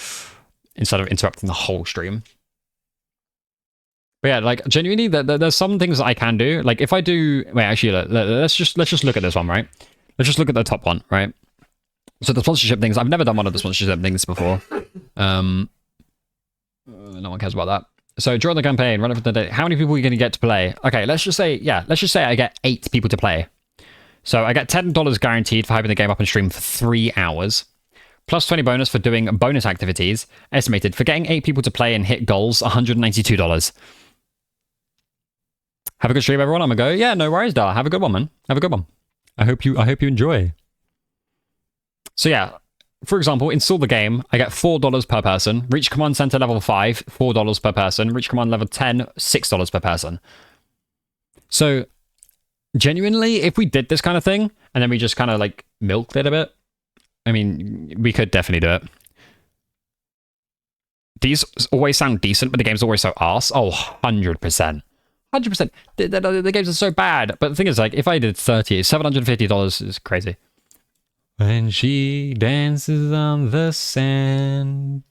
instead of interrupting the whole stream. But yeah, like genuinely, there's some things that I can do. Like if I do, wait, actually, let's just look at this one, right? Let's just look at the top one, right? So the sponsorship things, I've never done one of the sponsorship things before. No one cares about that. So during the campaign, run it for the day. How many people are you going to get to play? Okay, let's just say I get 8 people to play. So I get $10 guaranteed for hyping the game up and stream for 3 hours. Plus 20 bonus for doing bonus activities. Estimated for getting 8 people to play and hit goals, $192. Have a good stream, everyone. I'm gonna go. Yeah, no worries, Dar. Have a good one, man. Have a good one. I hope you enjoy. So yeah, for example, install the game. I get $4 per person. Reach command center level 5, $4 per person. Reach command level 10, $6 per person. So genuinely, if we did this kind of thing and then we just kind of like milked it a bit, I mean, we could definitely do it. These always sound decent, but the game's always so arse. Oh, 100%. 100%. The games are so bad. But the thing is, like, if I did 30, $750 is crazy. When she dances on the sand.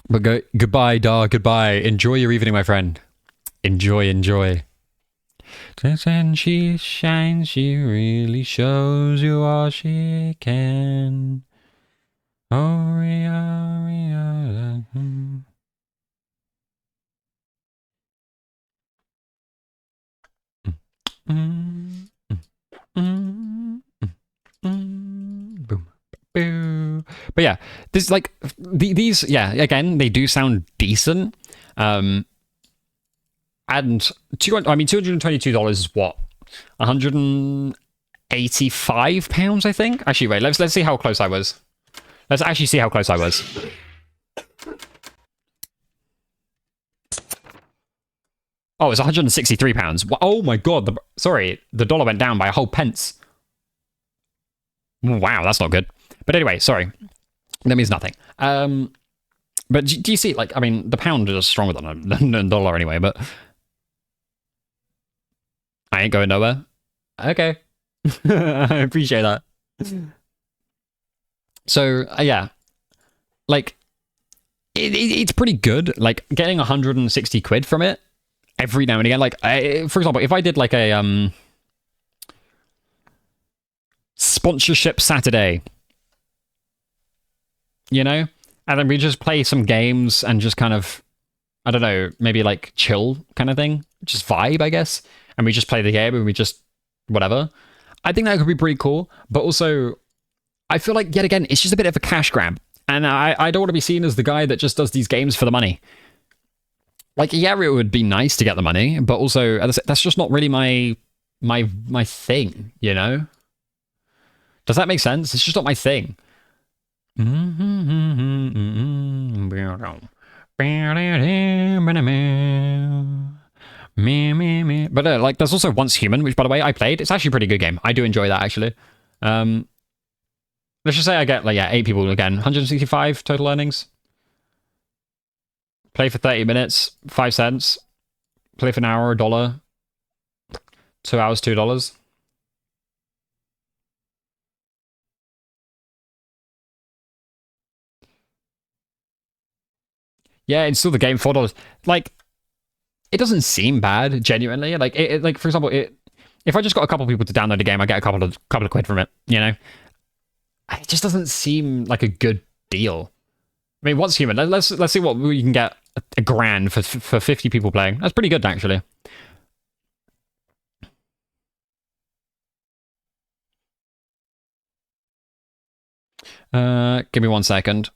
But goodbye, dog. Goodbye. Enjoy your evening, my friend. Enjoy. When she shines, she really shows you all she can. Oh, Ria. Boom. Boo. But yeah, this like these yeah, again, they do sound decent. And $222 is what? £185, I think. Actually, wait, let's see how close I was. Let's actually see how close I was. Oh, it's £163. Oh my god, the dollar went down by a whole pence. Wow, that's not good. But anyway, sorry. That means nothing. But do you see, like, I mean, the pound is stronger than a dollar anyway, but I ain't going nowhere. Okay. I appreciate that. So, yeah. Like, it's pretty good. Like, getting 160 quid from it every now and again. Like, for example, if I did, like, a sponsorship Saturday, you know? And then we just play some games and just kind of, I don't know, maybe, like, chill kind of thing. Just vibe, I guess. And we just play the game and we just whatever. I think that could be pretty cool, but also I feel like yet again it's just a bit of a cash grab, and I don't want to be seen as the guy that just does these games for the money. Like, yeah, it would be nice to get the money, but also that's just not really my thing, you know? Does that make sense? It's just not my thing. But like, there's also Once Human, which, by the way, I played. It's actually a pretty good game. I do enjoy that, actually. Let's just say I get, like, yeah, 8 people again. 165 total earnings. Play for 30 minutes, 5 cents. Play for an hour, $1. 2 hours, $2. Yeah, install the game, $4. Like, it doesn't seem bad, genuinely. Like, like, for example, if I just got a couple people to download the game, I get a couple of quid from it, you know? It just doesn't seem like a good deal. I mean, Once Human, let's see what we can get a grand for 50 people playing. That's pretty good, actually. Give me 1 second.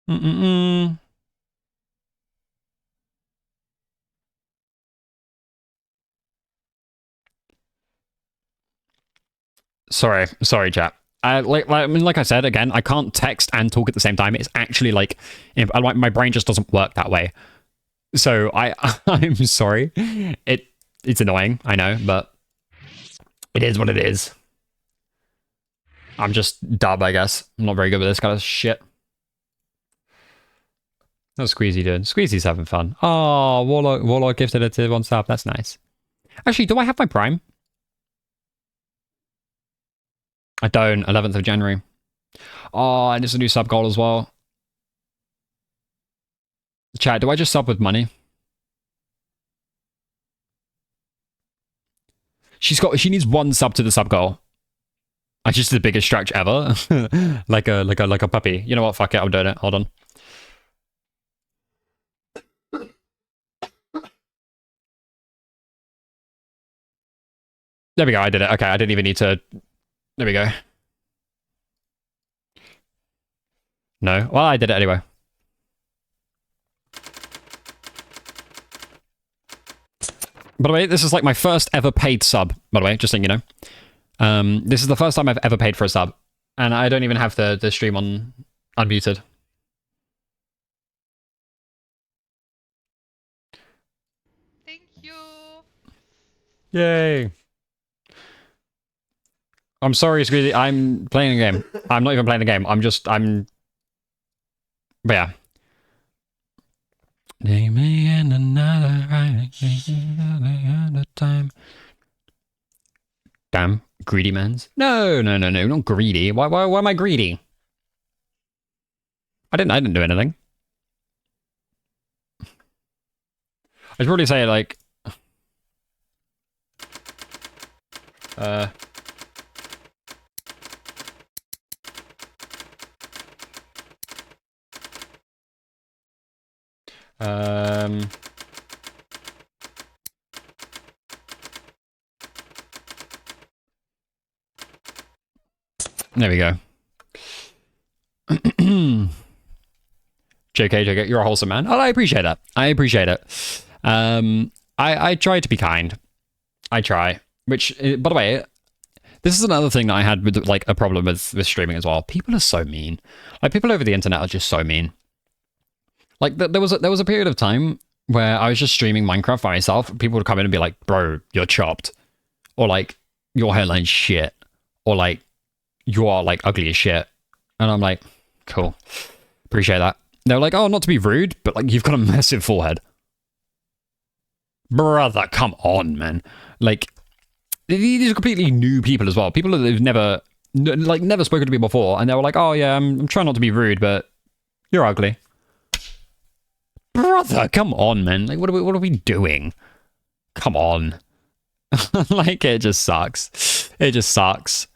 Mm-mm-mm. Sorry, chat. Like I said again, I can't text and talk at the same time. It's actually like my brain just doesn't work that way. So I'm sorry. It's annoying, I know, but it is what it is. I'm just dub, I guess. I'm not very good with this kind of shit. How's Squeezy doing? Squeezy's having fun. Oh, Warlock gifted it to 1 sub. That's nice. Actually, do I have my Prime? I don't. 11th of January. Oh, and it's a new sub goal as well. Chat, do I just sub with money? She needs 1 sub to the sub goal. I just did the biggest stretch ever. like a puppy. You know what? Fuck it. I'm doing it. Hold on. There we go. I did it. Okay, I didn't even need to. There we go. No. Well, I did it anyway. By the way, this is like my first ever paid sub, by the way, just so you know. This is the first time I've ever paid for a sub. And I don't even have the stream on unmuted. Thank you. Yay. I'm sorry, Squeezy. I'm playing a game. I'm not even playing the game. But yeah. Take me in another time. Damn, greedy mans. No, not greedy. Why am I greedy? I didn't do anything. I'd probably say like there we go. JK, you're a wholesome man. Oh, I appreciate that. I appreciate it. I try to be kind. I try. Which, by the way, this is another thing that I had with like a problem with streaming as well. People are so mean. Like people over the internet are just so mean. Like there was a period of time where I was just streaming Minecraft by myself. People would come in and be like, "Bro, you're chopped," or like, "Your hairline's shit," or like, "You are like ugly as shit," and I'm like, "Cool, appreciate that." They're like, "Oh, not to be rude, but like you've got a massive forehead." Brother, come on, man. Like, these are completely new people as well. People that have never spoken to me before, and they were like, "Oh yeah, I'm trying not to be rude, but you're ugly." Brother, come on, man. Like, what are we doing? Come on. Like, it just sucks. It just sucks.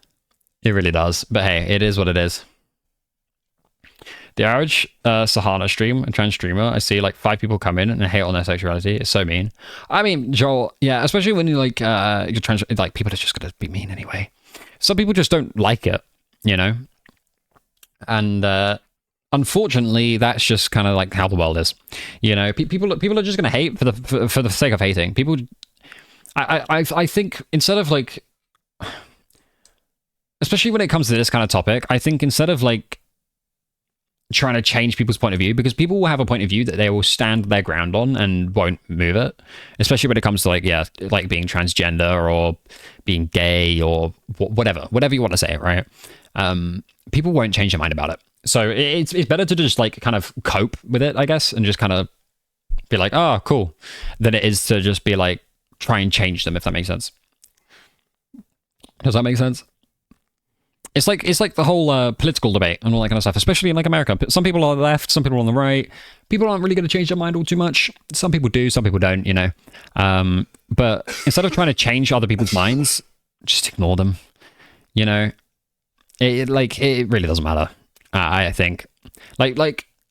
It really does. But hey, it is what it is. The average Sahana stream, a trans streamer, I see like 5 people come in and hate on their sexuality. It's so mean. I mean, Joel, yeah, especially when you like you're trans, like people are just gonna be mean anyway. Some people just don't like it, you know. And unfortunately, that's just kind of like how the world is. You know, people are just gonna hate for the sake of hating. People, I think instead of like, especially when it comes to this kind of topic, I think instead of like trying to change people's point of view, because people will have a point of view that they will stand their ground on and won't move it, especially when it comes to like, yeah, like being transgender or being gay or whatever you want to say, right? People won't change their mind about it. So it's better to just like kind of cope with it, I guess, and just kind of be like, oh, cool, than it is to just be like, try and change them, if that makes sense. Does that make sense? It's like the whole political debate and all that kind of stuff, especially in like America. Some people are on the left, some people are on the right. People aren't really going to change their mind all too much. Some people do, some people don't, you know. But instead of trying to change other people's minds, just ignore them. You know, it really doesn't matter. I think, and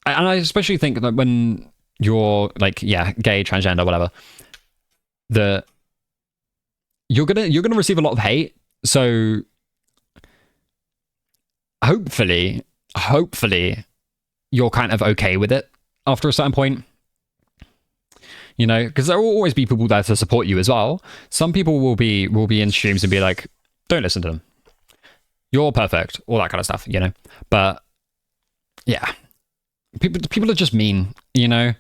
I especially think that when you're like, yeah, gay, transgender, whatever, you're gonna receive a lot of hate. So hopefully you're kind of okay with it after a certain point. You know, because there will always be people there to support you as well. Some people will be in streams and be like, don't listen to them. You're perfect, all that kind of stuff, you know. But yeah, people are just mean, you know.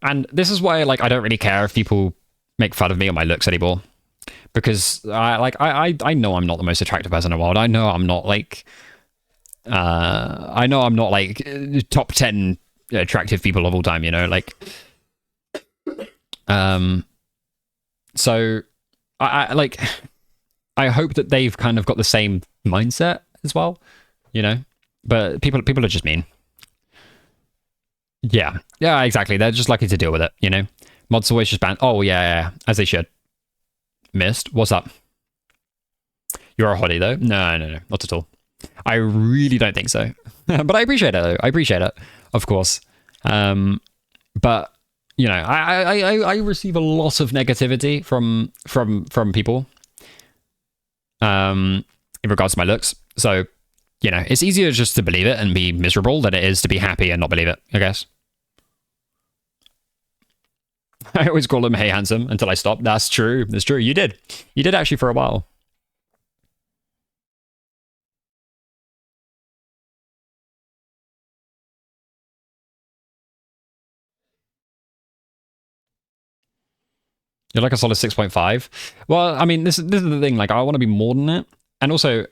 And this is why, like, I don't really care if people make fun of me or my looks anymore, because I know I'm not the most attractive person in the world. I know I'm not like top 10 attractive people of all time, you know, like. So I hope that they've kind of got the same mindset as well, you know. But people are just mean. Yeah, exactly. They're just lucky to deal with it, you know. Mods always just ban. Oh yeah, as they should. Missed. What's up? You're a hottie though? No, not at all. I really don't think so. But I appreciate it though. I appreciate it, of course. But you know, I receive a lot of negativity from people in regards to my looks. So, you know, it's easier just to believe it and be miserable than it is to be happy and not believe it, I guess. I always call him "Hey handsome" until I stop. That's true. That's true. You did actually for a while. You're like a solid 6.5. Well, I mean, this is the thing. Like, I want to be more than it, and also,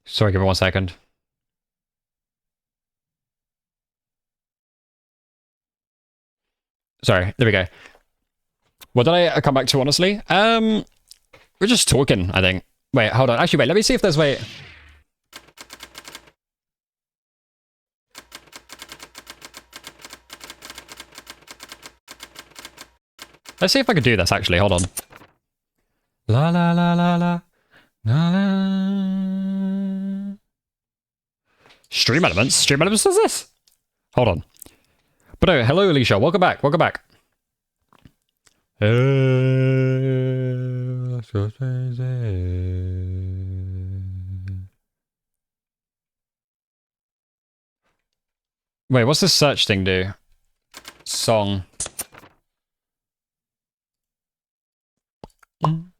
sorry, give me 1 second. Sorry, there we go. What did I come back to, honestly? We're just talking, I think. Wait, hold on. Actually, wait, let me see if there's a way. Let's see if I can do this, actually. Hold on. La la la la la. La la. Stream Elements? Stream Elements does this? Hold on. But no, hello, Alicia. Welcome back. Welcome back. Wait, what's this search thing do? Song. I'm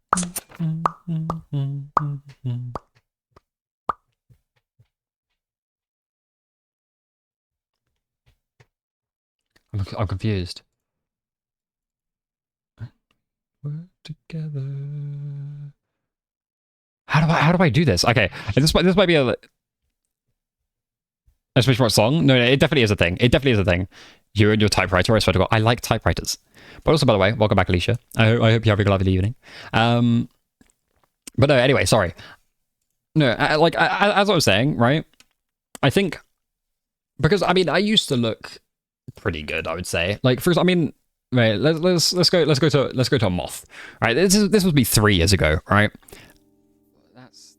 confused. Work together. How do I do this? Okay, this might be a especially for a song. No, it definitely is a thing. It definitely is a thing. You and your typewriter. I swear to God, I like typewriters. But also, by the way, welcome back, Alicia. I hope you have a lovely evening. But no, anyway, sorry. No, as I was saying, right? I think because I mean I used to look pretty good. I would say, like first, I mean, right? Let's go to a moth. Right, this was me 3 years ago, right? That's.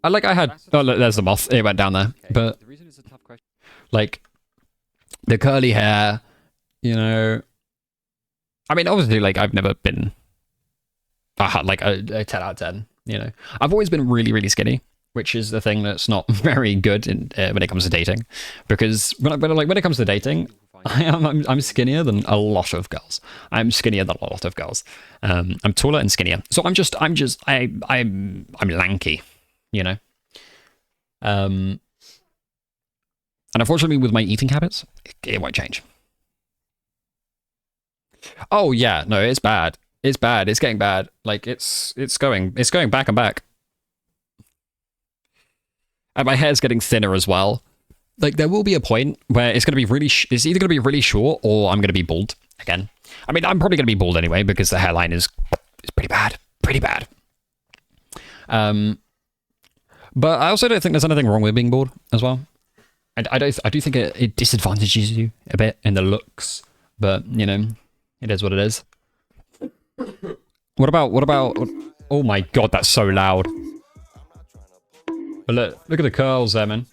I had. Oh, look, there's the moth. It went down there, Okay. but The reason it's a tough question. like the curly hair, you know. I mean, obviously, like I've never been like a 10 out of 10. You know, I've always been really, really skinny, which is the thing that's not very good in, when it comes to dating, because when it comes to dating, I'm skinnier than a lot of girls. I'm skinnier than a lot of girls. I'm taller and skinnier, so I'm lanky, you know. And unfortunately, with my eating habits, it won't change. Oh yeah, no, it's bad. It's bad. It's getting bad. Like it's going back and back. And my hair's getting thinner as well. Like, there will be a point where it's going to be really... it's either going to be really short or I'm going to be bald again. I mean, I'm probably going to be bald anyway because the hairline is pretty bad. Pretty bad. But I also don't think there's anything wrong with being bald as well. I do think it disadvantages you a bit in the looks. But, you know, it is what it is. What about... Oh my god, that's so loud. But look at the curls there, man.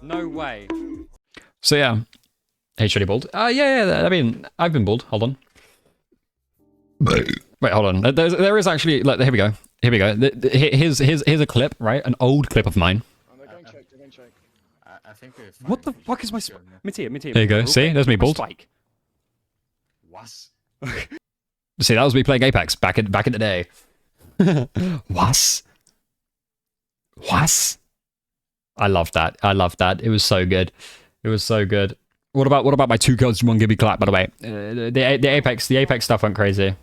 No way. So yeah, hey, should he bald? Yeah. I mean, I've been bald. Hold on. Wait, hold on. There is actually. Like, here we go. Here's a clip, right? An old clip of mine. I think What the fuck is my Mattia? There you go. See, there's me bald. Spike. Was? See, that was me playing Apex back in the day. Was? I loved that. It was so good. What about my 2 kills, 1 gibby clap? By the way, the Apex stuff went crazy.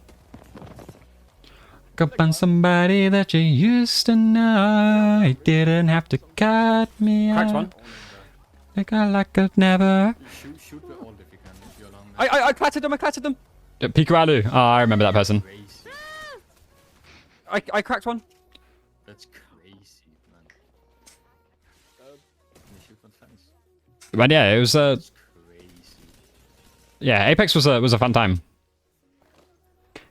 Go find somebody that you used to know. You didn't have to cut me out. Cracked one. Like I've never. Shoot the ult if you can. If you're along I clattered them. Piku Alu. Oh, I remember that person. crazy. I cracked one. That's crazy, man. Can you shoot one thanks? But yeah, it was That's crazy. yeah, Apex was a fun time.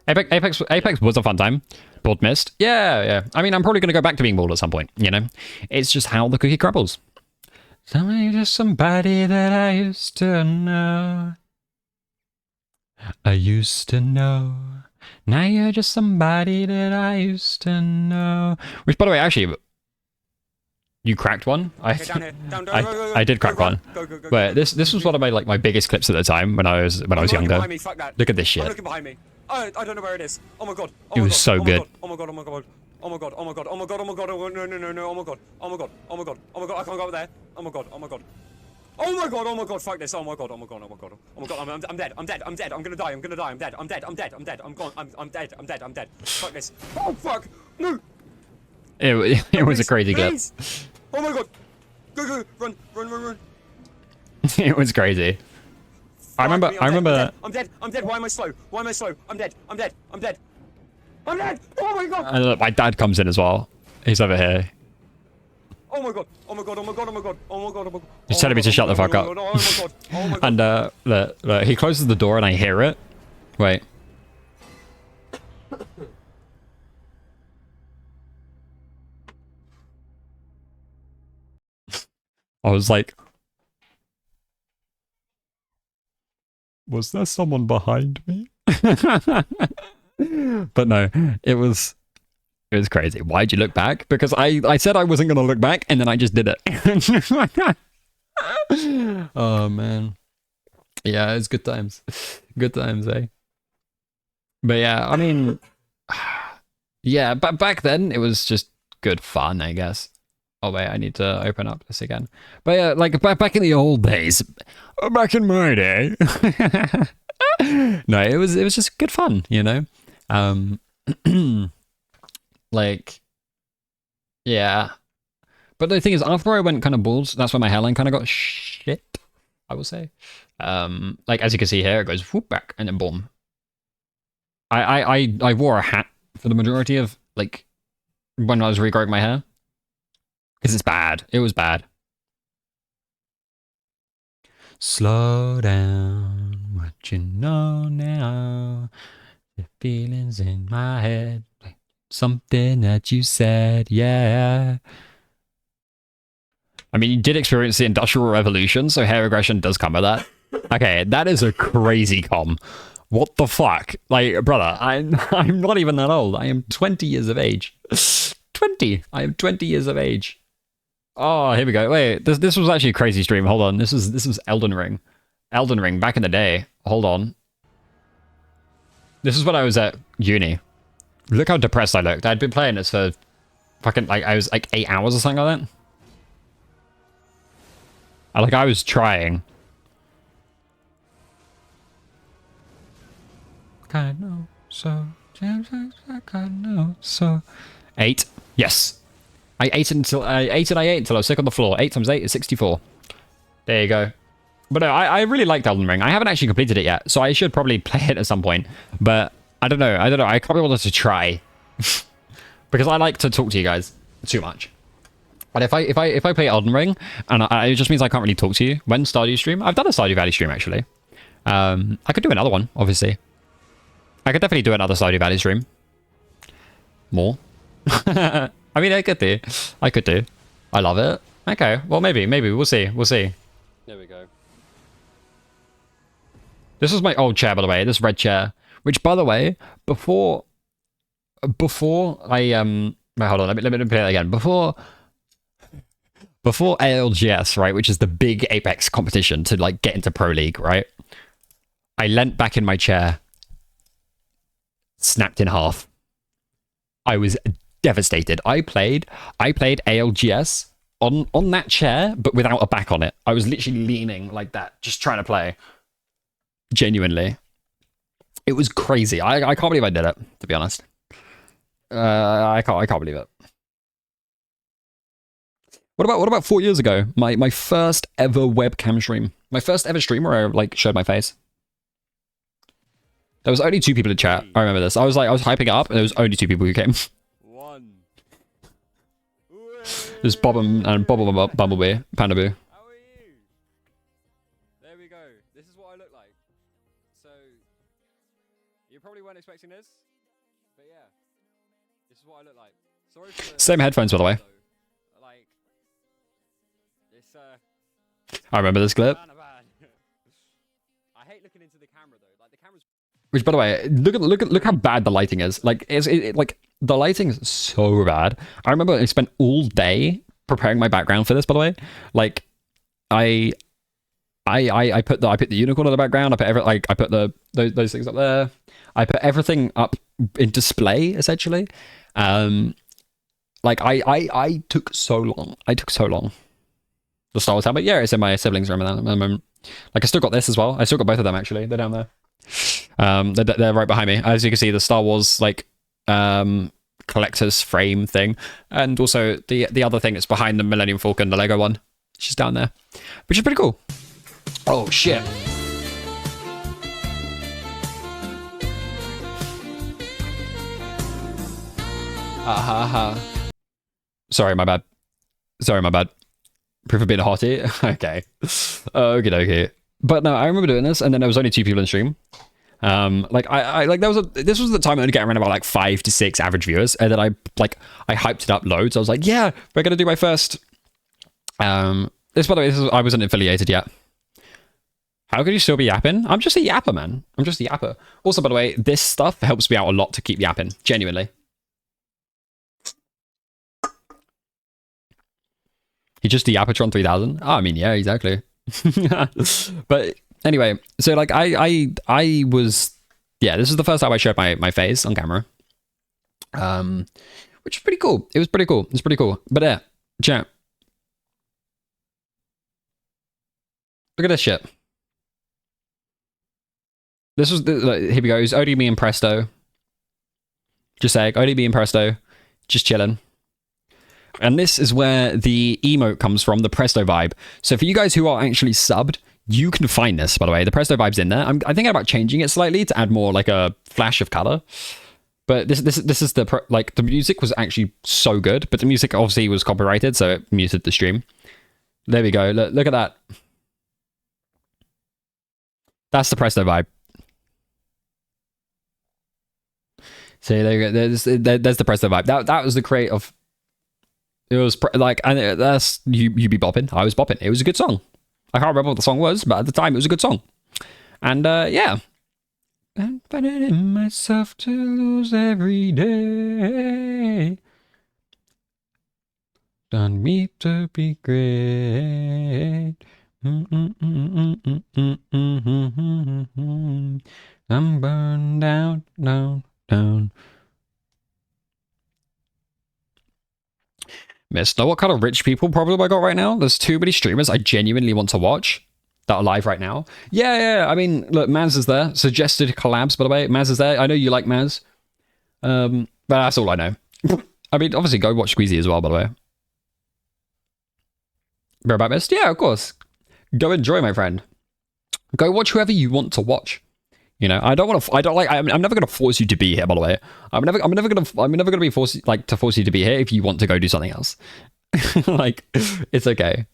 Apex was a fun time. Bald missed. Yeah. I mean, I'm probably gonna go back to being bald at some point. You know, it's just how the cookie crumbles. Somebody, just somebody that I used to know. I used to know. Now you're just somebody that I used to know. Which, by the way, actually, you cracked one. Okay, down here. Down, go. I did crack Go, one. Go. But this was one of my biggest clips at the time when I was younger. Behind me, fuck that. Look at this I'm shit. looking behind me. I don't know where it is. Oh my god. It was so good. Oh my god. No. Oh my god. I can't go up there. Oh my god. Fuck this. Oh my god. I'm dead. I'm gonna die. I'm dead. I'm dead. Fuck this. Oh fuck. No. It was a crazy clip. Please. Oh my god. Go. Run. It was crazy. I remember that. I'm dead. Why am I slow? I'm dead. Oh my god. And look, my dad comes in as well. He's over here. Oh my god. He's telling me to shut the fuck up. Oh my god. And look, he closes the door and I hear it. Wait. I was like, was there someone behind me? But no, it was crazy. Why'd you look back? Because I said I wasn't gonna look back, and then I just did it. Oh man, yeah, it's good times, eh? But yeah, I mean, yeah, but back then it was just good fun, I guess. Oh wait, I need to open up this again. But yeah, like back in the old days, back in my day. No, it was just good fun, you know. Like, yeah. But the thing is, after I went kind of bald, that's when my hairline kind of got shit, I will say. Like as you can see here, it goes whoop back and then boom. I wore a hat for the majority of like when I was regrowing my hair. Because it's bad. It was bad. Slow down, what you know now. The feelings in my head. Something that you said, yeah. I mean, you did experience the Industrial Revolution, so hair aggression does come with that. Okay, that is a crazy com. What the fuck? Like, brother, I'm not even that old. I am 20 years of age. 20. I am 20 years of age. Oh, here we go. Wait, this was actually a crazy stream. Hold on. This was Elden Ring. Elden Ring back in the day. Hold on. This is when I was at uni. Look how depressed I looked. I'd been playing this for fucking like I was like 8 hours or something like that. I was trying. I know so. James like I know so. 8. Yes. I ate until I ate until I was sick on the floor. 8 times 8 is 64. There you go. But no, I really liked Elden Ring. I haven't actually completed it yet, so I should probably play it at some point. But I don't know. I probably wanted to try because I like to talk to you guys too much. But if I play Elden Ring, and it just means I can't really talk to you when Stardew stream. I've done a Stardew Valley stream actually. I could do another one, obviously. I could definitely do another Stardew Valley stream. More. I mean, I could do. I love it. Okay, well maybe we'll see. There we go. This was my old chair, by the way. This red chair, which, by the way, before I wait, hold on. Let me play that again. Before ALGS, right, which is the big Apex competition to like get into Pro League, right? I leant back in my chair, snapped in half. I was devastated. I played ALGS on that chair, but without a back on it. I was literally leaning like that, just trying to play. Genuinely, it was crazy. I can't believe I did it. To be honest, I can't believe it. What about 4 years ago? My first ever webcam stream. My first ever stream where I like showed my face. There was only 2 people in chat. I remember this. I was hyping it up, and there was only 2 people who came. One. There's Bob and Bumblebee, Panda Boo. How are you? There we go. This is what I look like. So, you probably weren't expecting this, but yeah, this is what I look like. Sorry for the Same headphones, by the way. though. Like, it's I remember this clip. kinda bad. I hate looking into the camera though. Like the camera's Which, by the way, look how bad the lighting is. Like, like the lighting is so bad. I remember I spent all day preparing my background for this. By the way, like, I put the unicorn in the background. I put those things up there. I put everything up in display essentially. Like I took so long. The Star Wars helmet, yeah, it's in my siblings' room at the moment. Like I still got this as well. I still got both of them actually. They're down there. They're right behind me. As you can see, the Star Wars like collector's frame thing, and also the other thing that's behind the Millennium Falcon, the Lego one. She's down there, which is pretty cool. Oh shit. Sorry, my bad. Proof of being a hottie. Okay. Okay. But no, I remember doing this, and then there was only 2 people in the stream. Like I like this was the time I only get around about like 5 to 6 average viewers, and then I hyped it up loads. I was like, yeah, we're gonna do my first. This, by the way, I wasn't affiliated yet. How could you still be yapping? I'm just a yapper, man. I'm just a yapper. Also, by the way, this stuff helps me out a lot to keep yapping. Genuinely. He's just the Yapatron 3000. Oh, I mean, yeah, exactly. But anyway, so like I was, yeah, this is the first time I showed my face on camera. Which is pretty cool. It was pretty cool. It's pretty cool. But yeah, chat. Look at this shit. This was here we go. It's only me and Presto. Just saying, only me and Presto. Just chilling. And this is where the emote comes from, the Presto vibe. So for you guys who are actually subbed, you can find this, by the way. The Presto vibe's in there. I'm thinking about changing it slightly to add more like a flash of color. But this is the music was actually so good, but the music obviously was copyrighted, so it muted the stream. There we go. Look at that. That's the Presto vibe. See, there you go. There's the Presto vibe. That was the create of. It was like, and that's you be bopping. I was bopping. It was a good song. I can't remember what the song was, but at the time it was a good song. And yeah, I'm finding in myself to lose every day. Done me to be great. I'm burned down, down. Mister, what kind of rich people problem I got right now? There's too many streamers I genuinely want to watch. that are live right now. Yeah. I mean, look, Maz is there. Suggested collabs, by the way. Maz is there. I know you like Maz. But that's all I know. I mean, obviously, go watch Squeezy as well, by the way. Bro about Mist? Yeah, of course. Go enjoy, my friend. Go watch whoever you want to watch. You know, I'm never gonna force you to be here, by the way. I'm never gonna be forced to force you to be here if you want to go do something else. Like, it's okay.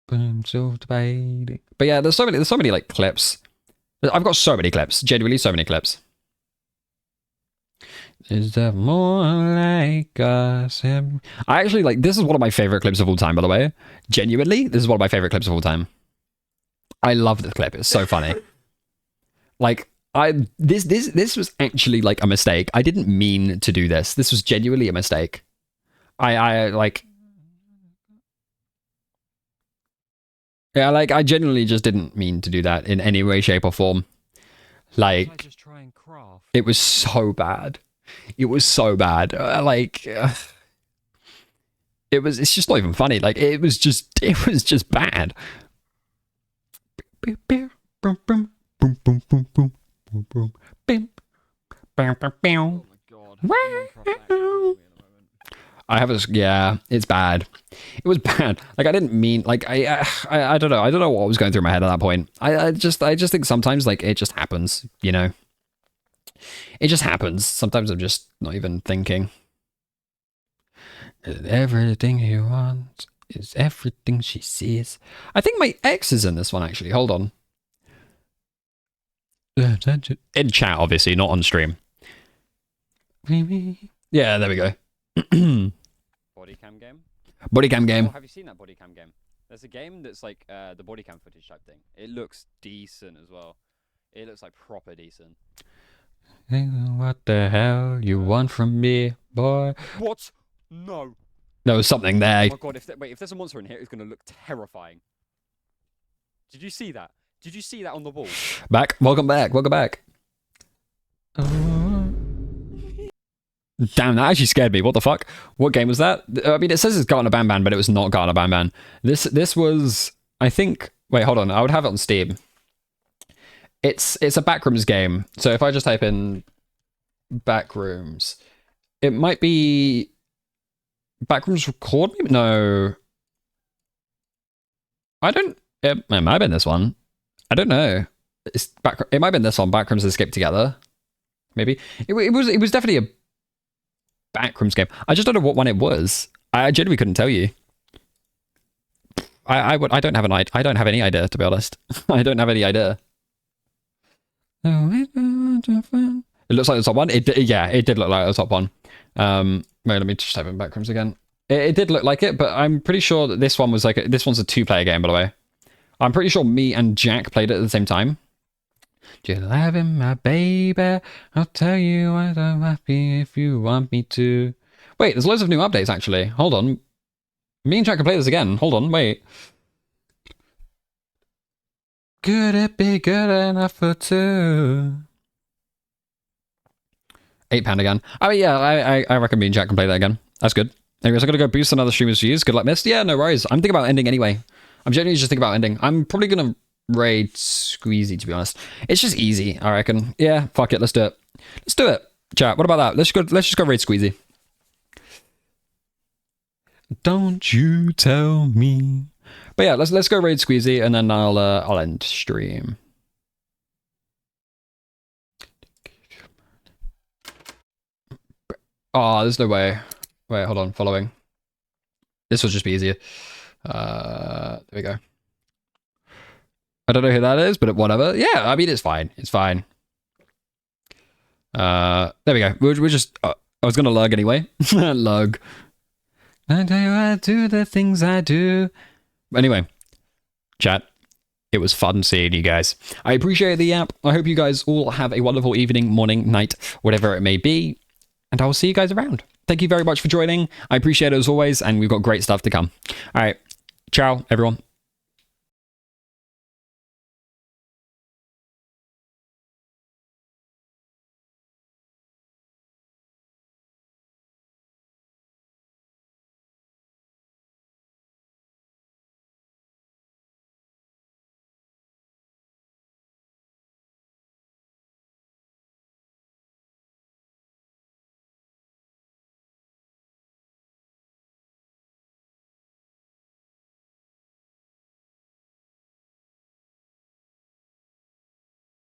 But yeah, there's so many like clips. I've got so many clips, genuinely so many clips. Is there more like us? I actually like, this is one of my favorite clips of all time, by the way. Genuinely, this is one of my favorite clips of all time. I love this clip. It's so funny. Like, this was actually like a mistake. I didn't mean to do this. This was genuinely a mistake. I genuinely just didn't mean to do that in any way, shape, or form. Like, just try and craft. it was so bad. It was so bad. It's just not even funny. Like, it was just bad. Oh my god. I have yeah, it's bad. It was bad. Like, I didn't mean, like, I don't know. I don't know what was going through my head at that point. I just think sometimes, like, it just happens, you know? It just happens. Sometimes I'm just not even thinking. Everything he wants is everything she sees. I think my ex is in this one, actually. Hold on. In chat, obviously, not on stream. Yeah, there we go. Body cam game? Body cam game. Oh, have you seen that body cam game? There's a game that's like the body cam footage type thing. It looks decent as well. It looks like proper decent. What the hell you want from me, boy? What? No. There was something there. Oh my god, if there's a monster in here, it's going to look terrifying. Did you see that? Did you see that on the wall? Back. Welcome back. Welcome back. Damn, that actually scared me. What the fuck? What game was that? I mean, it says it's Gartner Ban Ban, but it was not Gartner Ban Ban. This was, I think... Wait, hold on. I would have it on Steam. It's a Backrooms game. So if I just type in Backrooms, it might be Backrooms Record? No. I don't... It might have been this one. I don't know. It might have been this one. Backrooms Escape Together. Maybe. It was definitely a Backrooms game. I just don't know what one it was. I genuinely couldn't tell you. I don't have I don't have any idea, to be honest. I don't have any idea. It looks like the top one. It did look like the top one. Wait, let me just type in Backrooms again. It did look like it, but I'm pretty sure that this one was like this one's a 2-player game, by the way. I'm pretty sure me and Jack played it at the same time. Do you love him, my baby? I'll tell you what I'm happy if you want me to. Wait, there's loads of new updates, actually. Hold on. Me and Jack can play this again. Hold on, wait. Could it be good enough for two? £8 again. I mean, yeah, I reckon me and Jack can play that again. That's good. Anyways, I'm gonna go boost another streamer's views. Good luck, Mist. Yeah, no worries. I'm thinking about ending anyway. I'm genuinely just thinking about ending. I'm probably gonna raid Squeezy, to be honest. It's just easy, I reckon. Yeah, fuck it, let's do it. Let's do it. Chat, what about that? Let's just go raid Squeezy. Don't you tell me. But yeah, let's go raid Squeezy and then I'll end stream. Oh, there's no way. Wait, hold on, following. This will just be easier. There we go. I don't know who that is, but whatever. Yeah, I mean, it's fine. It's fine. There we go. We're just... I was going to lug anyway. Lug. I tell you I do the things I do. Anyway, chat. It was fun seeing you guys. I appreciate the app. I hope you guys all have a wonderful evening, morning, night, whatever it may be. And I will see you guys around. Thank you very much for joining. I appreciate it as always, and we've got great stuff to come. All right. Ciao, everyone.